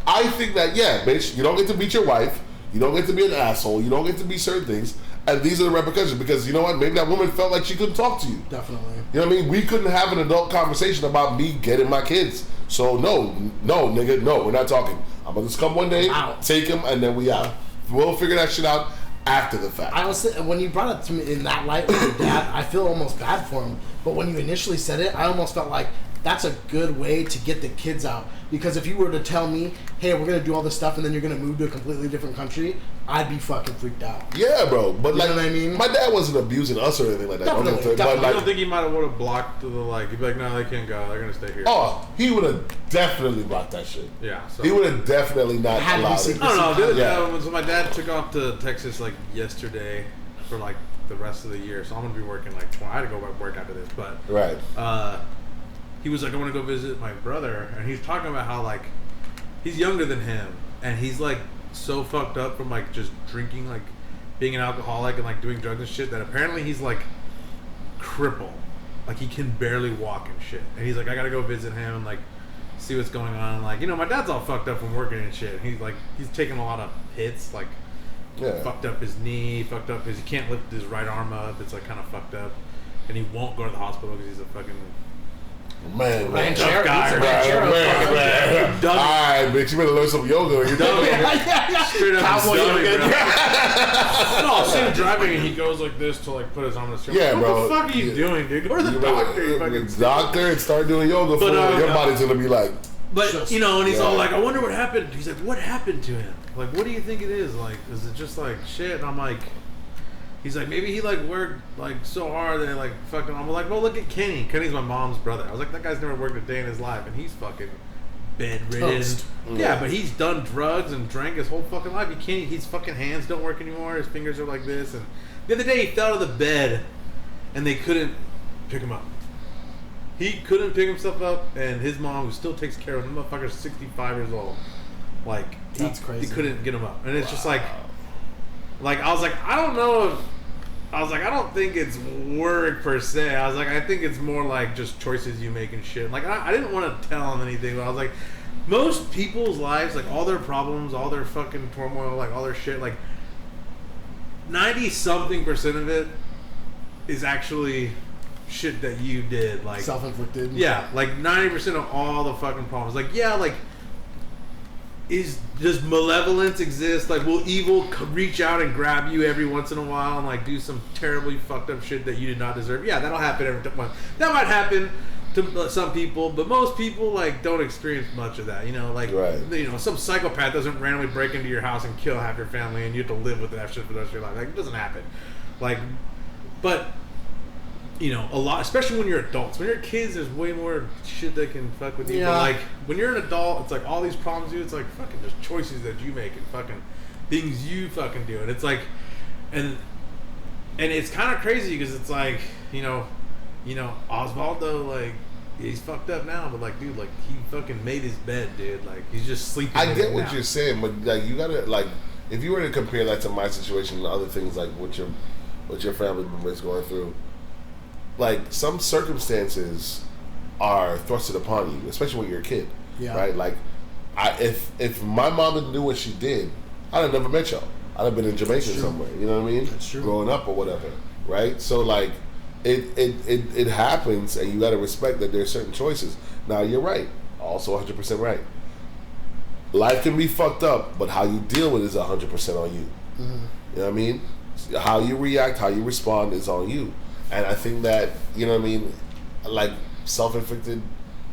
I think that bitch, you don't get to beat your wife. You don't get to be an asshole. You don't get to be certain things. And these are the repercussions, because you know what? Maybe that woman felt like she couldn't talk to you. Definitely. You know what I mean? We couldn't have an adult conversation about me getting my kids. So no, nigga, no, we're not talking. I'm gonna just come one day, take him, and then we out. We'll figure that shit out after the fact. I was when you brought it to me in that light with your dad, I feel almost bad for him. But when you initially said it, I almost felt like that's a good way to get the kids out. Because if you were to tell me, hey, we're going to do all this stuff and then you're going to move to a completely different country, I'd be fucking freaked out. Yeah, bro. But you like, know what I mean? My dad wasn't abusing us or anything like that. Definitely. But like, I don't think he might have would have blocked the like. He'd be like, no, they can't go. They're going to stay here. Oh, he would have definitely blocked that shit. Yeah. So. He would have definitely not allowed it. I don't know. So my dad took off to Texas like yesterday for like the rest of the year. So I'm going to be working like 20. I had to go back work after this. But right. He was like, I want to go visit my brother. And he's talking about how like he's younger than him. And he's like so fucked up from like just drinking, like being an alcoholic and like doing drugs and shit, that apparently he's like crippled. Like he can barely walk and shit. And he's like, I gotta go visit him and like see what's going on. Like, you know, my dad's all fucked up from working and shit. He's like, he's taking a lot of hits, like fucked up his knee, fucked up he can't lift his right arm up. It's like kind of fucked up. And he won't go to the hospital because he's a fucking man. Man. Alright, bitch, you better learn some yoga. You're straight up cowboy yoga. No, I'll see him driving and he goes like this to like put his arm on the steering. Yeah, what bro. the fuck are you doing, dude? Go to the doctor and start doing yoga for your body's gonna be like. But you know, and he's all like, I wonder what happened. He's like, what happened to him? Like, what do you think it is? Like, is it just like shit? And I'm like, he's like, maybe he like worked like so hard that like fucking. I'm like, well, look at Kenny. Kenny's my mom's brother. I was like, that guy's never worked a day in his life, and he's fucking bedridden. Yeah, but he's done drugs and drank his whole fucking life. He can't. His fucking hands don't work anymore. His fingers are like this. And the other day, he fell out of the bed, and they couldn't pick him up. He couldn't pick himself up, and his mom, who still takes care of him, the motherfucker's 65 years old. Like, that's crazy. He couldn't get him up, and it's just like I was like, I don't know if. I was like, I don't think it's work per se. I was like, I think it's more like just choices you make and shit. Like, I didn't want to tell him anything, but I was like, most people's lives, like all their problems, all their fucking turmoil, like all their shit, like 90-something% of it is actually shit that you did, like self-inflicted. Yeah, like 90% of all the fucking problems. Like, yeah, like does malevolence exist? Like, will evil reach out and grab you every once in a while and like do some terribly fucked up shit that you did not deserve? Yeah, that'll happen every time. That might happen to some people, but most people like don't experience much of that. You know, like you know, some psychopath doesn't randomly break into your house and kill half your family, and you have to live with that shit for the rest of your life. Like, it doesn't happen. Like, but you know, a lot, especially when you're adults. When you're kids, there's way more shit that can fuck with you. Yeah. But like, when you're an adult, it's like all these problems, dude. It's like fucking just choices that you make and fucking things you fucking do. And it's like, and it's kind of crazy because it's like, you know, Osvaldo, like, he's fucked up now, but like, dude, like, he fucking made his bed, dude. Like, he's just sleeping. I get what you're saying, but like, you gotta like, if you were to compare that to my situation and other things like what your family members going through. Like, some circumstances are thrusted upon you, especially when you're a kid, right? Like, if my mom didn't do what she did, I'd have never met y'all. I'd have been in Jamaica somewhere, you know what I mean? That's true. Growing up or whatever, right? So, like, it happens, and you got to respect that there's certain choices. Now, you're right. Also 100% right. Life can be fucked up, but how you deal with it is 100% on you. Mm-hmm. You know what I mean? How you react, how you respond is on you. And I think that, you know what I mean, like self-inflicted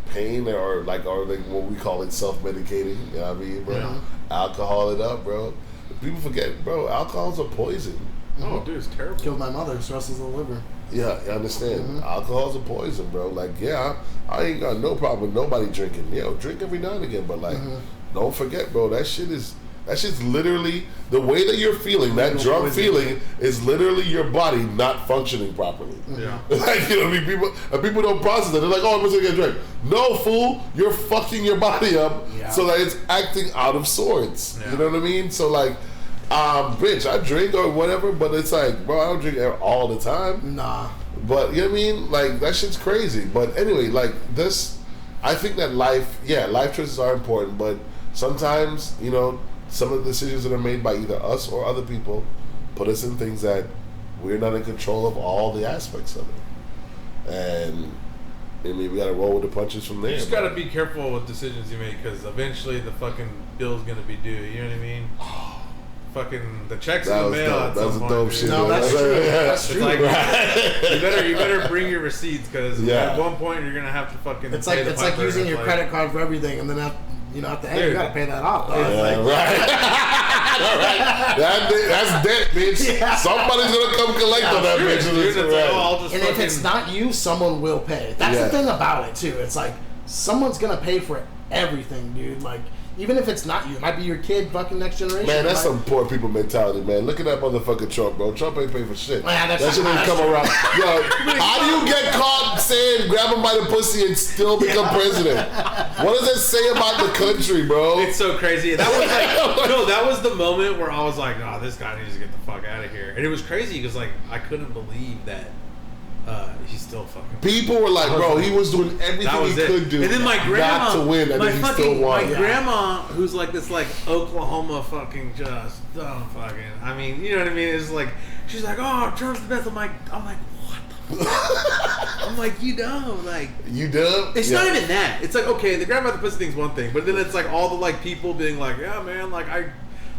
pain or like what we call it, self-medicating, you know what I mean, bro? Yeah. Alcohol it up, bro. People forget, bro, alcohol's a poison. Oh, dude, it's terrible. Killed my mother, cirrhosis of the liver. Yeah, I understand. Alcohol's a poison, bro. Like, yeah, I ain't got no problem with nobody drinking. Drink every now and again, but like, don't forget, bro. That shit's literally the way that you're feeling. That drunk feeling is literally your body not functioning properly. Yeah. Like, I mean, people don't process that. They're like, oh, I'm just gonna get drunk. No, fool, you're fucking your body up so that it's acting out of sorts. Yeah. You know what I mean? So like, bitch, I drink or whatever, but it's like, bro, I don't drink all the time. Nah. But, you know what I mean? Like, that shit's crazy. But anyway, like, I think that life choices are important, but sometimes, some of the decisions that are made by either us or other people put us in things that we're not in control of all the aspects of it. And, I mean, we got to roll with the punches from there. You just got to be careful with decisions you make, because eventually the fucking bill's going to be due. You know what I mean? Fucking the checks in the mail. That's a dope shit. No, that's true. That's true. Like, you better bring your receipts, because at one point you're gonna have to fucking. It's like using your credit card for everything, and then at the end you gotta pay that off. That's debt, bitch. Yeah. Somebody's gonna come collect on that bitch. And if it's not you, someone will pay. That's the thing about it too. It's like someone's gonna pay for everything, dude. Like. Even if it's not you, it might be your kid, fucking next generation. Man, that's some poor people mentality, man. Look at that motherfucking Trump, bro. Trump ain't pay for shit. Man, that shit ain't come around. Yo, how do you get caught saying grab him by the pussy and still become president? What does that say about the country, bro? It's so crazy. That was like, no, that was the moment where I was like, oh, this guy needs to get the fuck out of here. And it was crazy because, like, I couldn't believe that. He's still fucking. People were like, bro, he was doing everything he could do. And then my grandma, not to win, and then he still won. My grandma, who's like this, like Oklahoma fucking just dumb fucking. I mean, you know what I mean? It's like she's like, oh, Trump's the best. I'm like, what the fuck? I'm like, you dumb, like you dumb. It's not even that. It's like, okay, the grandma the pussy thing's one thing, but then it's like all the like people being like, yeah, man, like I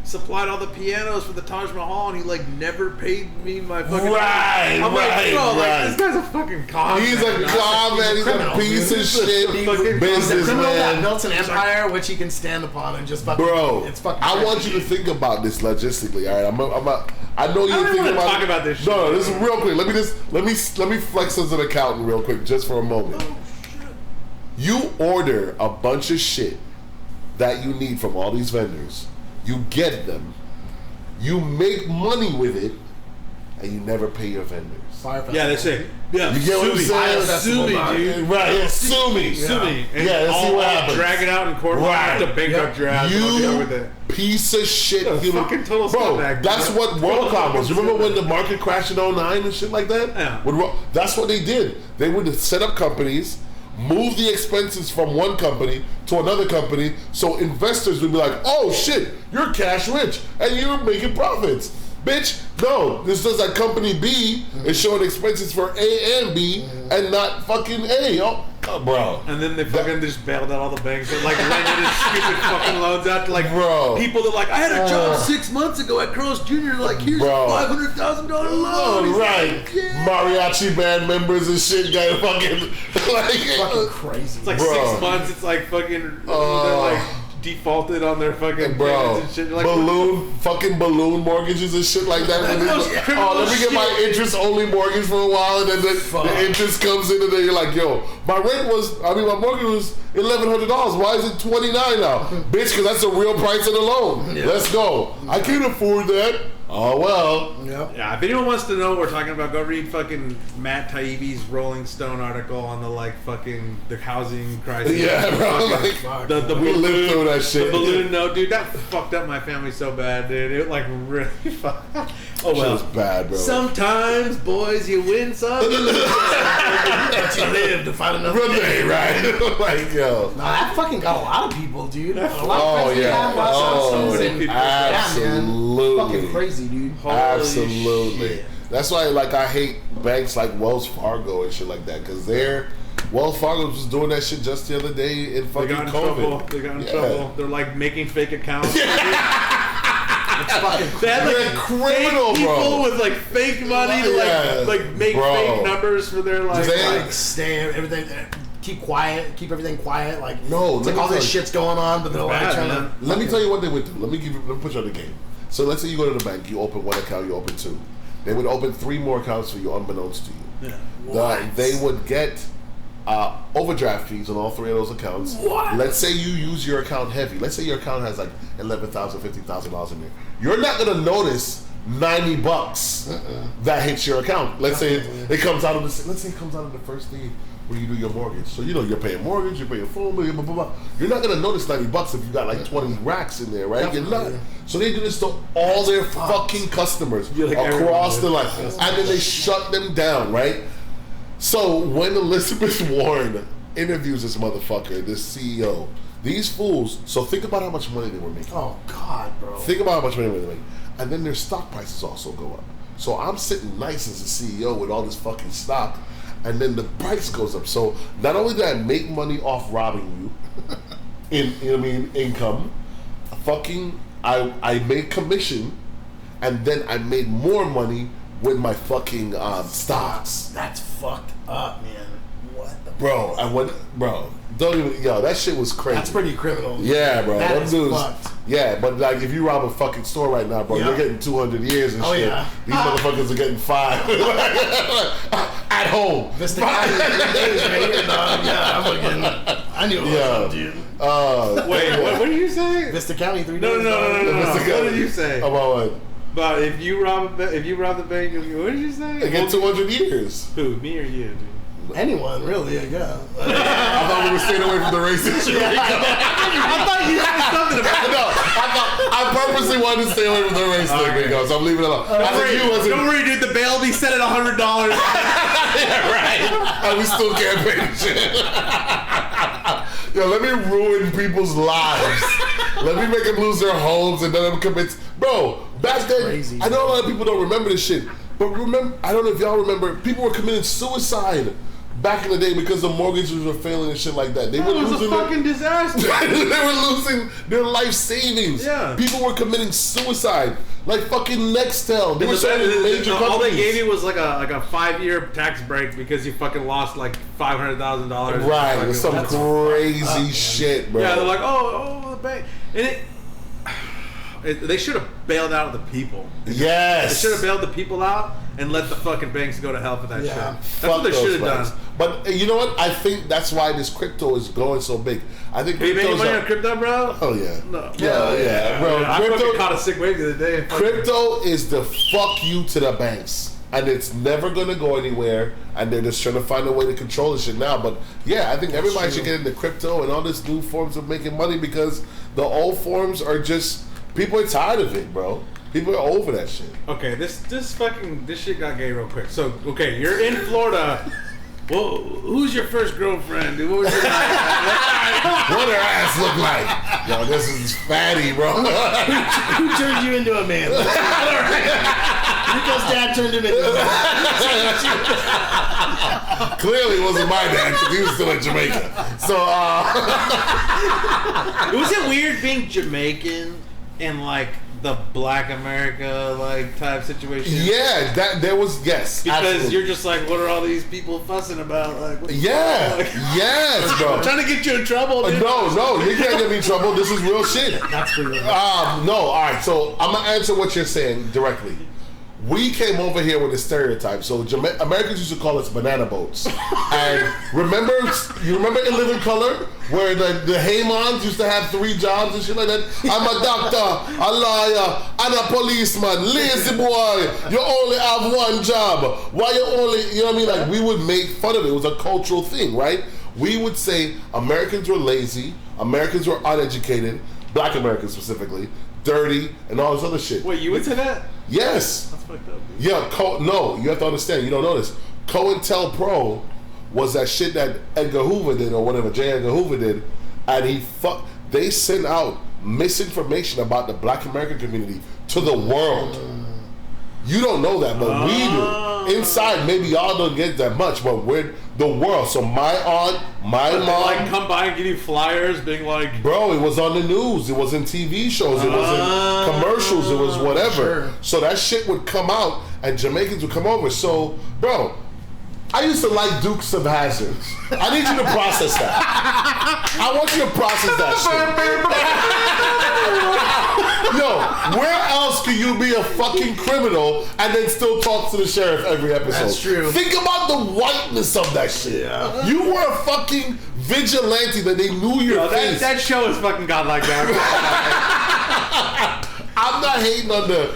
supplied all the pianos for the Taj Mahal, and he like never paid me my fucking. I'm like, bro, like this guy's a fucking con. He's a con man. He's a piece of shit. Business man. That built an empire which he can stand upon and just fucking. Bro, it's fucking. I want you to think about this logistically. All right, I know you're thinking about. Talk about this. No, this is real quick. Let me flex as an accountant real quick, just for a moment. Oh, shit. You order a bunch of shit that you need from all these vendors. You get them, you make money with it, and you never pay your vendors. Yeah, they say, yeah, you get what I'm saying? Sue me, dude. Right, yeah, sue me. Sue me. And let's see what happens. Drag it out in court. Right. To bankrupt your ass. You piece of shit. Fucking total bro, scumbag, that's what WorldCom was. Remember when the market crashed in 2009 and shit like that? Yeah. That's what they did. They would set up companies, move the expenses from one company to another company, so investors would be like, oh shit, you're cash rich and you're making profits. Bitch, no, this does that company B is showing expenses for A and B and not fucking A. Oh, bro. And then they fucking just bailed out all the banks and like lending his stupid fucking loans out to like people that like, I had a job 6 months ago at Carl's Jr. Like, here's a $500,000 loan. Right. Like, yeah. Mariachi band members and shit got fucking fucking crazy. It's like 6 months, it's like fucking they're like defaulted on their fucking payments and shit. Like, balloon mortgages and shit like that. Let me get my interest only mortgage for a while, and then the interest comes in, and then you're like, yo, my mortgage was $1,100. Why is it $29 now? Bitch, because that's the real price of the loan. Yeah. Let's go. I can't afford that. Oh, well. Yep. Yeah, if anyone wants to know what we're talking about, go read fucking Matt Taibbi's Rolling Stone article on the, like, fucking, the housing crisis. Yeah, bro. The we lived through that shit. The balloon note, dude, that fucked up my family so bad, dude. It, like, really fucked. Oh, well. Shit was bad, bro. Sometimes, boys, you win some, you lose some. But you live to fight another day, right? Like, yo. Nah, that fucking got a lot of people, dude. Absolutely. Fucking crazy, dude. Holy Absolutely. Shit. That's why, like, I hate banks like Wells Fargo and shit like that, because Wells Fargo was doing that shit just the other day in fucking COVID. They got in trouble. They're like making fake accounts. It's fucking they had like criminal, people bro. with like fake money to like make fake numbers for their like stay everything. Keep everything quiet. Like no, it's like all this shit's going on, but they're like trying to. Let me tell you what they would do. Let me put you on the game. So let's say you go to the bank, you open one account, you open two. They would open 3 more accounts for you, unbeknownst to you. Yeah. They would get overdraft fees on all 3 of those accounts. What? Let's say you use your account heavy. Let's say your account has like $11,000, $15,000 in there. You're not gonna notice $90 that hits your account. Let's say it comes out of the. Let's say it comes out of the first day where you do your mortgage. So you're paying mortgage, you're paying phone bill, blah blah blah. You're not gonna notice $90 if you got like 20 racks in there, right? You're not. So they do this to all their fucking customers across the line, and then they shut them down, right? So when Elizabeth Warren interviews this motherfucker, this CEO, these fools. So think about how much money they were making. Oh God, bro. Think about how much money they were making, and then their stock prices also go up. So I'm sitting nice as a CEO with all this fucking stock, and then the price goes up. So not only did I make money off robbing you, income, I made commission, and then I made more money with my fucking stocks. That's fucked up, man. What the Bro, don't even, that shit was crazy. That's pretty criminal. Yeah, bro. That Them is dudes, fucked. yeah, but like if you rob a fucking store right now, bro, you're getting 200 years and shit. Yeah. These motherfuckers are getting 5 at home. Vista County 3 days right here, dog. Yeah, I'm fucking. I knew it was up, dude. Wait, what did you say? Vista County 3 No. days. dog. What did you say? About what? But if you rob the bank, what did you say? They get 200 years. Who? Me or you, dude? Anyone, really? Yeah. I thought we were staying away from the racist shit. I thought you had something about it. No, I purposely wanted to stay away from the race thing, Rico, so I'm leaving it alone. Don't worry, dude. The bail be set at $100. Yeah, right. And we still can't pay the shit. Yo, let me ruin people's lives. Let me make them lose their homes and then them commit. Bro, back then, crazy, I know a lot of people don't remember this shit, but I don't know if y'all remember, people were committing suicide back in the day because the mortgages were failing and shit like that. They were It was a fucking disaster. They were losing their life savings. Yeah. People were committing suicide. Like fucking Nextel. They were starting major companies. All they gave you was like a 5-year tax break because you fucking lost like $500,000. Right, it was some crazy shit, bro. Yeah, they're like, oh, the bank. And they should have bailed out the people. Yes. They should have bailed the people out and let the fucking banks go to hell for that shit. That's Fuck what they should have done. But you know what? I think that's why this crypto is going so big. I think you making money on crypto, bro? Oh yeah. No. Yeah, bro. I fucking caught a sick wave the other day. Crypto is the fuck you to the banks. And it's never gonna go anywhere, and they're just trying to find a way to control this shit now. But yeah, I think everybody should get into crypto and all this new forms of making money because the old forms are just, people are tired of it, bro. People are over that shit. Okay, this shit got gay real quick. So, okay, you're in Florida. Well, who's your first girlfriend, dude? What was your What her ass look like? Yo, this is fatty, bro. Who turned you into a man? Rico's dad turned him into a man. Clearly, it wasn't my dad because he was still in Jamaica. So, was it weird being Jamaican and like the Black America like type situation? Yeah, there was, yes. Because absolutely. you're just like, what are all these people fussing about? Like, yes, bro. I'm trying to get you in trouble, dude. No, you can't get me in trouble. This is real shit. That's pretty real. No, all right. So I'm gonna answer what you're saying directly. We came over here with a stereotype. So Americans used to call us banana boats. And you remember In Living Color, where the Haymans used to have 3 jobs and shit like that? I'm a doctor, a lawyer, and a policeman. Lazy boy, you only have 1 job. Why you only, you know what I mean? Like, we would make fun of it. It was a cultural thing, right? We would say Americans were lazy, Americans were uneducated, Black Americans specifically, dirty, and all this other shit. Wait, you would say that? Yes. That's fucked up, dude. Yeah, no, you have to understand, you don't know this. COINTELPRO was that shit that Edgar Hoover did, or whatever J. Edgar Hoover did, and they sent out misinformation about the Black American community to the world. You don't know that, but we do. Inside, maybe y'all don't get that much, but we're the world. So my aunt, my mom, like come by and give you flyers, being like, bro, it was on the news, it was in TV shows, it was in commercials, it was whatever. Sure. So that shit would come out, and Jamaicans would come over. So, bro, I used to like Dukes of Hazzards. I need you to process that. I want you to process that shit. Yo, where else can you be a fucking criminal and then still talk to the sheriff every episode? That's true. Think about the whiteness of that shit. Yeah. You were a fucking vigilante that they knew your face. That show is fucking godlike, man. I'm not hating on the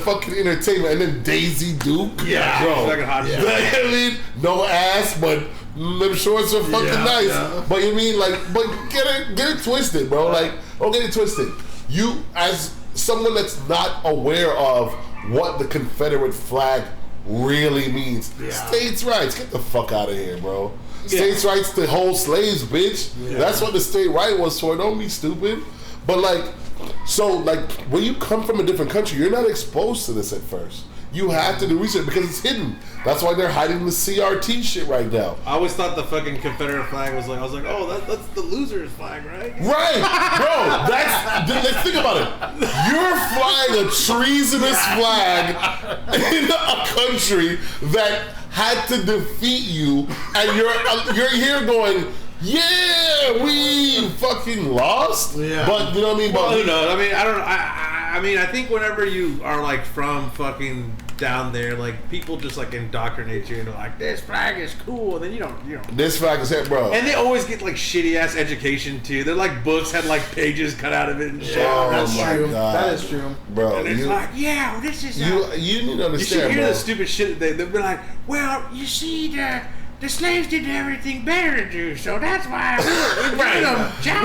fucking entertainment. And then Daisy Duke. Yeah. Bro. Fucking hot shit. I mean, no ass, but them shorts are fucking nice. Yeah. But you mean, like, but get it twisted, bro. Like, don't get it twisted. You, as someone that's not aware of what the Confederate flag really means, states' rights, get the fuck out of here, bro. States' rights to hold slaves, bitch. That's what the state right was for. Don't be stupid. But like, so like, when you come from a different country, you're not exposed to this at first. You have to do research because it's hidden. That's why they're hiding the CRT shit right now. I always thought the fucking Confederate flag was like, I was like, oh, that's the loser's flag, right? Right, bro. Let's think about it. You're flying a treasonous flag in a country that had to defeat you, and you're here going, yeah, we fucking lost. Yeah. But you know what I mean. Well, But who knows? I mean, I don't know. I mean, I think whenever you are like from fucking down there, like people just like indoctrinate you into like this flag is cool, and then you don't. this flag is here, bro. And they always get like shitty ass education too. They're like books had like pages cut out of it and shit. That's my true. God. That is true. Bro, And it's like, yeah, well, this is you need to understand, you should hear bro. the stupid shit that they'll be like, well, you see, the slaves did everything better to do, so that's why we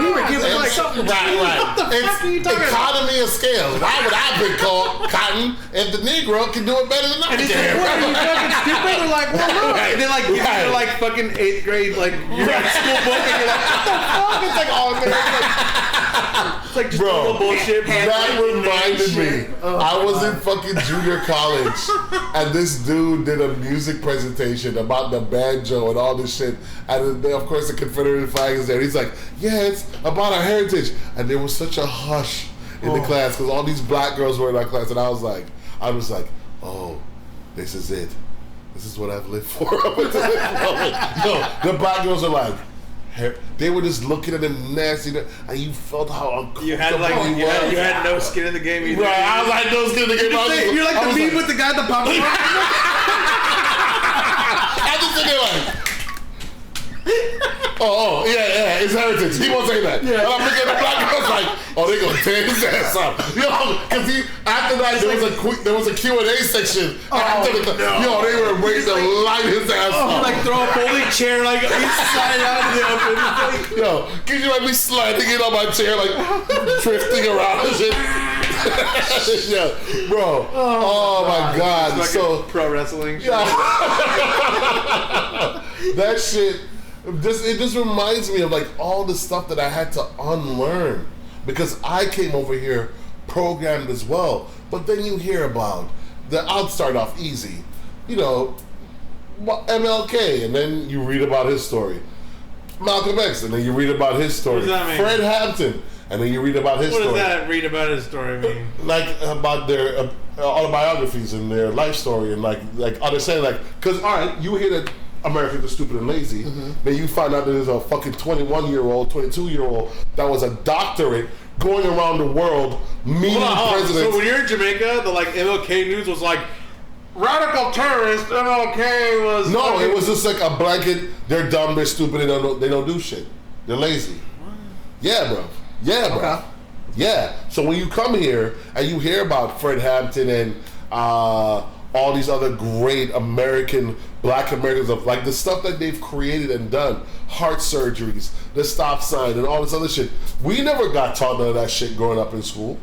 were given like something. Right. What the fuck are you talking about? Economy of scales. Why would I be called cotton if the Negro can do it better than I And it's like, can? what, are you fucking stupid? They're like, well, look. And they like give you like fucking 8th grade, like, your school book, and you're like, what the fuck? It's like, oh, man. It's like just total bullshit. That reminded me. I was in fucking junior college, and this dude did a music presentation about the banjo and all this shit. And then, of course, the Confederate flag is there. He's like, yeah, it's about our heritage. And there was such a hush in the class because all these black girls were in our class, and I was like, oh, this is it. This is what I've lived for up until this moment. No, the black girls are like, they were just looking at him nasty, and you felt how uncomfortable You had like you had no skin in the game either. Right, I was like, no skin in the game. You're like the meme with the guy at the pop. I just think like, yeah, it's heritage. He won't say that. Yeah. And I'm looking at the black girls like, oh, they gonna tear his ass up. Because after that there was a Q&A section. They were waiting to light his ass up. Like throw a folding chair like inside out of the open. Yo, can you let me sliding it on my chair like drifting around and shit? Yeah, bro. Oh my God. So pro wrestling. Yeah. That shit. It just reminds me of like all the stuff that I had to unlearn because I came over here programmed as well. But then you hear about I'll start off easy, MLK, and then you read about his story. Malcolm X, and then you read about his story. What does that mean? Fred Hampton, and then you read about his story. What does that read about his story mean? Like about their autobiographies and their life story, and like understanding because all right, you hear that Americans are stupid and lazy. Then you find out that there's a fucking 21-year-old, 22-year-old that was a doctorate going around the world meeting presidents. So when you're in Jamaica, the like MLK news was like radical terrorist. MLK was no, it was just like a blanket. They're dumb, they're stupid, they don't do shit. They're lazy. Yeah, bro. Okay. Yeah. So when you come here and you hear about Fred Hampton and all these other great black Americans of like the stuff that they've created and done, heart surgeries, the stop sign, and all this other shit. We never got taught none of that shit growing up in school.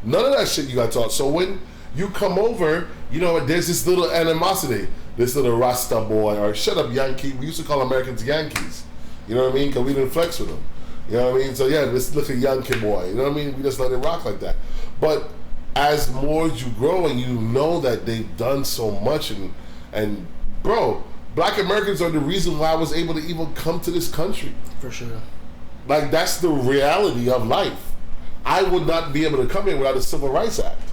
None of that shit you got taught. So when you come over, there's this little animosity, this little Rasta boy or shut up Yankee. We used to call Americans Yankees. You know what I mean? Because we didn't flex with them. You know what I mean? So yeah, this little Yankee boy. You know what I mean? We just let it rock like that. But as more as you grow and you know that they've done so much and bro, black Americans are the reason why I was able to even come to this country. For sure. Like that's the reality of life. I would not be able to come here without the Civil Rights Act.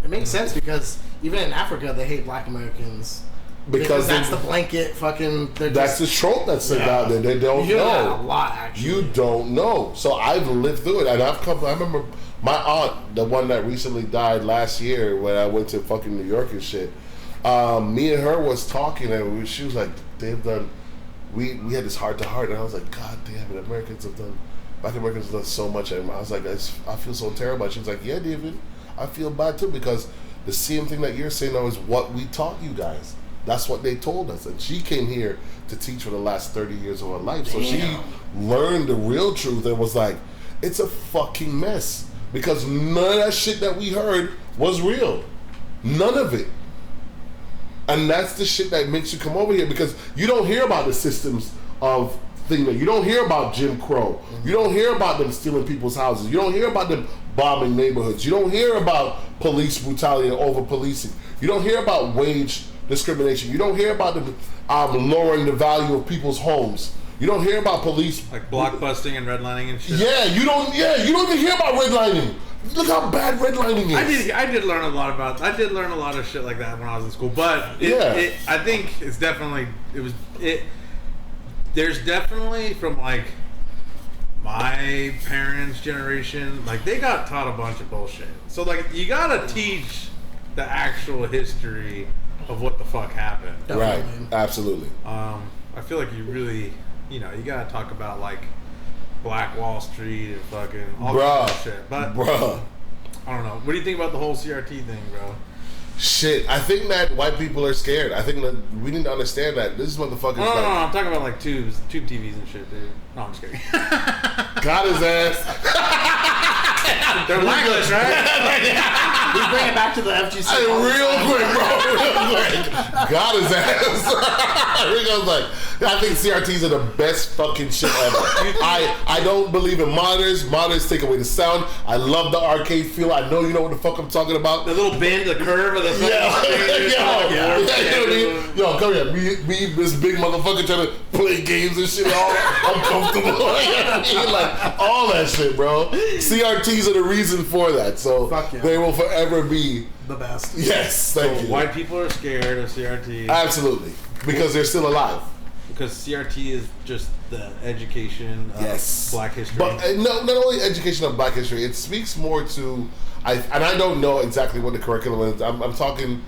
It makes sense because even in Africa they hate black Americans. Because that's the blanket fucking... That's the trope that's sent out there. They don't know. That a lot, actually. You don't know. So I've lived through it. And I remember my aunt, the one that recently died last year when I went to fucking New York and shit, me and her was talking and she was like, we had this heart to heart. And I was like, God damn it, Black Americans have done so much. And I was like, I feel so terrible. She was like, yeah, David, I feel bad too, because the same thing that you're saying now is what we taught you guys. That's what they told us. And she came here to teach for the last 30 years of her life. So she learned the real truth and was like, it's a fucking mess. Because none of that shit that we heard was real. None of it. And that's the shit that makes you come over here, because you don't hear about the systems of things. You don't hear about Jim Crow. You don't hear about them stealing people's houses. You don't hear about them bombing neighborhoods. You don't hear about police brutality and over-policing. You don't hear about wage discrimination. You don't hear about them lowering the value of people's homes. You don't hear about police like blockbusting and redlining and shit. Yeah, you don't even hear about redlining. Look how bad redlining is. I did learn a lot of shit like that when I was in school. But I think it's definitely there's definitely from like my parents' generation, like they got taught a bunch of bullshit. So like you gotta teach the actual history of what the fuck happened. Right, absolutely. I feel like you really, you gotta talk about like Black Wall Street and fucking all kinds of shit. But I don't know. What do you think about the whole CRT thing, bro? Shit, I think that white people are scared. I think that we need to understand that this motherfucker's no, I'm talking about like tube TVs and shit, dude. No, I'm just kidding. Got his ass. They're blacklist, right? We bring it back to the FGC. Hey, real quick, bro. Real quick. Got his ass. Rico's like, I think CRTs are the best fucking shit ever. I don't believe in monitors. Monitors take away the sound. I love the arcade feel. I know you know what the fuck I'm talking about. The little bend, the curve of the you know what I mean? Yo, come here. Me, this big motherfucker trying to play games and shit all uncomfortable. You know what I mean? Like, all that shit, bro. CRTs are the reason for that. So they will forever be the best. Yes, thank you. White people are scared of CRT. Absolutely. Because they're still alive. Because CRT is just the education of Black history. But not only education of Black history, it speaks more to, and I don't know exactly what the curriculum is. I'm talking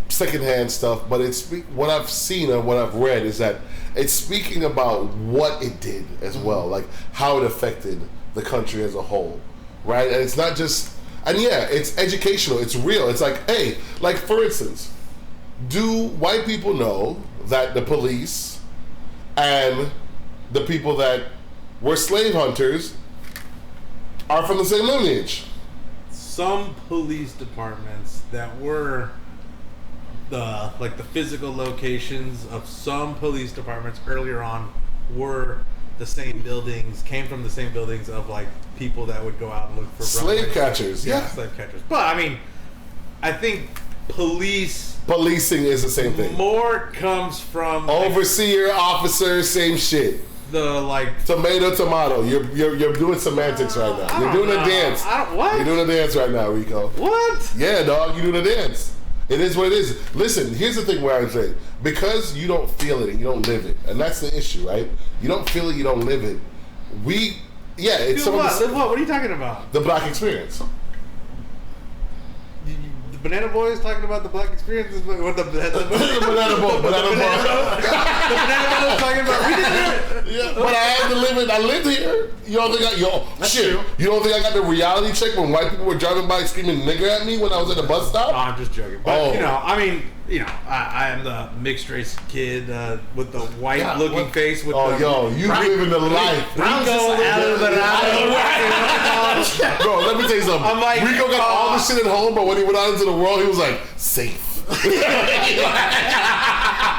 secondhand stuff, but what I've seen and what I've read is that it's speaking about what it did as well, like how it affected the country as a whole, right? And it's not just, and it's educational, it's real. It's like, hey, like for instance, do white people know that the police and the people that were slave hunters are from the same lineage? Some police departments that were the physical locations of some police departments earlier on were the same buildings, came from the same buildings of like people that would go out and look for slave catchers. Yeah, slave catchers. But I mean, I think policing is the same thing. More comes from overseer, officer, same shit. The tomato. You're doing semantics right now. You're doing a dance. What? You're doing a dance right now, Rico. What? Yeah, dog. You're doing a dance. It is what it is. Listen, here's the thing where I'm saying, because you don't feel it and you don't live it, and that's the issue, right? You don't feel it, you don't live it. It's feel what? Live what? What are you talking about? The Black experience. The Banana Boy is talking about the Black experience. What the Banana Boy? The Banana Boy. The Banana Boy is talking about. We didn't. Yeah, but I had to live it. I lived here. You don't think You don't think I got the reality check when white people were driving by screaming nigger at me when I was at the bus stop? No, I'm just joking. But I am the mixed race kid with the white looking face. With you living the life. Bro, let me tell you something. I'm like, Rico got all the shit at home, but when he went out into the world, he was like, safe.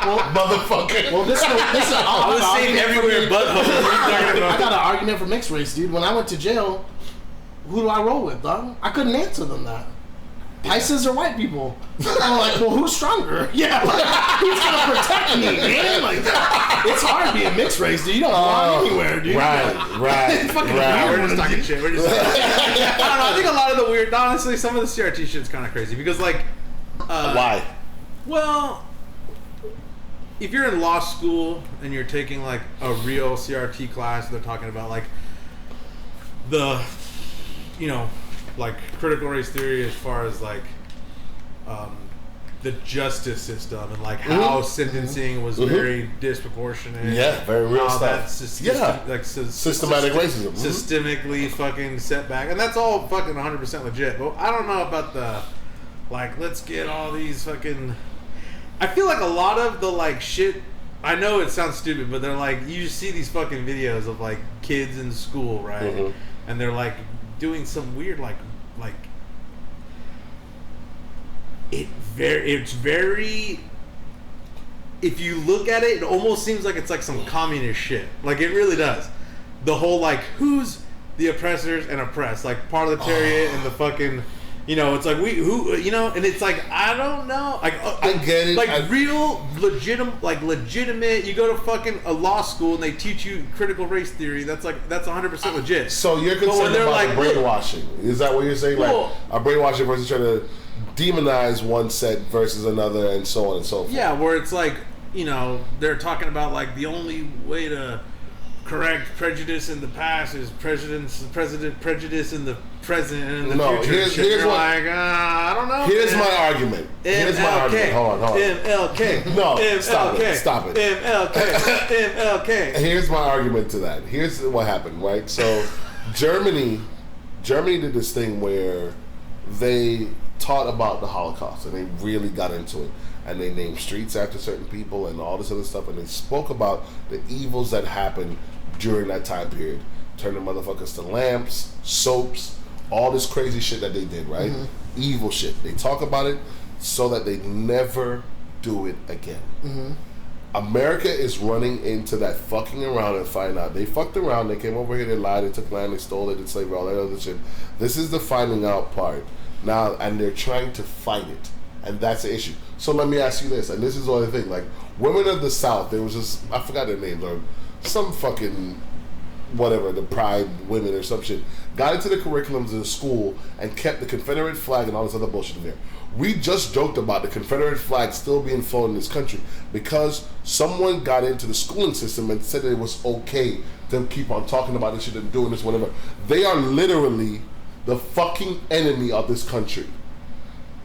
Motherfucker. Well, this is I was safe everywhere but home. I got an argument for mixed race, dude. When I went to jail, who do I roll with, dog? I couldn't answer them that. ISIS or white people? I'm like, well, who's stronger? Yeah, who's gonna protect me, man? Like, it's hard being mixed race, dude. You don't belong anywhere, dude. Right. We're just talking shit. I don't know. I think a lot of the weird, honestly, some of the CRT shit's kind of crazy because, like, why? Well, if you're in law school and you're taking like a real CRT class, they're talking about like the, you know, like critical race theory as far as like the justice system and like how sentencing was very disproportionate. Yeah, very real stuff. Systematic racism. Systemically fucking set back. And that's all fucking 100% legit. But I don't know about the, like, let's get all these fucking... I feel like a lot of the, like, shit... I know it sounds stupid, but they're like... You just see these fucking videos of, like, kids in school, right? And they're, like, doing some weird, like... It's very. If you look at it, it almost seems like it's like some communist shit. Like it really does. The whole like who's the oppressors and oppressed, like proletariat and the fucking, you know, it's like you know, and it's like I don't know. Like I get it. Like real legitimate. You go to fucking a law school and they teach you critical race theory. That's 100% legit. So you're concerned about like, brainwashing? Is that what you're saying? Like a brainwashing versus trying to demonize one set versus another and so on and so forth. Yeah, where it's like, you know, they're talking about like the only way to correct prejudice in the past is prejudice in the present and in the future. Here's what, like, I don't know. Here's my argument. Here's my argument. Hold on. MLK. No, stop it. MLK. Here's my argument to that. Here's what happened, right? So Germany did this thing where they taught about the Holocaust and they really got into it, and they named streets after certain people and all this other stuff, and they spoke about the evils that happened during that time period, turning motherfuckers to lamps, soaps, all this crazy shit that they did, right? Evil shit. They talk about it so that they never do it again. America is running into that fucking around and find out. They fucked around, they came over here, they lied, they took land, they stole it, they did slavery, all that other shit. This is the finding out part. Now, and they're trying to fight it, and that's the issue. So let me ask you this, and this is the other thing, like, women of the South, there was just, I forgot their names, or some fucking, whatever, the Pride women or some shit, got into the curriculums in the school and kept the Confederate flag and all this other bullshit in there. We just joked about the Confederate flag still being flown in this country because someone got into the schooling system and said that it was okay to keep on talking about this shit and doing this, whatever. They are literally the fucking enemy of this country.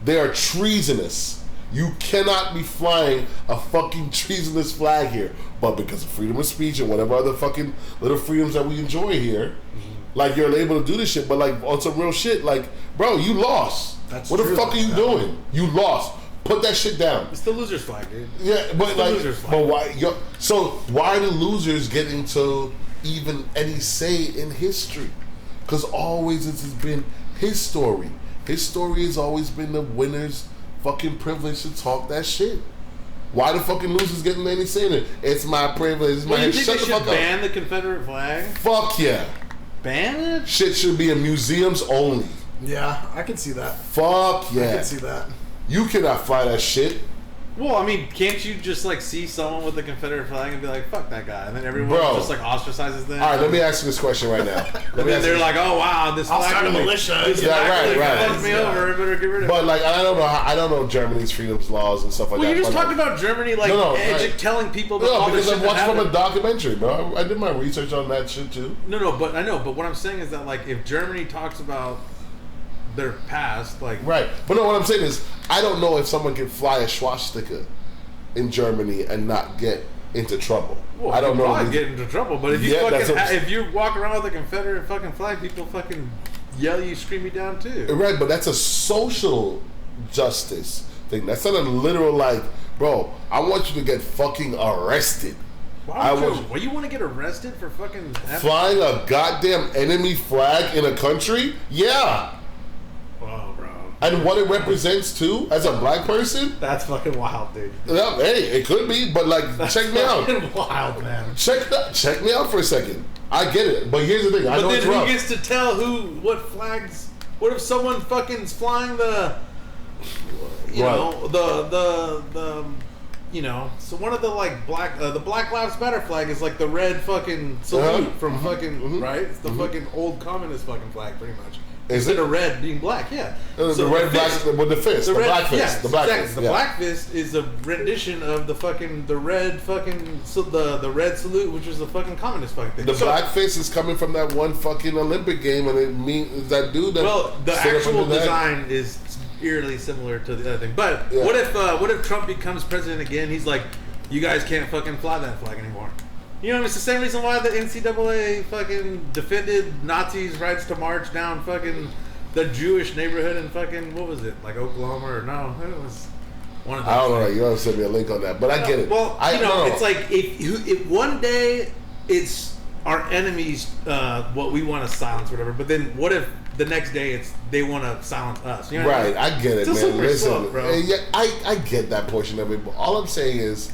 They are treasonous. You cannot be flying a fucking treasonous flag here. But because of freedom of speech and whatever other fucking little freedoms that we enjoy here, like, you're able to do this shit, but like on some real shit, like, bro, you lost. That's what true. The fuck are you doing? You lost. Put that shit down. It's the loser's flag, dude. Yeah, but it's like, the loser's flag. but why? So why are the losers getting to even any say in history? Because always this has been his story. His story has always been the winner's fucking privilege to talk that shit. Why the fucking losers getting any say in it? It's my privilege. It's my you think shut they the fuck should up. ban the Confederate flag? Fuck yeah. Ban it? Shit should be in museums only. Yeah, I can see that. Fuck yeah. I can see that. You cannot fly that shit. Well, I mean, can't you just like see someone with the Confederate flag and be like, "Fuck that guy," and then everyone just like ostracizes them? All right, let me ask you this question right now. And then they're like, "Oh wow, this flag really, militia." This flag really fucked me over. I better get rid of it." But like, I don't know Germany's freedoms laws and stuff like that. Well, you just but talked about Germany, like telling people about all this because shit I watched that from a documentary, bro. I did my research on that shit too. No, but I know. But what I'm saying is that like, if Germany talks about their past, like right. But no, what I'm saying is, I don't know if someone can fly a swastika in Germany and not get into trouble. Well, I don't know. Probably get into trouble, but if you if you walk around with a Confederate fucking flag, people fucking yell you, scream you down too. Right, but that's a social justice thing. That's not a literal like, bro, I want you to get fucking arrested. Why you want to get arrested for fucking flying a goddamn enemy flag in a country? Yeah. Wow, bro. And what it represents too, as a black person? That's fucking wild, dude. Yeah, hey, it could be, but like, check me out. Wild, man. Check me out for a second. I get it, but here's the thing. I know it's rough. But then who gets to tell what flags? What if someone fucking's flying the, so one of the like the Black Lives Matter flag is like the red fucking salute from fucking right. It's the fucking old communist fucking flag, pretty much. Instead of red being black, yeah. The red black with the fist, the black fist, yes, the black exactly. fist. The black fist is a rendition of the red salute, which is the fucking communist fucking thing. The black fist is coming from that one fucking Olympic game, and it means that dude. That the actual design is eerily similar to the other thing. But what if Trump becomes president again? He's like, you guys can't fucking fly that flag anymore. You know, it's the same reason why the NCAA fucking defended Nazis' rights to march down fucking the Jewish neighborhood in fucking, what was it, like Oklahoma or no? It was one of those. I don't know. You don't send me a link on that, but I get it. Well, it's like if one day it's our enemies, what we want to silence, or whatever. But then what if the next day they want to silence us? You know what I mean? I get it, it's man. Listen, slope, bro. Yeah, I get that portion of it. But all I'm saying is,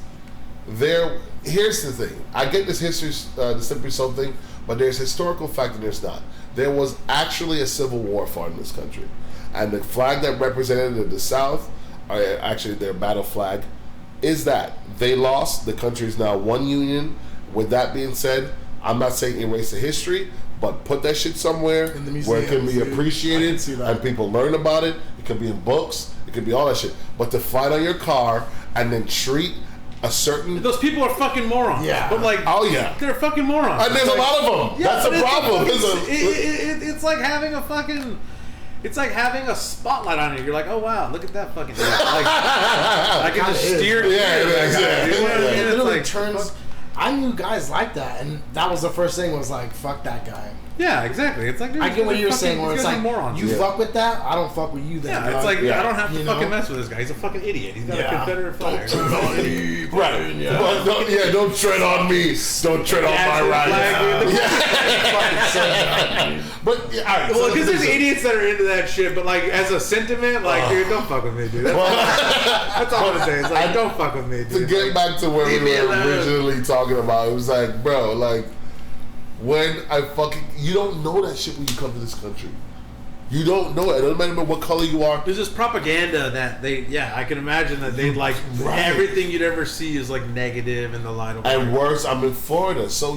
here's the thing. I get this history, the slippery slope thing, but there's historical fact and there's not. There was actually a civil war fought in this country, and the flag that represented the South, actually their battle flag, is that they lost. The country is now one union. With that being said, I'm not saying erase the history, but put that shit somewhere in the museum, where it can be appreciated and people learn about it. It could be in books. It could be all that shit. But to fight on your car and then treat a certain... Those people are fucking morons. Yeah. But like... Oh, yeah. They're fucking morons. And there's a lot of them. Yeah, that's a problem. It's like having a fucking... It's like having a spotlight on you. You're like, oh wow, look at that fucking thing. Like, I can just steer. Yeah, it is. It literally like, turns... I knew guys like that, and that was the first thing was like, fuck that guy. Yeah, exactly. It's like I get what you're saying, where it's like, morons. you fuck with that, I don't fuck with you then. Yeah, it's like, I don't have to fucking mess with this guy. He's a fucking idiot. He's got a Confederate flag. Don't tread on me. Right. Yeah. Don't tread on me. Don't tread on my rights. But, all right. Well, because there's idiots that are into that shit, but like, as a sentiment, like, dude, don't fuck with me, dude. That's all I'm saying. It's like, don't fuck with me, dude. To get back to where we were originally talking about, it was like, bro, like, when you don't know that shit when you come to this country. You don't know it. It doesn't matter what color you are. There's this propaganda that I can imagine that they like everything you'd ever see is like negative in the light of. And worse, I'm in Florida, so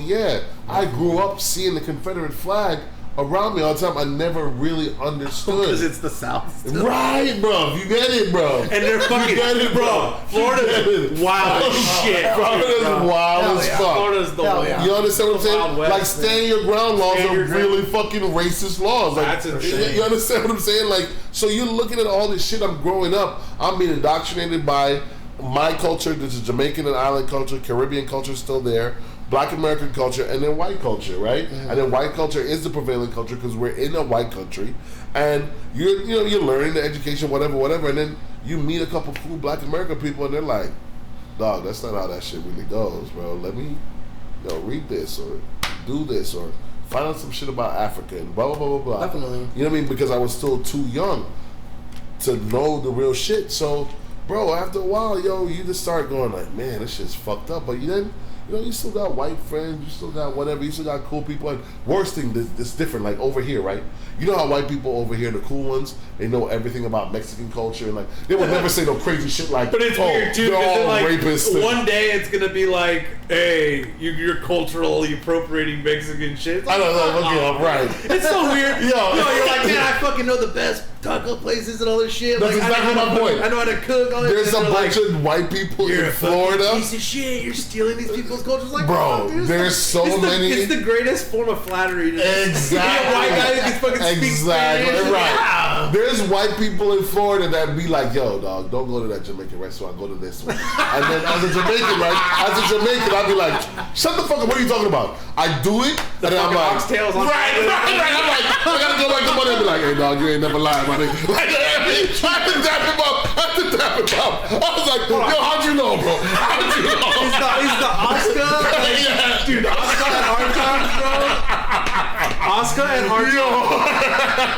I grew up seeing the Confederate flag around me all the time. I never really understood. Because it's the South. Still. Right, bro. You get it, bro. And they're fucking... You get it, bro. Florida's wild as shit. Florida's wild as fuck. Florida's the wild. You understand what I'm saying? West, like, stand your ground laws are really fucking racist laws. Like, that's insane. You understand what I'm saying? Like, so you're looking at all this shit. I'm growing up. I'm being indoctrinated by my culture. This is Jamaican and island culture. Caribbean culture is still there. Black American culture, and then white culture, right? Mm-hmm. And then white culture is the prevailing culture because we're in a white country, and you're learning the education, whatever, and then you meet a couple cool Black American people, and they're like, "Dog, that's not how that shit really goes, bro. Let me, read this or do this or find out some shit about Africa and blah blah blah blah blah." Definitely. You know what I mean? Because I was still too young to know the real shit. So, bro, after a while, you just start going like, "Man, this shit's fucked up," but then. You still got white friends, you still got whatever, you still got cool people. And worst thing that's different, like over here, right? You know how white people over here, the cool ones, they know everything about Mexican culture, and like they will never say no crazy shit like, but it's weird too, because like, rapists. One day it's gonna be like, hey, you're culturally appropriating Mexican shit. Like, I don't know, right? It's so weird. Yo, you're like, man, I fucking know the best taco places and all this shit. That's like, exactly my point. I know how to cook. All There's this a bunch of white people in Florida. Piece of shit. You're stealing these people's cultures, like, bro. There's so many. It's the greatest form of flattery. Exactly. A white guy that can fucking speak Spanish. Right. Wow. There's white people in Florida that be like, yo, dog, don't go to that Jamaican restaurant. Go to this one. And then as a Jamaican, I'd be like, shut the fuck up. What are you talking about? I do it, and then I'm like, oxtails on right. I'm like, I gotta go back to money and be like, hey, dog, you ain't never lied, my nigga. Like, I had to dap him up. I was like, yo, how'd you know, bro? How'd you know? He's the Oscar. Yeah. Dude, Oscar and hard times, bro. Oscar and hard times.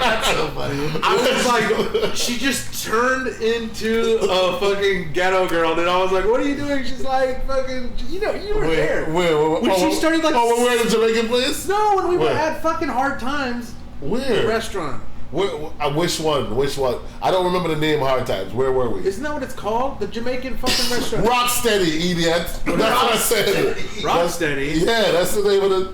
That's so funny. I was like, she just turned into a fucking ghetto girl, and I was like, what are you doing? She's like, fucking, you were there. When she started like... Oh, when we were at the Jamaican place? No, when we were at fucking Hard Times. Where? The restaurant. Which one? I don't remember the name. Hard Times. Where were we? Isn't that what it's called? The Jamaican fucking restaurant. Rocksteady, idiot. That's what I said. Rocksteady. Yeah, that's the name of the.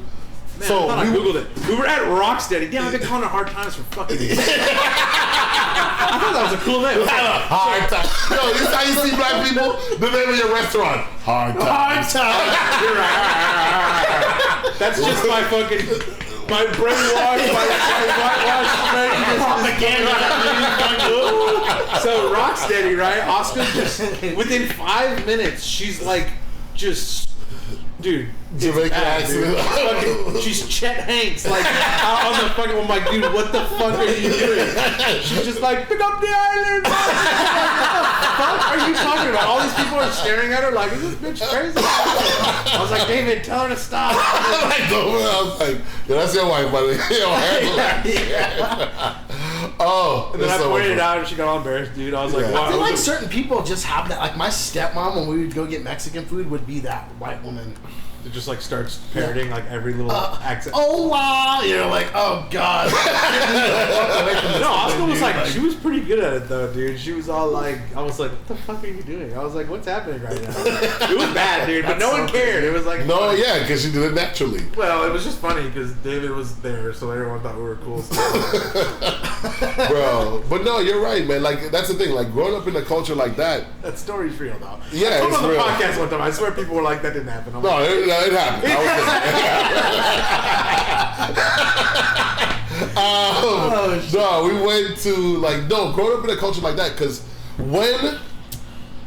Man, So I googled it. We were at Rocksteady. Damn, I've been calling it Hard Times for fucking years. I thought that was a cool name. Hard Times. Yo, this is how you see black people? The name of your restaurant. Hard Times. Hard time. You're right. That's just my fucking... My brainwash, my whitewash propaganda. So Rocksteady, right? Oscar just within 5 minutes, she's like, just, dude. Jamaican accent. She's Chet Hanks, like out on the fucking. I'm like, dude, what the fuck are you doing? She's just like, pick up the island. What the fuck are you talking about? All these people are staring at her like, is this bitch crazy? I was like, David, tell her to stop. I was like, yeah, that's your wife, buddy. Oh, and then I pointed it out, and she got all embarrassed, dude. I was like, wow. I feel like certain people just have that. Like my stepmom, when we would go get Mexican food, would be that white woman. It just like starts parroting like every little accent. Oh wow! You're like, oh god. No, Oscar was like, she was pretty good at it though, dude. She was all like, I was like, what the fuck are you doing? I was like, what's happening right now? It was bad, dude, but no one cared. It was like, no, yeah, because she did it naturally. Well, it was just funny because David was there, so everyone thought we were cool. Bro, but no, you're right, man. Like that's the thing. Like growing up in a culture like that. That story's real though. Yeah, I told it's on the real. podcast one time. I swear people were like, that didn't happen. I'm No, like, it happened. No, we went to like growing up in a culture like that because when,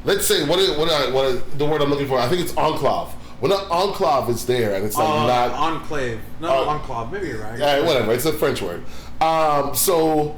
let's say, what the word I'm looking for? I think it's enclave. When an enclave is there and it's like not enclave, no enclave. Maybe you're right. Yeah, whatever. It's a French word. So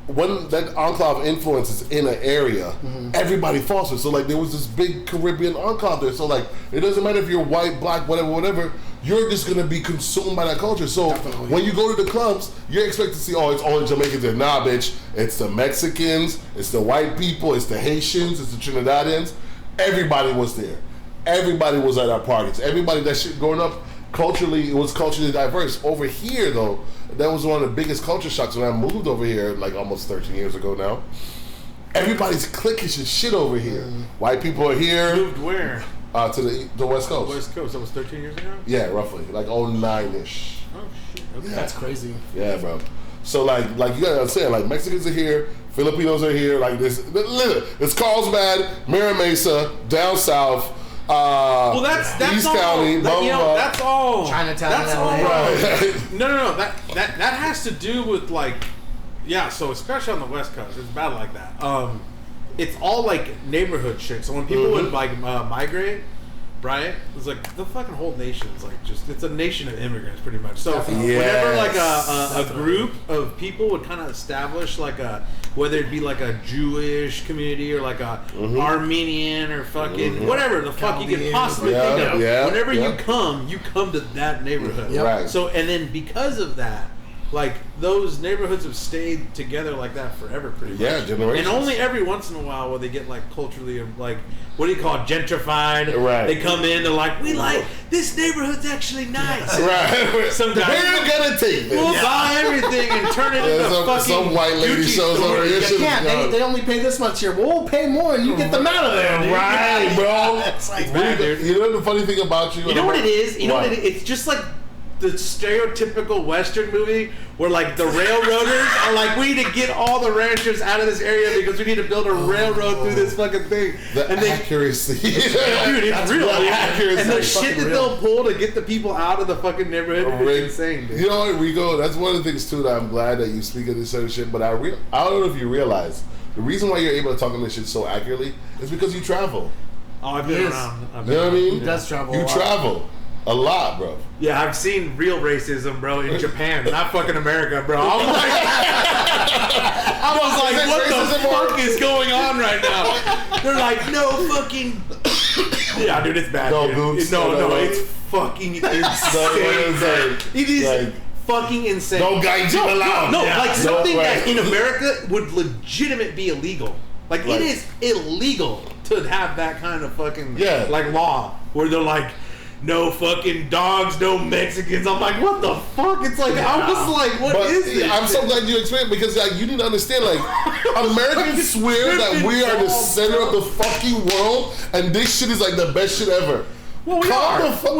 when that enclave influence is in an area, everybody fosters. So like there was this big Caribbean enclave there. So like it doesn't matter if you're white, black, whatever. You're just gonna be consumed by that culture. So when you go to the clubs, you're expected to see, oh, it's only Jamaicans there. Nah, bitch. It's the Mexicans, it's the white people, it's the Haitians, it's the Trinidadians. Everybody was there. Everybody was at our parties. Everybody, that shit growing up, culturally, it was culturally diverse. Over here, though, that was one of the biggest culture shocks when I moved over here, like almost 13 years ago now. Everybody's cliquish as shit over here. White people are here. Moved where? To the West Coast. West Coast. That was 13 years ago? Yeah, roughly. Like 09-ish. Oh, shit. Okay. Yeah. That's crazy. Yeah, bro. So, like you gotta understand, like, Mexicans are here, Filipinos are here, like, it's Carlsbad, Mira Mesa, down south, well, that's East all, County, that's all. Chinatown, That's all. LA. Right. No. That has to do with like, yeah. So especially on the West Coast, it's bad like that. It's all like neighborhood shit. So when people would like migrate, right? It's like the fucking whole nation's like it's a nation of immigrants pretty much. So whenever like a group of people would kind of establish like whether it be like a Jewish community or like a Armenian or fucking whatever the fuck you could possibly think of. Whenever you come to that neighborhood. Right. So and then because of that, like those neighborhoods have stayed together like that forever, pretty much. Yeah, generations. And only every once in a while will they get like culturally like what do you call it, gentrified? Right. They come in, they're like, we like this neighborhood's actually nice. Right. Sometimes we're gonna take this. we'll buy everything and turn it into fucking some white lady Gucci shows store. over here. Yeah, they only pay this much here. We'll pay more and you get them out of there. Dude. Right, bro. It's like, bad, dude. You know the funny thing about you? You know what it is? You know What? what it is? It's just like the stereotypical Western movie where like the railroaders are like, we need to get all the ranchers out of this area because we need to build a railroad through this fucking thing. The accuracy. Dude, it's real. accuracy. And the It's shit that real. they'll pull to get the people out of the fucking neighborhood is insane, dude. You know what, Rico? That's one of the things too that I'm glad that you speak of this sort of shit. But I don't know if you realize the reason why you're able to talk on this shit so accurately is because you travel. Oh, I've been around. You know what I mean? He does travel. You travel a lot, bro. Yeah, I've seen real racism, bro, in Japan, not fucking America, bro. I was like, what the fuck is going on right now? They're like, no fucking. Yeah, dude, it's bad. No, dude. Goots. No, it's fucking insane. It is like, fucking insane. No guys allowed. No, like something right. that in America would legitimate be illegal. Like Right. it is illegal to have that kind of fucking like law where they're like, no fucking dogs, no Mexicans. I'm like, what the fuck? It's like I was like, what is this? I'm so glad you explained because like you need to understand, like Americans swear that we are the center of the fucking world and this shit is like the best shit ever. Well, we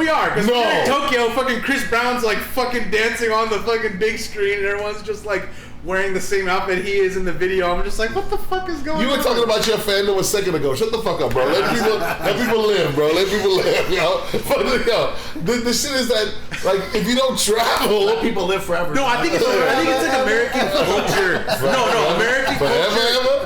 are. Because No. in Tokyo, fucking Chris Brown's like fucking dancing on the fucking big screen, and everyone's just like wearing the same outfit he is in the video. I'm just like, what the fuck is going on? You were talking about your fandom a second ago. Shut the fuck up, bro. Let people live, bro. Let people live, yo. The shit is that, like, if you don't travel, Let people live forever. No, I think it's like American culture. No, American culture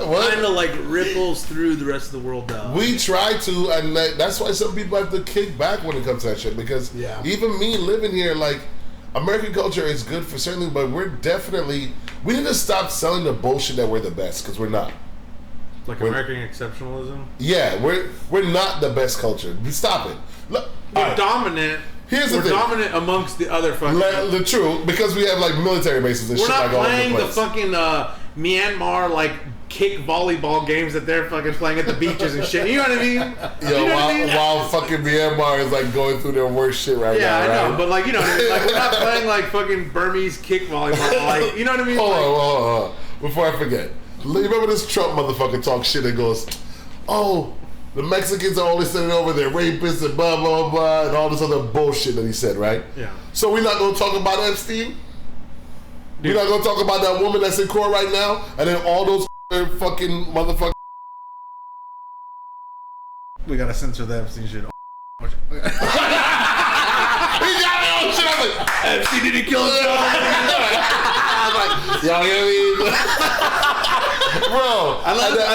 kind of like ripples through the rest of the world now. We try to, and that's why some people have to kick back when it comes to that shit. Because even me living here, like, American culture is good for certainly, but we need to stop selling the bullshit that we're the best, because we're not. Like American exceptionalism? Yeah, we're not the best culture. Stop it. Look, we're dominant. We're dominant amongst the other fucking. The truth, because we have like military bases and shit like all over the place. We're not playing the fucking Myanmar like kick volleyball games that they're fucking playing at the beaches and shit. You know what I mean? While fucking Myanmar is like going through their worst shit right now. Yeah, I know, right? but like, you know what I mean? Like, we're not playing like fucking Burmese kick volleyball. Like, you know what I mean? Hold on. Before I forget, you remember this Trump motherfucker talk shit and goes, "Oh, the Mexicans are only sending over their rapists and blah blah blah," and all this other bullshit that he said, right? Yeah. So we're not gonna talk about Epstein. We're not gonna talk about that woman that's in court right now, and then all those fucking motherfuckers. We gotta censor the Epstein shit. He got me on shit. I was like, Epstein didn't kill himself. I was like, y'all hear me? Bro, I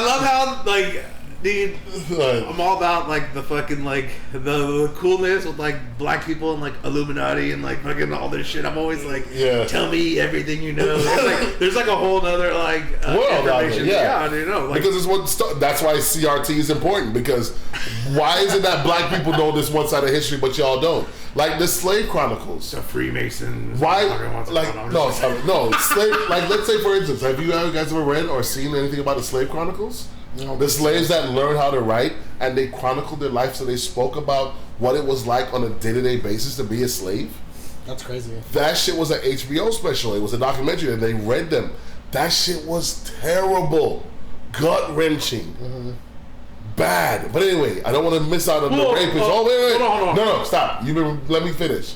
love how like. Dude, I'm all about like the fucking like the coolness with like black people and like Illuminati and like fucking all this shit. I'm always like, tell me everything you know. There's like a whole other like information. I don't know. Like, because it's that's why CRT is important. Because why is it that black people know this one side of history but y'all don't? Like the Slave Chronicles, the Freemasons. Why? Like no, slave. Like let's say for instance, have you guys ever read or seen anything about the Slave Chronicles? The slaves that learned how to write and they chronicled their life, so they spoke about what it was like on a day-to-day basis to be a slave. That's crazy. That shit was an HBO special. It was a documentary, and they read them. That shit was terrible, gut-wrenching, bad. But anyway, I don't want to miss out on the rapists. Wait. Hold on. No, stop. Let me finish.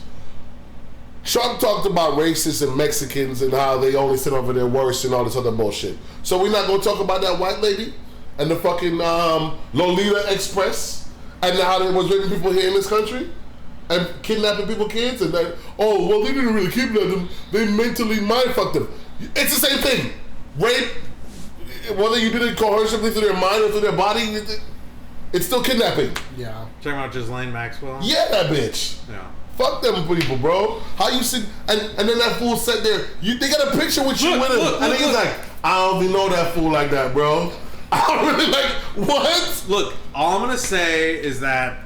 Trump talked about racists and Mexicans and how they only sit over their worst and all this other bullshit. So we're not going to talk about that white lady and the fucking Lolita Express and how they was raping people here in this country and kidnapping people's kids and that, they didn't really kidnap them. They mentally mind fucked them. It's the same thing. Rape, whether you did it coercively through their mind or through their body, it's still kidnapping. Yeah. Talking about Ghislaine Maxwell? Yeah, that bitch. Yeah. Fuck them people, bro. How you sit and then that fool sat there. They got a picture with you with him, and he's like, I don't even know that fool like that, bro. I don't really like what. Look, all I'm gonna say is that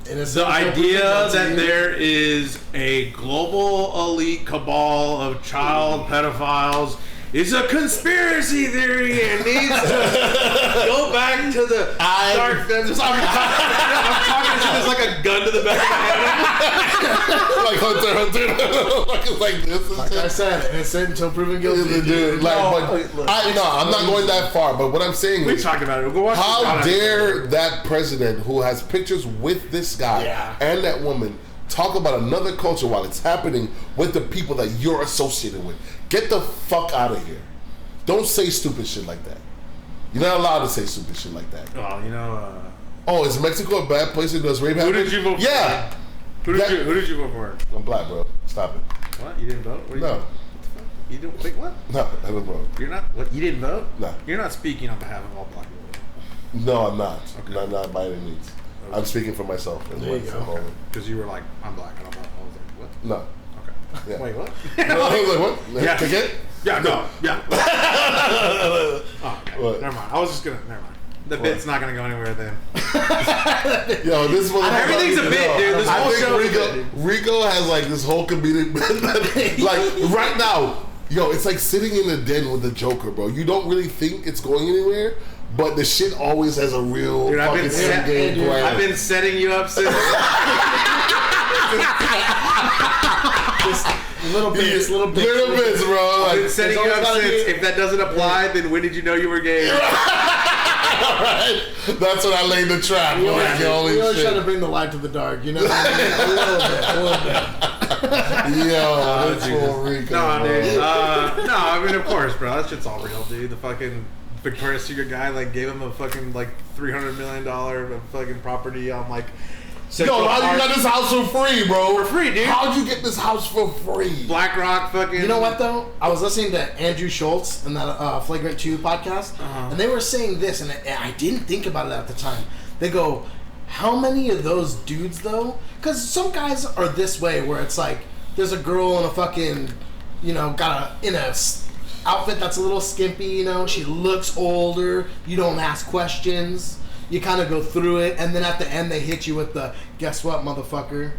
the idea that there is a global elite cabal of child pedophiles is a conspiracy theory and needs to go back to the dark. I'm talking to there's like a gun to the back of my head. Like Hunter. Like this. Like I said, innocent until proven guilty. Dude, I'm not going that far. But what I'm saying is, we talked about it. Go watch how dare that president who has pictures with this guy and that woman talk about another culture while it's happening with the people that you're associated with? Get the fuck out of here. Don't say stupid shit like that. You're not allowed to say stupid shit like that. Oh, is Mexico a bad place that does rape happen? Who did you vote for? Yeah. Who did you vote for? I'm black, bro. Stop it. What? You didn't vote? What No. You didn't wait, what? No, I didn't vote. You're not what? You didn't vote? No. You're not speaking on behalf of all black people. No, I'm not. Okay. Not by any means. Okay. I'm speaking for myself. Because you were like, I'm black. I don't vote. I was like, what? No. Okay. Yeah. Wait, what? No, I was like, what? Yeah. Forget? Yeah, no. Yeah. Okay. What? Never mind. I was just gonna. Never mind. The bit's not gonna go anywhere then. Yo, this was everything's a bit, dude. This whole show Rico has like this whole comedic like right now. Yo, it's like sitting in the den with the Joker, bro. You don't really think it's going anywhere, but the shit always has a real fucking game plan. I've been setting you up since. Little bits, bro. I've been setting you up since. If that doesn't apply, then when did you know you were gay? Right? That's when I laid the trap. We always try to bring the light to the dark, you know what I mean? A little bit. Yo, that's Puerto Rico. No, dude. No, I mean, of course, bro. That shit's all real, dude. The fucking Victoria's Secret guy, like, gave him a fucking, like, $300 million fucking property on, like, Yo, how you got this house for free, bro? For free, dude. How'd you get this house for free? BlackRock fucking... You know what, though? I was listening to Andrew Schultz in that Flagrant 2 podcast, and they were saying this, and I didn't think about it at the time. They go, how many of those dudes, though? Because some guys are this way, where it's like, there's a girl in a fucking, in a outfit that's a little skimpy, you know? She looks older. You don't ask questions. You kind of go through it, and then at the end they hit you with the, guess what, motherfucker?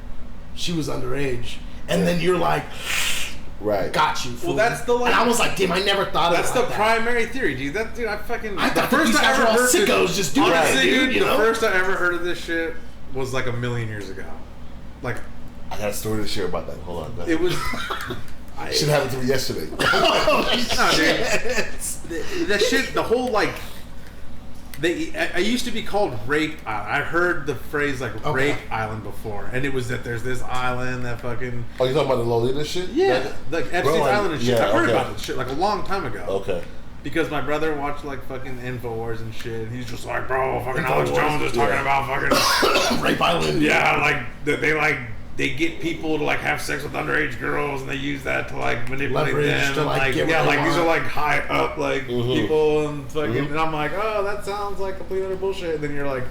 She was underage. And then you're like, right, got you, fool. Well, that's the, like... And I was like, damn, I never thought that's about the primary theory, dude. I thought these guys were all sickos just doing that, dude, the first I ever heard of this shit was like 1,000,000 years ago. Like... I got a story to share about that. Hold on. It was... Shit happened to me yesterday. No, dude. That shit, the whole, like... I used to be called Rape Island. I heard the phrase like Rape Island before, and it was that there's this island that fucking... Oh, you talking about the Lolita shit? Yeah, like Epstein's Island and shit. Yeah, I heard about this shit like a long time ago. Okay. Because my brother watched like fucking InfoWars and shit, and he's just like, bro, fucking Alex Jones is talking about fucking Rape Island. Yeah, like they get people to like have sex with underage girls, and they use that to like manipulate them. To, like, these are like high up like people and fucking. And I'm like, oh, that sounds like complete utter bullshit. And then you're like,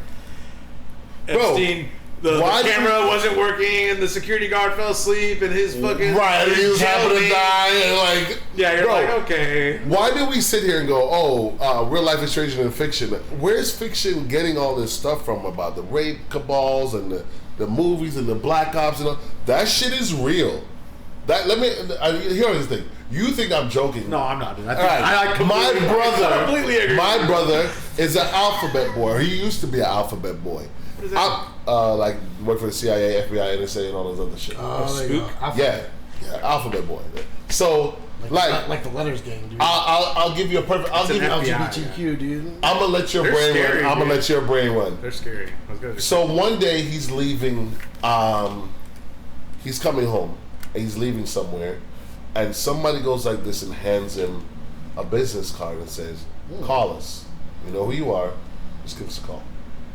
Epstein. The camera wasn't working, and the security guard fell asleep, and his fucking he was having to die, and like you're like, okay. Why do we sit here and go, real life is stranger than fiction? Where's fiction getting all this stuff from about the rape cabals and the movies and the black ops and all? That shit is real. Here's the thing. You think I'm joking? No, I'm not. Dude. I completely agree. My brother is an alphabet boy. He used to be an alphabet boy. What is that? Like work for the CIA, FBI, NSA, and all those other shit. Spook? Yeah, alphabet boy. So like the letters game, dude. I'll give you a perfect. I'll give you LGBTQ, dude. I'm gonna let your brain run. I'm gonna let your brain run. They're scary. So one day he's leaving. He's coming home and he's leaving somewhere, and somebody goes like this and hands him a business card and says, "Call us. You know who you are. Just give us a call."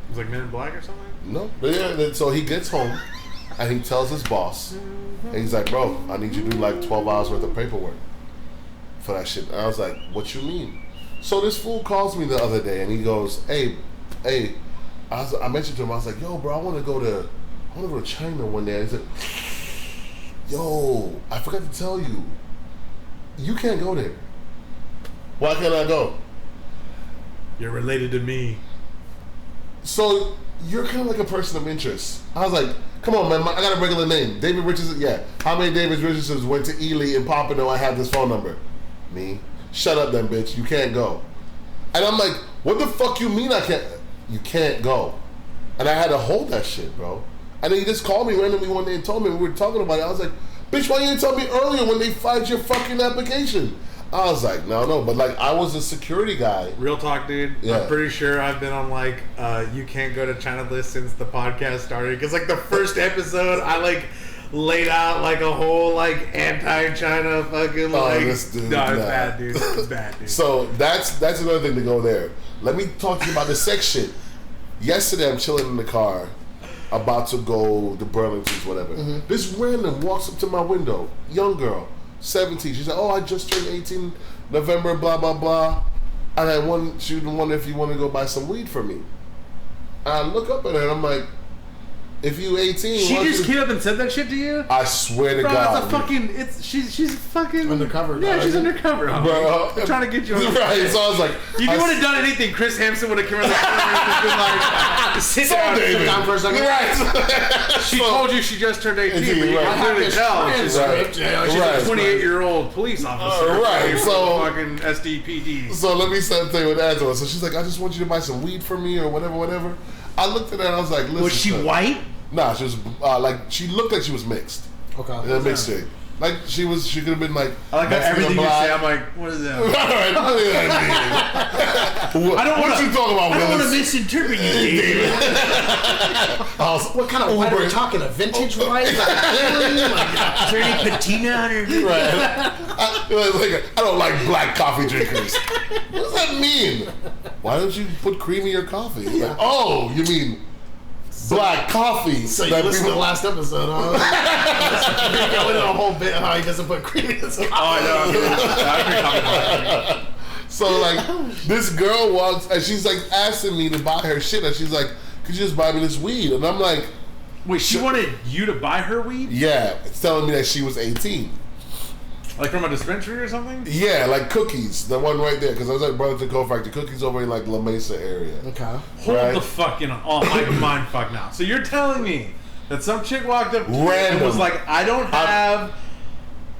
It's like Men in Black or something? No. Yeah, so he gets home and he tells his boss, and he's like, bro, I need you to do like 12 hours worth of paperwork for that shit. And I was like, what you mean? So this fool calls me the other day and he goes, hey, I mentioned to him, I was like, yo, bro, I want to go to China one day. And he's like, yo, I forgot to tell you, you can't go there. Why can't I go? You're related to me. So you're kind of like a person of interest. I was like, come on, man, I got a regular name. David Richardson, yeah. How many David Richardsons went to Ely and Pompano? I have this phone number. Me. Shut up then, bitch. You can't go. And I'm like, what the fuck you mean I can't? You can't go. And I had to hold that shit, bro. And then he just called me randomly one day and told me, we were talking about it. I was like, bitch, why you didn't tell me earlier when they filed your fucking application? I was like, no, but like I was a security guy. Real talk, dude. Yeah. I'm pretty sure I've been on like you can't go to China list since the podcast started. Because like the first episode, I like laid out like a whole like anti-China fucking like. This dude, no, it's bad, dude. It's bad, dude. So that's another thing to go there. Let me talk to you about the sex shit. Yesterday, I'm chilling in the car, about to go to Burlington's, whatever. This random walks up to my window, young girl. 17. She said, "Oh, I just turned 18 November, blah blah blah." And she wonder if you want to go buy some weed for me. And I look up at her and I'm like, "If you 18, she just came up and said that shit to you." I swear to God, it's a fucking. She's fucking undercover. Yeah, she's undercover, bro. They're trying to get you on. Right. So I was like, if you would have done anything, Chris Hampson would have come around the corner and been like, "Sit down for a second." Right. She told you she just turned 18, but you can clearly tell she's a 28-year-old police officer. Right. So fucking SDPD. So let me tell you what that was. So she's like, "I just want you to buy some weed for me or whatever." I looked at her and I was like, "Listen." Was she white? Nah, she was she looked like she was mixed. Okay. Mixed chick. Like she could have been like. I like how everything you say. I'm like, what is that? I don't want you talking about. I don't want to misinterpret you, David. What kind of white are we talking? A vintage white? Is there any patina on her? Right. I don't like black coffee drinkers. What does that mean? Why don't you put cream in your coffee? Yeah. Like, oh, you mean black coffee? So you listened to the last episode, huh? I went in a whole bit how he doesn't put cream in his coffee. Oh, I know. So like, this girl walks and she's like asking me to buy her shit, and she's like, "Could you just buy me this weed?" And I'm like, "Wait, she wanted you to buy her weed?" Yeah, it's telling me that she was 18. Like from a dispensary or something? Yeah, like cookies. The one right there. Because I was like, brother to go factory. Cookies over in like La Mesa area. Okay. Hold the fucking my mind fuck now. So you're telling me that some chick walked up to you and was like, I don't have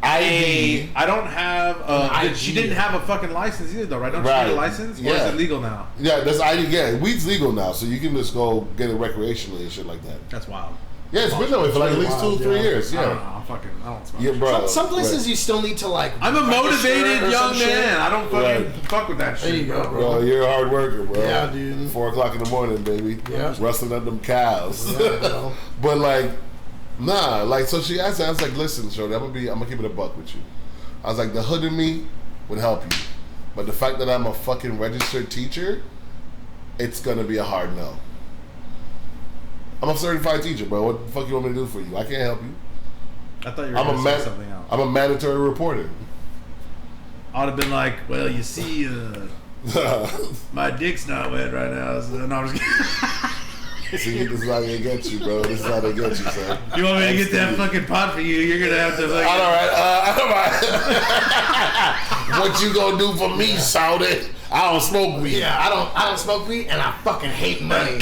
ID. I don't have she didn't have a fucking license either though, right? Don't you need a license? Or is it legal now? Yeah, that's ID. Yeah, weed's legal now, so you can just go get it recreationally and shit like that. That's wild. Yeah, it's been that way for like at least 2 or 3 years. Yeah. I don't know. I don't smoke. Yeah, bro. Some places you still need to like. I'm a motivated young man. I don't fucking fuck with that shit. There you go, bro. You're a hard worker, bro. Yeah, dude. 4 o'clock in the morning, baby. Yeah. Rustling up them cows. Yeah, bro. But like, nah. Like, so she asked me. I was like, listen, shorty, I'm gonna keep it a buck with you. I was like, the hood in me would help you, but the fact that I'm a fucking registered teacher, it's gonna be a hard no. I'm a certified teacher, bro. What the fuck you want me to do for you? I can't help you. I thought you were going to say something else. I'm a mandatory reporter. I would have been like, well, you see, my dick's not wet right now. So, no, I'm just kidding. See, this is how they get you, bro. This is how they get you, son. You want me to get that fucking pot for you? You're going to have to fucking... All right. What you going to do for me, Saudi? I don't smoke weed. Yeah, I don't smoke weed, and I fucking hate money.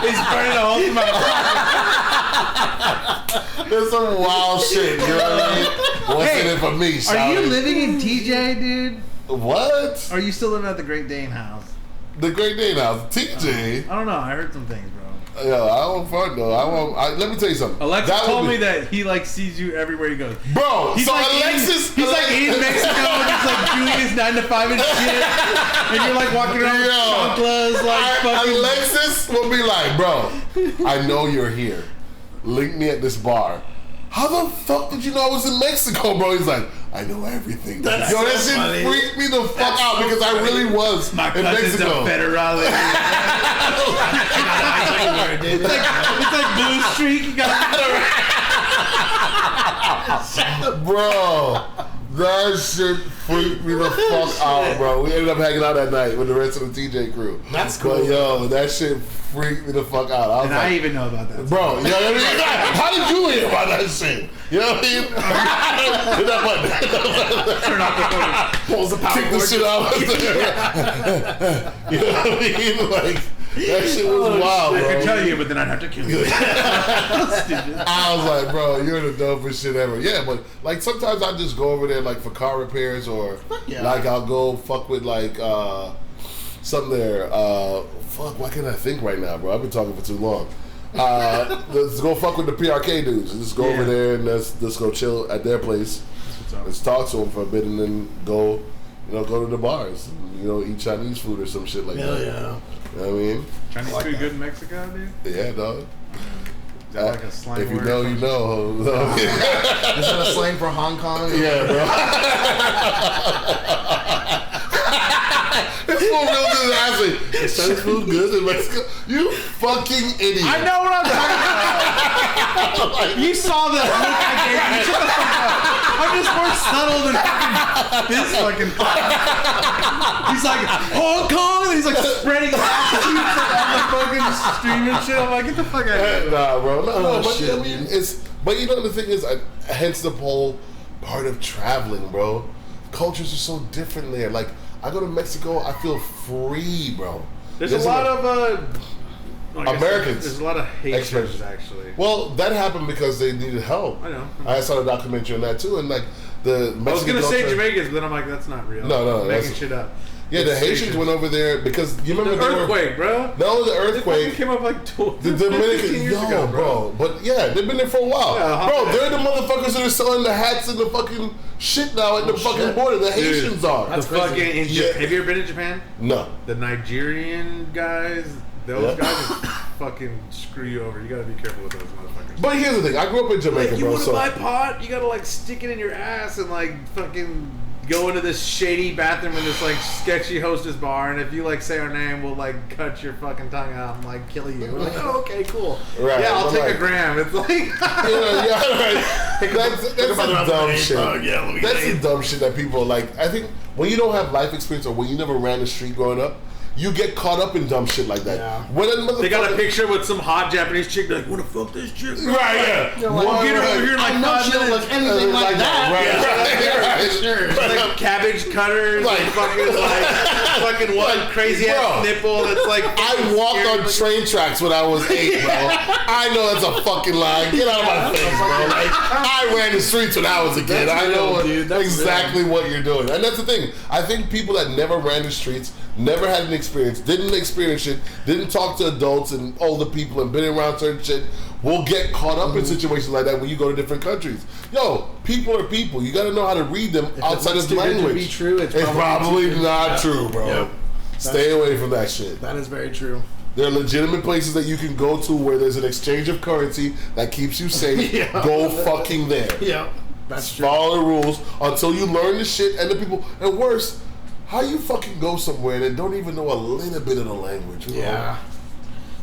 He's burning a hole in my pocket. There's some wild shit, you know what I mean? What's in it for me, Saudi? Are you living in TJ, dude? What? Or are you still living at the Great Dane house? The Great Dane house. TJ? I don't know. I heard some things, bro. Yo, I don't fuck though. Let me tell you something. Alexis told me that he like sees you everywhere he goes. Bro, he's so like Alexis, he's like in Mexico, just like doing his 9 to 5 and shit, and you're like walking around with chanclas, like fucking. Alexis will be like, bro, I know you're here. Link me at this bar. How the fuck did you know I was in Mexico, bro? He's like, I know everything. That shit freaked me the fuck out because I really was my in Mexico. Federale. It's like Blue Streak. You got bro, that shit freaked me the fuck out, bro. We ended up hanging out that night with the rest of the TJ crew. That's cool. But yo, that shit freaked me the fuck out. I was and like, I even know about that. Bro, you know what I mean? How did you hear about that shit? You know what I mean? Hit that button. Turn off the phone. Pulls the power. Kick the shit out. You know what I mean? Like, that shit was wild, bro. I could tell you, but then I'd have to kill you. I was like, bro, you're the dopest shit ever. Yeah, but like sometimes I just go over there like for car repairs or like I'll go fuck with like something there. Fuck, why can't I think right now, bro? I've been talking for too long. Let's go fuck with the PRK dudes. Just go over there and let's go chill at their place. Let's talk to them for a bit and then go to the bars. Eat Chinese food or some shit like that. Yeah. You know what I mean? Chinese food good in Mexico, dude? Yeah, dog. Is that like a slang if you word know, you know. Is that a slang for Hong Kong? Yeah, bro. This fool real good asking. Is Chinese food good in Mexico? You fucking idiot. I know what I'm talking about. You saw the look I gave you. Shut the fuck up. I'm just more subtle than this fucking He's like, Hong Kong? And he's like spreading latitudes on the fucking stream and shit. I'm like, get the fuck out of here. Nah, bro. No, but shit, I mean, but the thing is, hence the whole part of traveling, bro. Cultures are so different there. Like, I go to Mexico, I feel free, bro. There's a lot of Americans. There's a lot of Haitians, actually. Well, that happened because they needed help. I know. I saw a documentary on that too, and like the Mexican I was gonna say culture, Jamaicans, but then I'm like, that's not real. No, I'm making shit up. Yeah, the Haitians went over there because you remember the earthquake, bro. No, the earthquake It came up like the Dominican years ago, bro. But yeah, they've been there for a while. Yeah, bro, they're the motherfuckers that are selling the hats and the fucking shit now at the fucking border. The Haitians are. That's fucking in Japan. Have you ever been to Japan? No. The Nigerian guys, those guys just fucking screw you over. You gotta be careful with those motherfuckers. But here's the thing, I grew up in Jamaica, like, you bro. want to buy pot, you gotta like stick it in your ass and like fucking go into this shady bathroom in this like sketchy hostess bar, and if you like say our name, we'll like cut your fucking tongue out and like kill you. We're like, oh, okay, cool. Right, yeah, I'll take like, a gram. It's like, right. That's the dumb shit. Yeah, That's the dumb shit that people like. I think when you don't have life experience or when you never ran the street growing up, you get caught up in dumb shit like that. Yeah. When they got a picture with some hot Japanese chick, they're like, wanna fuck this chick? Right, yeah. We'll get her over here in like 5 she'll minutes. look anything like that. Right. Sure. Like cabbage cutters, like fucking one crazy ass nipple that's like. I walked on train tracks when I was 8, bro. I know that's a fucking lie. Get out of my face, bro. Like, I ran the streets when I was a kid. I know exactly what you're doing, and that's the thing. I think people that never ran the streets, never had an experience, didn't experience shit, didn't talk to adults and older people and been around certain shit, will get caught up in situations like that when you go to different countries. Yo, people are people. You got to know how to read them outside of language. To be true, it's probably not true, bro. Yep. Stay away from that shit. That is very true. There are legitimate places that you can go to where there's an exchange of currency that keeps you safe. Go fucking there. Yeah, that's true. Follow the rules until you learn the shit and the people. And worse, how you fucking go somewhere that don't even know a little bit of the language, bro? Yeah.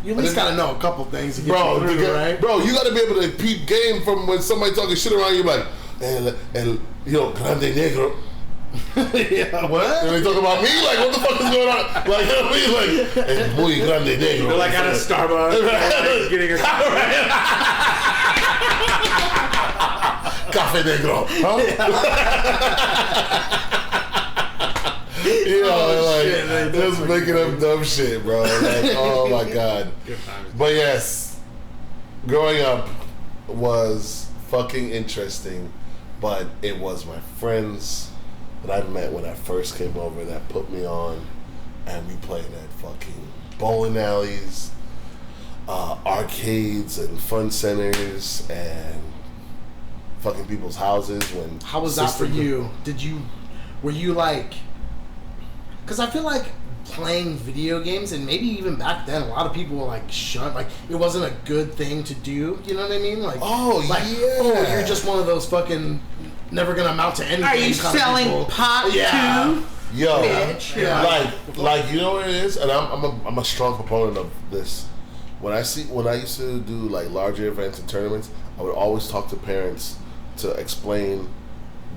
You at least gotta know a couple things to get bro, you through, right? Bro, you gotta be able to peep game from when somebody talking shit around you, like, el grande negro. Yeah, what? And they talk about me, like, what the fuck is going on? Like, you know what I mean? Like, el muy grande negro. They're like at a Starbucks, like, getting a Café negro. Huh? Like, just making up dumb shit, bro. Like, oh my god. But yes, growing up was fucking interesting, but it was my friends that I met when I first came over that put me on, and we played at fucking bowling alleys, arcades and fun centers, and fucking people's houses. When how was that for you? Were you like? Because I feel like playing video games, and maybe even back then, a lot of people were like shunned. Like, it wasn't a good thing to do. You know what I mean? Like, oh, you're just one of those fucking never gonna amount to anything. Are you selling pot too? Yo, bitch. Yeah. Like you know what it is, and I'm a strong proponent of this. When I used to do like larger events and tournaments, I would always talk to parents to explain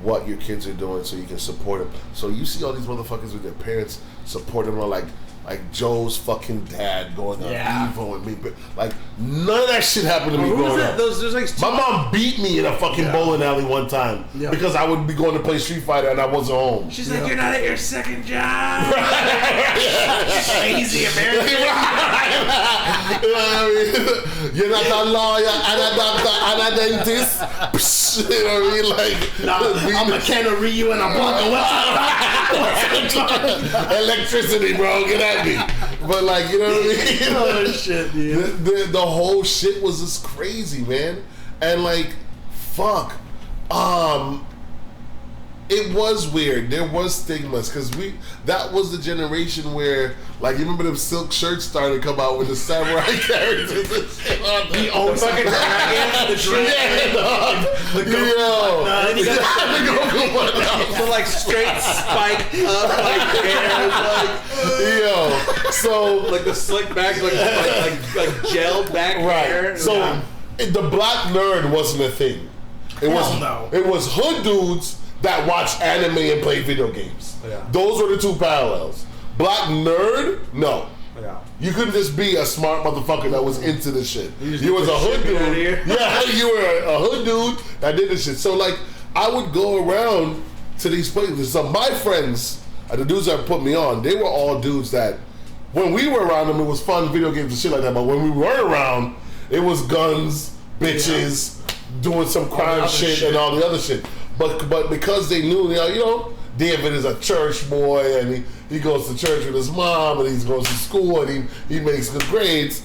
what your kids are doing so you can support them. So you see all these motherfuckers with their parents support them on like Joe's fucking dad going on Evo and me. Like, none of that shit happened to me growing up. My mom beat me in a fucking bowling alley one time because I would be going to play Street Fighter and I wasn't home. She's like, you're not at your second job. Crazy American. You know what I mean? You're not a lawyer and a doctor and a dentist. You know what I mean? Like, I'm a Keanu Ryu and I'm electricity, bro. Get at me. But like, you know what I mean? Oh shit, dude. The whole shit was just crazy, man. And like, fuck. It was weird. There was stigmas because that was the generation where, like, you remember them silk shirts started to come out with the samurai characters and shit on them. The old fucking dragon, the dragon, the like straight spike up, like hair, like so like the slick back, like gelled back hair. So the black nerd wasn't a thing. It was no. It was hood dudes that watch anime and play video games. Yeah. Those were the two parallels. Black nerd, no. Yeah. You couldn't just be a smart motherfucker that was into this shit. You was a hood dude. Yeah, you were a hood dude that did this shit. So like, I would go around to these places. So my friends, the dudes that put me on, they were all dudes that, when we were around them, it was fun video games and shit like that. But when we weren't around, it was guns, bitches, doing some crime shit and all the other shit. but because they knew, you know, David is a church boy and he goes to church with his mom and he goes to school and he makes good grades.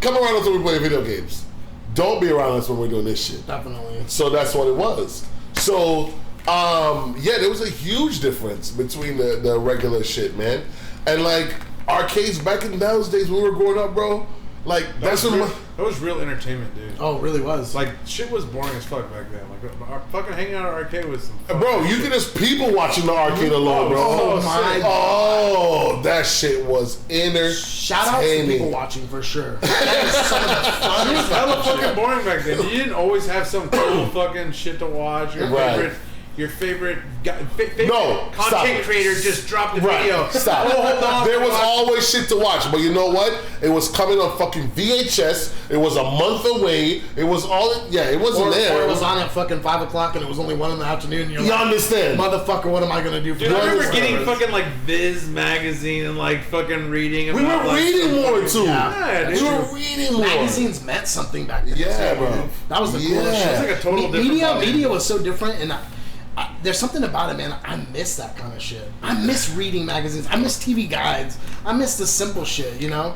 Come around us when we play video games. Don't be around us when we're doing this shit. Definitely. So that's what it was. So, yeah, there was a huge difference between the regular shit, man. And like arcades back in those days when we were growing up, bro. Like that was real entertainment, dude. Oh, it really was. Like shit was boring as fuck back then. Like fucking hanging out at arcade with some. Bro, you can just people watching the arcade alone, bro. Oh my God. That shit was entertaining. Shout out to people watching for sure. That is some of the funnest hella fucking boring back then. You didn't always have some cool fucking shit to watch. Your favorite content creator just dropped a video. Stop. Oh, hold on. There was always shit to watch, but you know what? It was coming on fucking VHS. It was a month away. It was all. Yeah, it wasn't there. Or it was on at fucking 5 o'clock and it was only 1 in the afternoon. You understand? Motherfucker, what am I gonna do for Dude, I remember getting fucking like Viz magazine and like fucking reading. We were reading more too. Yeah, we were reading more. Magazines meant something back then. Yeah, bro. That was the coolest shit. It was like a total different media was so different, and there's something about it, man. I miss that kind of shit. I miss reading magazines. I miss TV guides. I miss the simple shit, you know?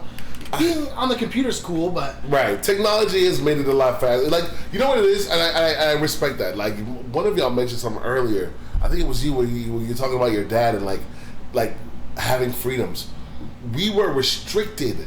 Being on the computer's cool, but... Right. Technology has made it a lot faster. Like, you know what it is? And I respect that. Like, one of y'all mentioned something earlier. I think it was you when you're talking about your dad and, like having freedoms. We were restricted.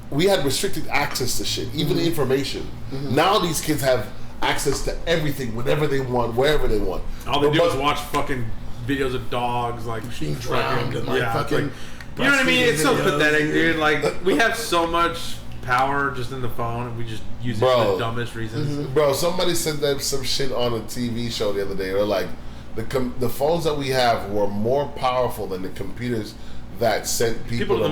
We had restricted access to shit, even information. Now these kids have access to everything, whenever they want, wherever they want. All they do is watch fucking videos of dogs like being drowned and like fucking. Like, you know what I mean? It's so pathetic, dude. Like we have so much power just in the phone, and we just use it for the dumbest reasons. Bro, somebody said that some shit on a TV show the other day. They're like, the phones that we have were more powerful than the computers that sent people to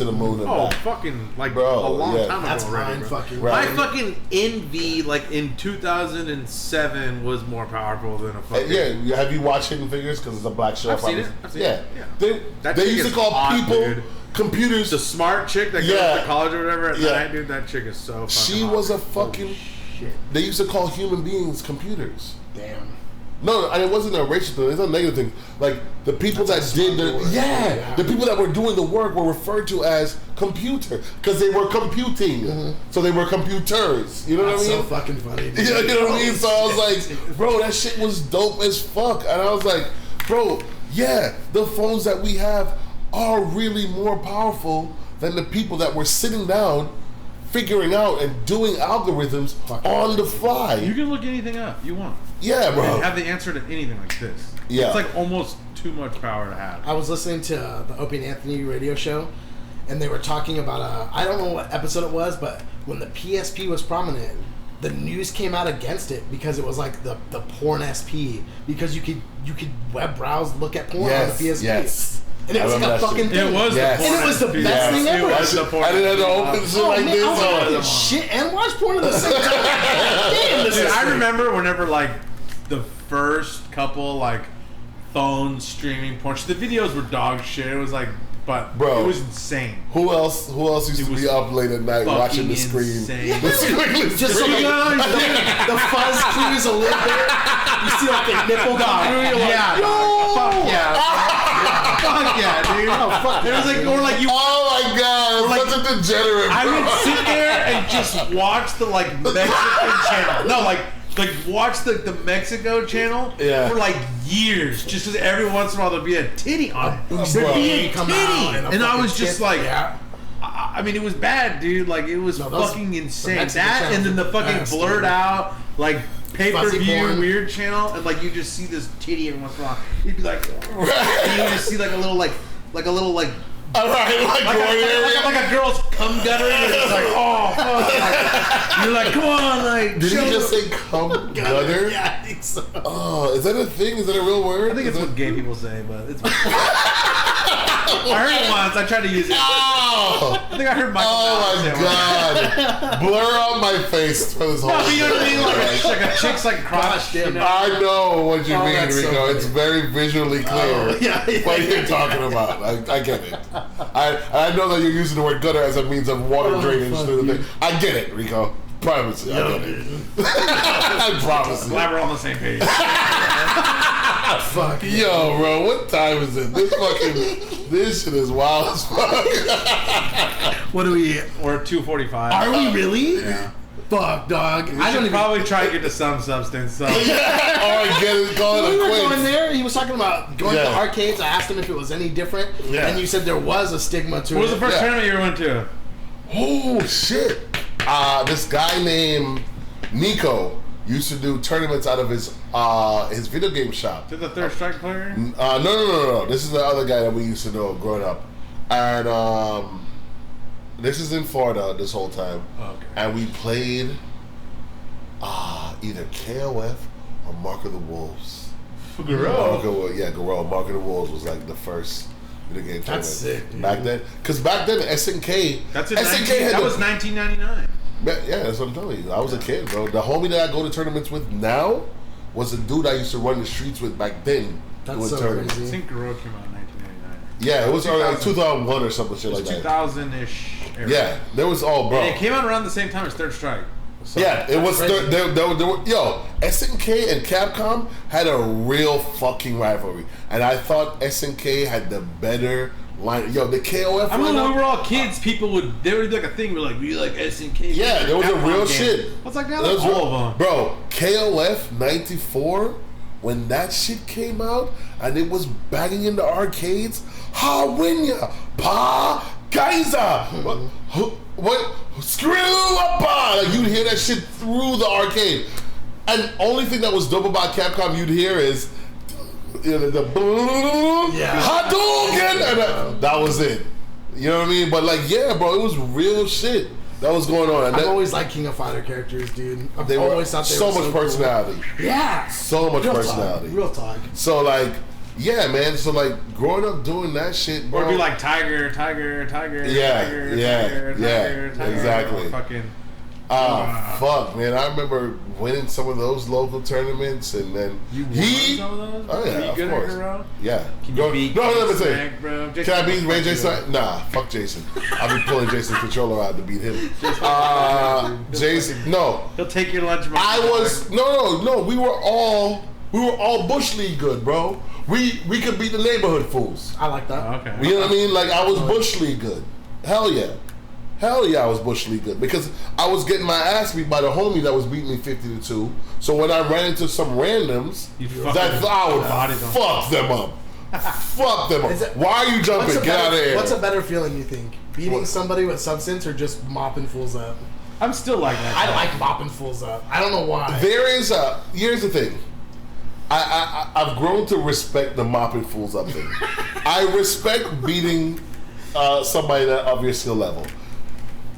the moon and back. Fucking like a long time ago. That's already, fucking right. My fucking Envy, like in 2007, was more powerful than a fucking. Yeah, have you watched Hidden Figures? Because it's a black show. I've seen it. Yeah. They used to call people computers. The smart chick that goes to college or whatever at night, dude. That chick is so fucking. She was a fucking. Shit. They used to call human beings computers. Damn. No, and it wasn't a racial thing. It's a negative thing. Like the people that did the people that were doing the work were referred to as computer because they were computing. So they were computers. You know what I mean? So fucking funny. Dude. Yeah, you know what I mean. So I was like, bro, that shit was dope as fuck. And I was like, bro, yeah, the phones that we have are really more powerful than the people that were sitting down, figuring out and doing algorithms on the fly. You can look anything up you want. Yeah, bro. And have the answer to anything like this. Yeah. It's like almost too much power to have. I was listening to the Opie and Anthony radio show, and they were talking about I don't know what episode it was, but when the PSP was prominent, the news came out against it because it was like the porn SP, because you could web browse, look at porn on the PSP. Yes. And it was like a fucking thing. It was the porn. And it was the best thing ever. I didn't have to open shit like this. I was watching shit and watch porn at the same time. Damn, Dude, I remember whenever like the first couple like phone streaming porn. The videos were dog shit. It was like, but bro, it was insane. Who else used to be up late at night watching the screen? Just so the fuzz clues a little bit. You see like a nipple go through. You're like, Fuck yeah. Fuck yeah, dude. Oh, fuck. It was like, or like you. Oh my god, like, such a degenerate. I would sit there and just watch the like Mexican channel. No, like watch the Mexico channel for like years, just because every once in a while there'd be a titty on it. There'd be a titty, and I was just like, I mean, it was bad, dude. Like it was fucking insane. That and then the fucking blurred out like pay-per-view weird channel, and like you just see this titty every once in a while. You'd be like, and you just see like a little all right, like a girl's cum gutter, and it's like, oh, fuck. You're like, come on, like. Did he just say cum gutter? Yeah, I think so. Oh, is that a thing? Is that a real word? I think it's what gay people say, but it's. I heard it once. I tried to use it. Oh, I think I heard Michael. Oh my god! Blur out my face for this whole. No, you know what I mean? Shit. Like a chick's like crotch. You know? I know what you mean, Rico. So it's very visually clear what you're talking about. I get it. I know that you're using the word gutter as a means of water drainage through the thing. I get it, Rico. Promise you, I get it. I promise you. Glad we're on the same page. Fuck. Yo, bro, what time is it? This shit is wild as fuck. What are we? We're at 2:45. Are we really? Yeah. Fuck, dog. I should probably try to get to some substance. So. All right, get it, call We it were a going quiz. there. He was talking about going to the arcades. I asked him if it was any different, and you said there was a stigma to it. What was the first tournament you ever went to? Oh shit! This guy named Nico used to do tournaments out of his video game shop. Did the Third Strike player? No. This is the other guy that we used to know growing up, and this is in Florida this whole time. Okay. And we played either KOF or Mark of the Wolves. Garou. Garou. Mark of the Wolves was like the first video game tournament. That's sick, dude. Back then, because back then SNK. That was was 1999. Yeah, that's what I'm telling you. I was a kid, bro. The homie that I go to tournaments with now was a dude I used to run the streets with back then. That's doing so tournaments. crazy. I think Garou came out in 1999. Yeah, it was like 2000. 2001 or something shit like that. 2000-ish era. Yeah, there was all bro. And it came out around the same time as Third Strike. So Yeah, it was. crazy. Yo, SNK and Capcom had a real fucking rivalry, and I thought SNK had the better line. Yo, the KOF. I remember when lineup- we were all kids, people would, there would be like a thing, we're like, we like SNK. Yeah, there was a Capcom real game. shit. What's like that? There Like was all real- of them. Bro, KOF 94, when that shit came out and it was banging in the arcades, Hawinya, Pa, Kaiser, what, screw up, Pa. Like, you'd hear that shit through the arcade. And only thing that was dope about Capcom you'd hear is the Hadouken, and that was it. You know what I mean? But like, yeah, bro, it was real shit that was going on. And I've that, always liked King of Fighter characters, dude. I've they were always thought they so were much cool. personality. Yeah. So much Real personality. Talk. Real talk. So like, yeah, man. So like, growing up doing that shit, bro. Or it'd be like Tiger, Yeah, Tiger, exactly. Fucking. Fuck, man. I remember winning some of those local tournaments, and then You won some of those? Oh yeah, Are you of good course. at Garou? Yeah. Can Go- you beat no, let me Jason say. Mack, bro? Can I beat Ray J? Nah, fuck Jason. I'll be pulling Jason's controller out to beat him. Jason, no. He'll take your lunch money. I was no. We were all bush league good, bro. We could beat the neighborhood fools. I like that. Oh, okay. You know what I mean? Like, I was bush league good. Hell yeah, I was bush league good because I was getting my ass beat by the homie that was beating me 50-2. So when I ran into some randoms, You that I would bodied them. fuck them up. Fuck them Is up. it- Why are you jumping? Get out of here. What's a better feeling, you think? Beating somebody with substance or just mopping fools up? I'm still like that. I like mopping fools up. I don't know why. Here's the thing. I've grown to respect the mopping fools up thing. I respect beating somebody that of your skill level.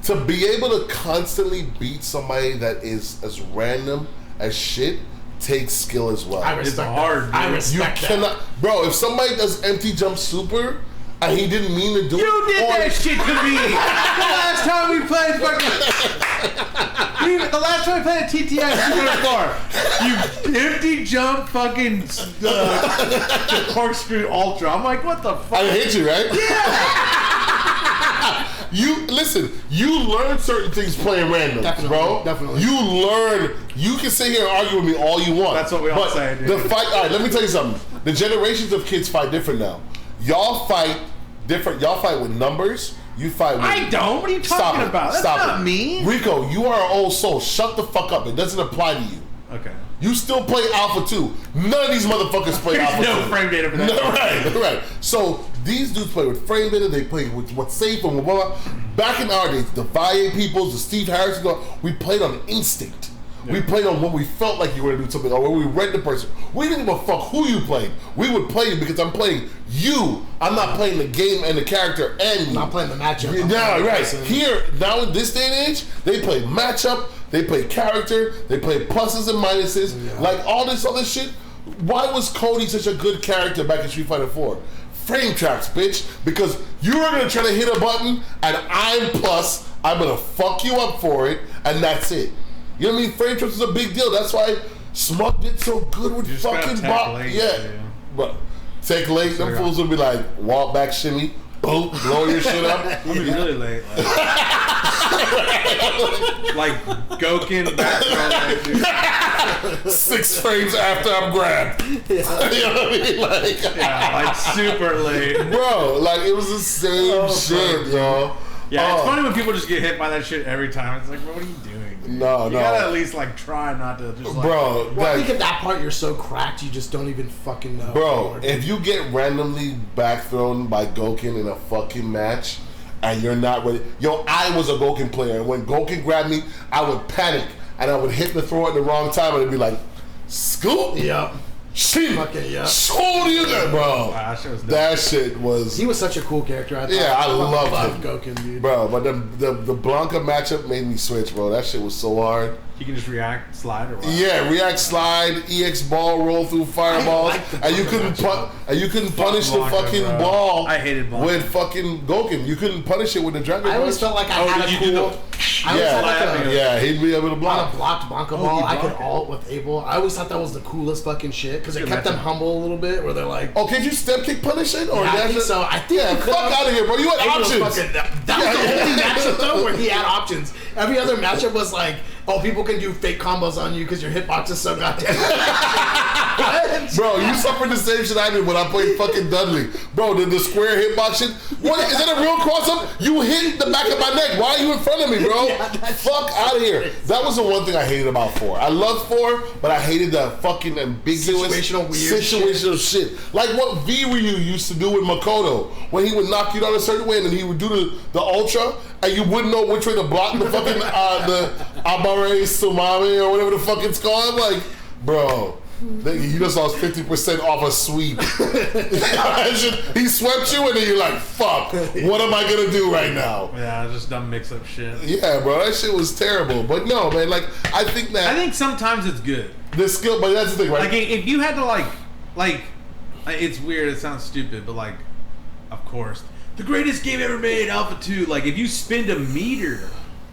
To be able to constantly beat somebody that is as random as shit takes skill as well. I respect hard, that. I dude. You respect that. cannot, bro. If somebody does empty jump super and he didn't mean to do it, You did or- that shit to me. The last time we played fucking. The last time we played a TTI Super 4, you empty jump fucking corkscrew ultra. I'm like, what the fuck? I hit you, right? Yeah. You listen. You learn certain things playing random, Definitely, bro. definitely. You learn. You can sit here and argue with me all you want. That's what we all but say, dude. The fight. All right, let me tell you something. The generations of kids fight different now. Y'all fight different. Y'all fight with numbers. You fight with. I don't. What are you talking about? That's not me. Rico, you are an old soul. Shut the fuck up. It doesn't apply to you. Okay. You still play Alpha 2. None of these motherfuckers play There's Alpha 2. no frame data for that. No, right. So these dudes play with frame data. They play with what's safe and blah, blah, blah. Back in our days, the Valle peoples, the Steve Harrison, we played on instinct. Yeah. We played on what we felt like you were going to do something, or when we read the person. We didn't give a fuck who you played. We would play you because I'm playing you. I'm not playing the game and the character and you. I'm not playing the matchup. Now, right. Here, now in this day and age, they play matchup, they play character, they play pluses and minuses, like all this other shit. Why was Cody such a good character back in Street Fighter 4? Frame traps, bitch. Because you are going to try to hit a button, and I'm plus, I'm going to fuck you up for it, and that's it. You know what I mean? Frame traps is a big deal. That's why Smug did so good with fucking Bob. Yeah. But take late, them fools will be like, walk back shimmy, boom, blow your shit up. I'm really late. Like Gokin back throw. 6 frames after I'm grabbed. You know what I mean? Like super late. Bro, like it was the same shit, yo. Yeah, it's funny when people just get hit by that shit every time. It's like, bro, what are you doing? You gotta at least like try not to just like. Bro, well, I think at that part you're so cracked you just don't even fucking know. Bro, if you get randomly back thrown by Gokin in a fucking match and you're not ready, I was a Gokin player, and when Gokin grabbed me, I would panic and I would hit the throw at the wrong time, and it'd be like, scoop. Yep. Shit. Fucking yeah. Show you that, bro. Wow, that shit was. He was such a cool character. I thought. Yeah, I loved him. Gokin, dude. Bro, but the Blanca matchup made me switch, bro. That shit was so hard. You can just react, slide, or what? Yeah, react, slide, EX ball, roll through fireballs, and you couldn't punish the fucking ball. I hated Blanca with fucking Gokin. You couldn't punish it with the Dragon. I always felt like I had a cool. Yeah, he'd be able to block. On a blocked Blanca ball, I could ult with Abel. I always thought that was the coolest fucking shit because it kept them humble a little bit. Where they're like, "Oh, can't you step kick punish it?" Or I think so. I think fuck out of here, bro. You had options. That was the only matchup though where he had options. Every other matchup was like, "Oh, people can do fake combos on you because your hitbox is so goddamn." Bro, you suffered the same shit I did when I played fucking Dudley. Bro, the square hitbox shit. What is that a real cross up? You hit the back of my neck. Why are you in front of me, bro? Fuck out of here. That was the one thing I hated about 4. I loved 4, but I hated the fucking ambiguous situational shit. Like what V-Ryu used to do with Makoto when he would knock you down a certain way and then he would do the ultra and you wouldn't know which way to block the fucking the Abare Sumami or whatever the fuck it's called. I'm like, bro. You just lost 50% off a sweep. He swept you, and then you're like, "Fuck! What am I gonna do right now?" Yeah, just dumb mix-up shit. Yeah, bro, that shit was terrible. But no, man, like I think sometimes it's good. The skill, but that's the thing, right? Like if you had to like, it's weird. It sounds stupid, but like, of course, the greatest game ever made, Alpha 2. Like if you spend a meter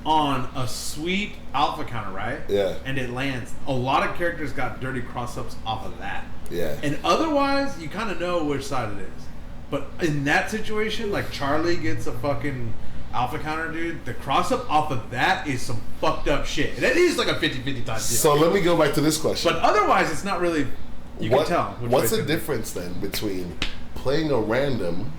on a sweet alpha counter, right? Yeah. And it lands. A lot of characters got dirty cross-ups off of that. Yeah. And otherwise, you kind of know which side it is. But in that situation, like Charlie gets a fucking alpha counter, dude, the cross-up off of that is some fucked up shit. And it is like a 50-50 type deal. So let me go back to this question. But otherwise, it's not really, you can tell. What's the difference then between playing a random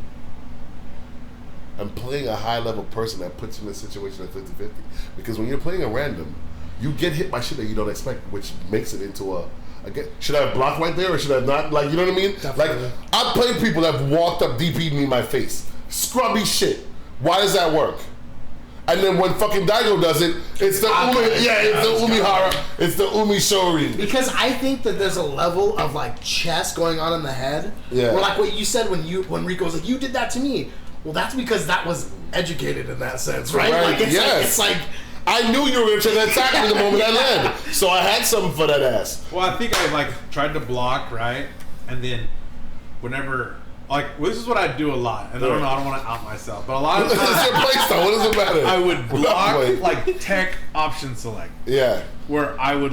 and playing a high-level person that puts you in a situation of 50-50? Because when you're playing a random, you get hit by shit that you don't expect, which makes it into should I have blocked right there or should I not? Like, you know what I mean? Definitely. Like, I've played people that have walked up, DP'd me in my face. Scrubby shit. Why does that work? And then when fucking Daigo does it, it's the Umihara, it's the Umi Shori. Because I think that there's a level of like chess going on in the head. Yeah. Where like what you said when Rico was like, "You did that to me." Well, that's because that was educated in that sense, right? Like it's like I knew you were going to try to attack me the moment I landed, so I had something for that ass. Well, I think I like tried to block, right, and then whenever this is what I do a lot, and I don't want to out myself, but a lot of times it's your playstyle. What does it matter? I would block like tech option select. Yeah. Where I would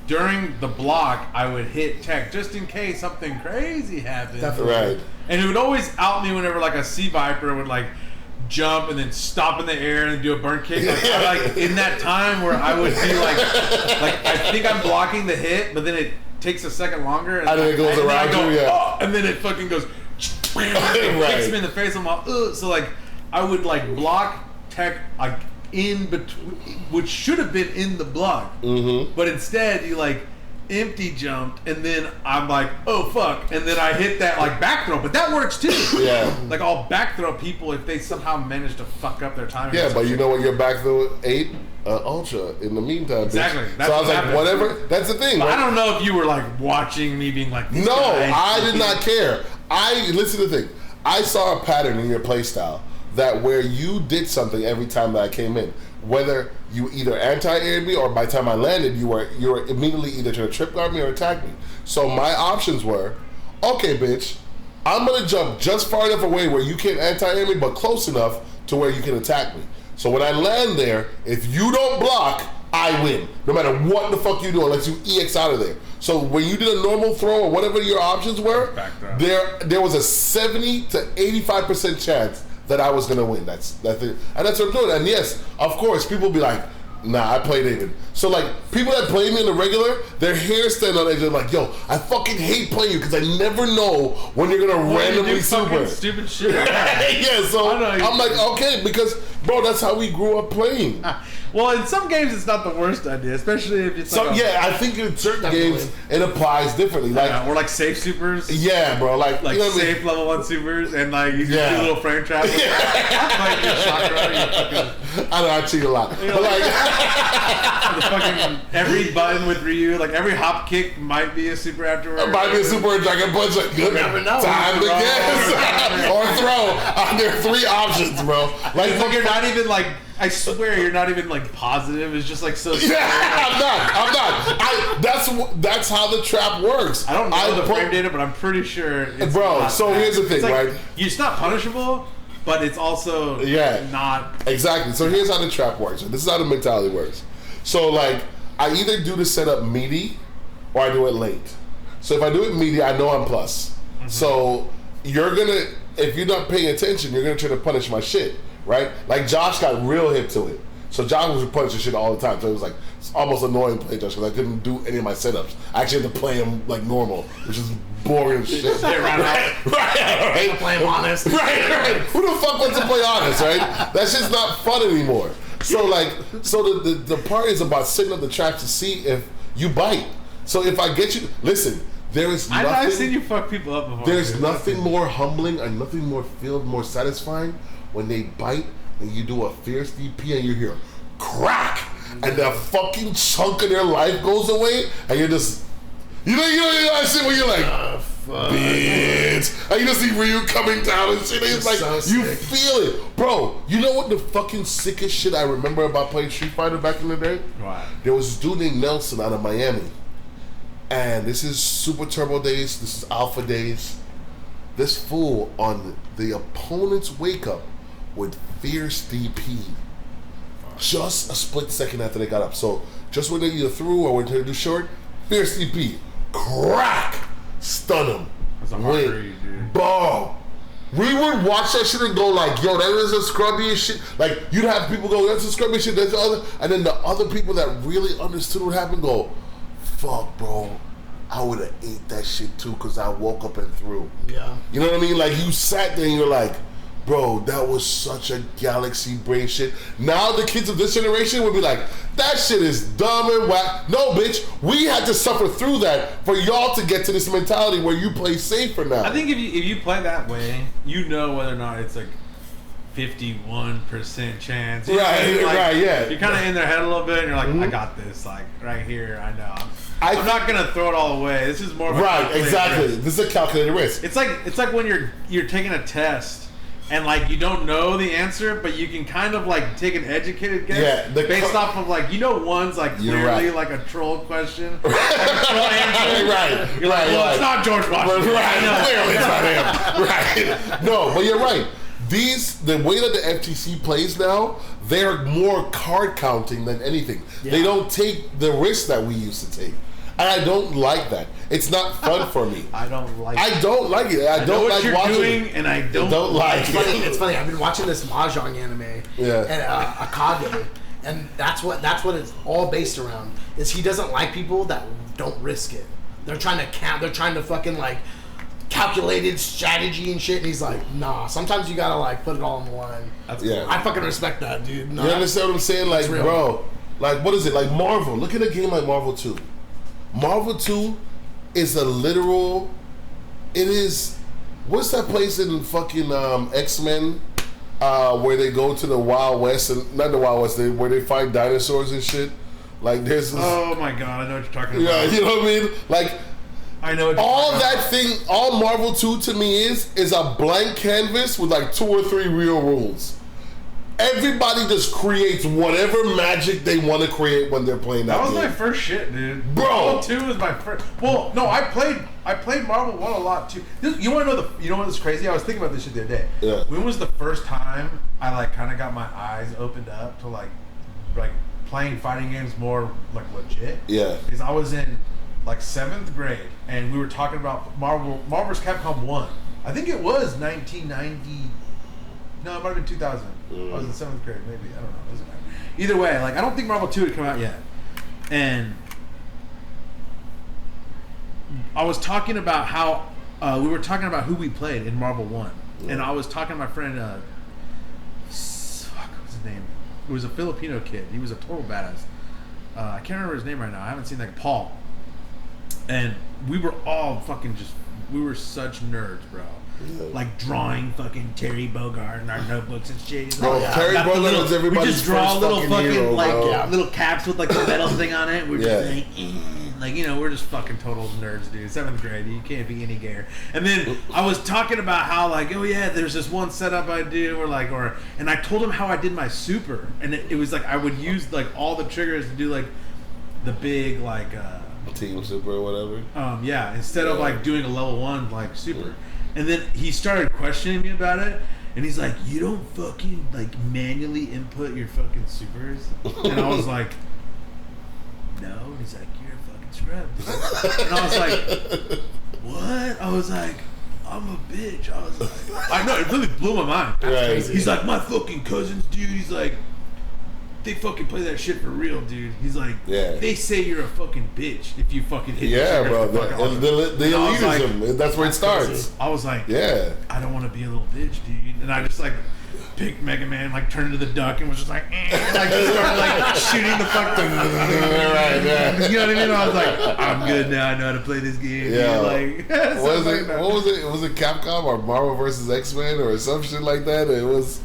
during the block, I would hit tech just in case something crazy happened. Definitely. Right. And it would always out me whenever a Sea Viper would jump and then stop in the air and do a burn kick. In that time where I would be I think I'm blocking the hit, but then it takes a second longer. And then it goes around you, yeah. Oh, and then it fucking goes, kicks me in the face. I'm like, ugh. So I would block tech in between, which should have been in the block, but instead you empty jumped, and then I'm like, oh fuck, and then I hit that back throw, but that works too. Yeah. I'll back throw people if they somehow manage to fuck up their timing. Yeah, but you know what? Your back throw 8 ultra in the meantime. Exactly. So I was like, whatever. That's the thing. Right? Right? I don't know if you were watching me being like, no, I did not care. Listen to the thing. I saw a pattern in your playstyle that where you did something every time that I came in. Whether you either anti-aired me or by the time I landed, you were immediately either trying to trip guard me or attack me. So my options were, okay, bitch, I'm gonna jump just far enough away where you can't anti-air me, but close enough to where you can attack me. So when I land there, if you don't block, I win. No matter what the fuck you do, unless you EX out of there. So when you did a normal throw or whatever your options were, there was a 70 to 85% chance that I was gonna win. That's it. And that's what I'm doing. And yes, of course, people be like, nah, I play David. So like people that play me in the regular, their hair stand on edge. They're like, yo, I fucking hate playing you because I never know when you're gonna randomly super. Stupid shit. Yeah, so I'm like, okay, because bro, that's how we grew up playing. Well, in some games, it's not the worst idea, especially if it's like I think in certain games it applies differently. Like or like safe supers. Yeah, bro. Like you know safe level 1 supers, and like you just do little frame traps. I know I cheat a lot, but like fucking every button with Ryu, like every hop kick might be a super afterwards. Might be a super dragon punch. Like good time to guess or throw. There are 3 options, bro. Like you're not even like. I swear you're not even like positive. It's just like so. Yeah, I'm not. That's how the trap works. I don't know the frame data, but I'm pretty sure. It's bro, not so here's the thing, like, right? It's not punishable, but it's also not exactly. So here's how the trap works. This is how the mentality works. So like, I either do the setup meaty, or I do it late. So if I do it meaty, I know I'm plus. Mm-hmm. So you're gonna, if you're not paying attention, you're gonna try to punish my shit. Right? Like Josh got real hip to it. So Josh was punching shit all the time. So it was like it's almost annoying to play Josh because I couldn't do any of my setups. I actually had to play him like normal, which is boring as shit. Right. Play him honest. Right. Who the fuck wants to play honest, right? That shit's not fun anymore. So the part is about setting up the traps to see if you bite. So if I get you, listen. There is nothing. I've seen you fuck people up before. There's nothing more humbling and nothing more more satisfying when they bite and you do a fierce DP and you hear crack and that fucking chunk of their life goes away and you're just you know that shit where you're like bitch and you just see Ryu coming down and shit. It's like so you feel it, bro. You know what the fucking sickest shit I remember about playing Street Fighter back in the day? What? There was this dude named Nelson out of Miami, and this is Super Turbo days. This is Alpha days. This fool on the opponent's wake up with fierce DP just a split second after they got up. So just when they either threw or when they do short, fierce DP, crack, stun him. That's a hard read, dude. Bro, we would watch that shit and go like, yo, that is a scrubby as shit. Like you'd have people go, that's a scrubby shit, that's the other, and then the other people that really understood what happened go, fuck, bro, I would have ate that shit too because I woke up and threw. Yeah. You know what I mean? Like you sat there and you're like, bro, that was such a galaxy brain shit. Now the kids of this generation would be like, that shit is dumb and whack. No, bitch, we had to suffer through that for y'all to get to this mentality where you play safer now. I think if you play that way, you know whether or not it's like 51% chance. You Right, yeah. You're kind of in their head a little bit and you're like, I got this, like right here, I know. I'm not gonna throw it all away. This is more of a exactly. risk. This is a calculated risk. It's like when you're taking a test and like you don't know the answer, but you can kind of like take an educated guess based off of like one's like clearly like a troll question, like a troll answer. Right. You're like, well, it's not George Washington. Right. Clearly, it's not him. Right. No, but you're right. The way that the FTC plays now, they're more card counting than anything. Yeah. They don't take the risks that we used to take. And I don't like that. It's not fun for me. I don't like it. I don't like it. I don't like watching doing, and I don't like it. It's funny. I've been watching this Mahjong anime and Akage, and that's what it's all based around. Is he doesn't like people that don't risk it. They're trying to count. They're trying to fucking like calculated strategy and shit. And he's like, nah. Sometimes you gotta like put it all on the line. I fucking respect that, dude. No, you understand what I'm saying? Like, bro, like what is it? Like Marvel. Look at a game like Marvel 2. Marvel 2 is a literal. It is. What's that place in fucking X-Men where they go to the Wild West and not the Wild West, where they fight dinosaurs and shit? Like there's. This, oh my god, I know what you're talking about. Yeah, you know what I mean? Like. I know. All Marvel 2 to me is a blank canvas with like 2 or 3 real rules. Everybody just creates whatever magic they want to create when they're playing that game. That was my first shit, dude. Bro, Marvel 2 was my first. Well, no, I played Marvel 1 a lot too. You want to know you know what's crazy? I was thinking about this shit the other day. Yeah. When was the first time I like kind of got my eyes opened up to like playing fighting games more like legit. Yeah. Because I was in like 7th grade and we were talking about Marvel vs. Capcom 1. I think it was 1990. No, it might have been 2000. I was in 7th grade, maybe. I don't know. It doesn't matter. Either way, like I don't think Marvel 2 had come out yet. And I was talking about how we were talking about who we played in Marvel 1. Yeah. And I was talking to my friend, what was his name? It was a Filipino kid. He was a total badass. I can't remember his name right now. I haven't seen that. Paul. And we were all fucking we were such nerds, bro. Yeah. Like drawing fucking Terry Bogard in our notebooks and shit. Bro, like, Terry Bogard is everybody's we just draw little fucking hero, like little caps with like the metal thing on it. We're just like, you know, we're just fucking total nerds, dude. 7th grade, you can't be any gayer. And then I was talking about how like, oh yeah, there's this one setup I do, and I told him how I did my super, and it was like I would use like all the triggers to do like the big like team super or whatever. Instead of like doing a level 1 like super. Yeah. And then he started questioning me about it, and he's like, "You don't fucking like manually input your fucking supers?" And I was like, "No." And he's like, "You're a fucking scrub." And I was like, "What?" I was like, "I'm a bitch." I was like, I know, it really blew my mind. That's crazy. He's like, "My fucking cousins, dude." He's like, they fucking play that shit for real, dude. He's like, they say you're a fucking bitch if you fucking hit the bro. The elitism, like, that's where it starts. Crazy. I was like, I don't want to be a little bitch, dude. And I just like picked Mega Man, like turned into the duck and was just like, like just started like shooting the fuck. You know what I mean? I was like, I'm good now. I know how to play this game. Yeah. Like, what was it? Was it Capcom or Marvel vs. X-Men or some shit like that? It was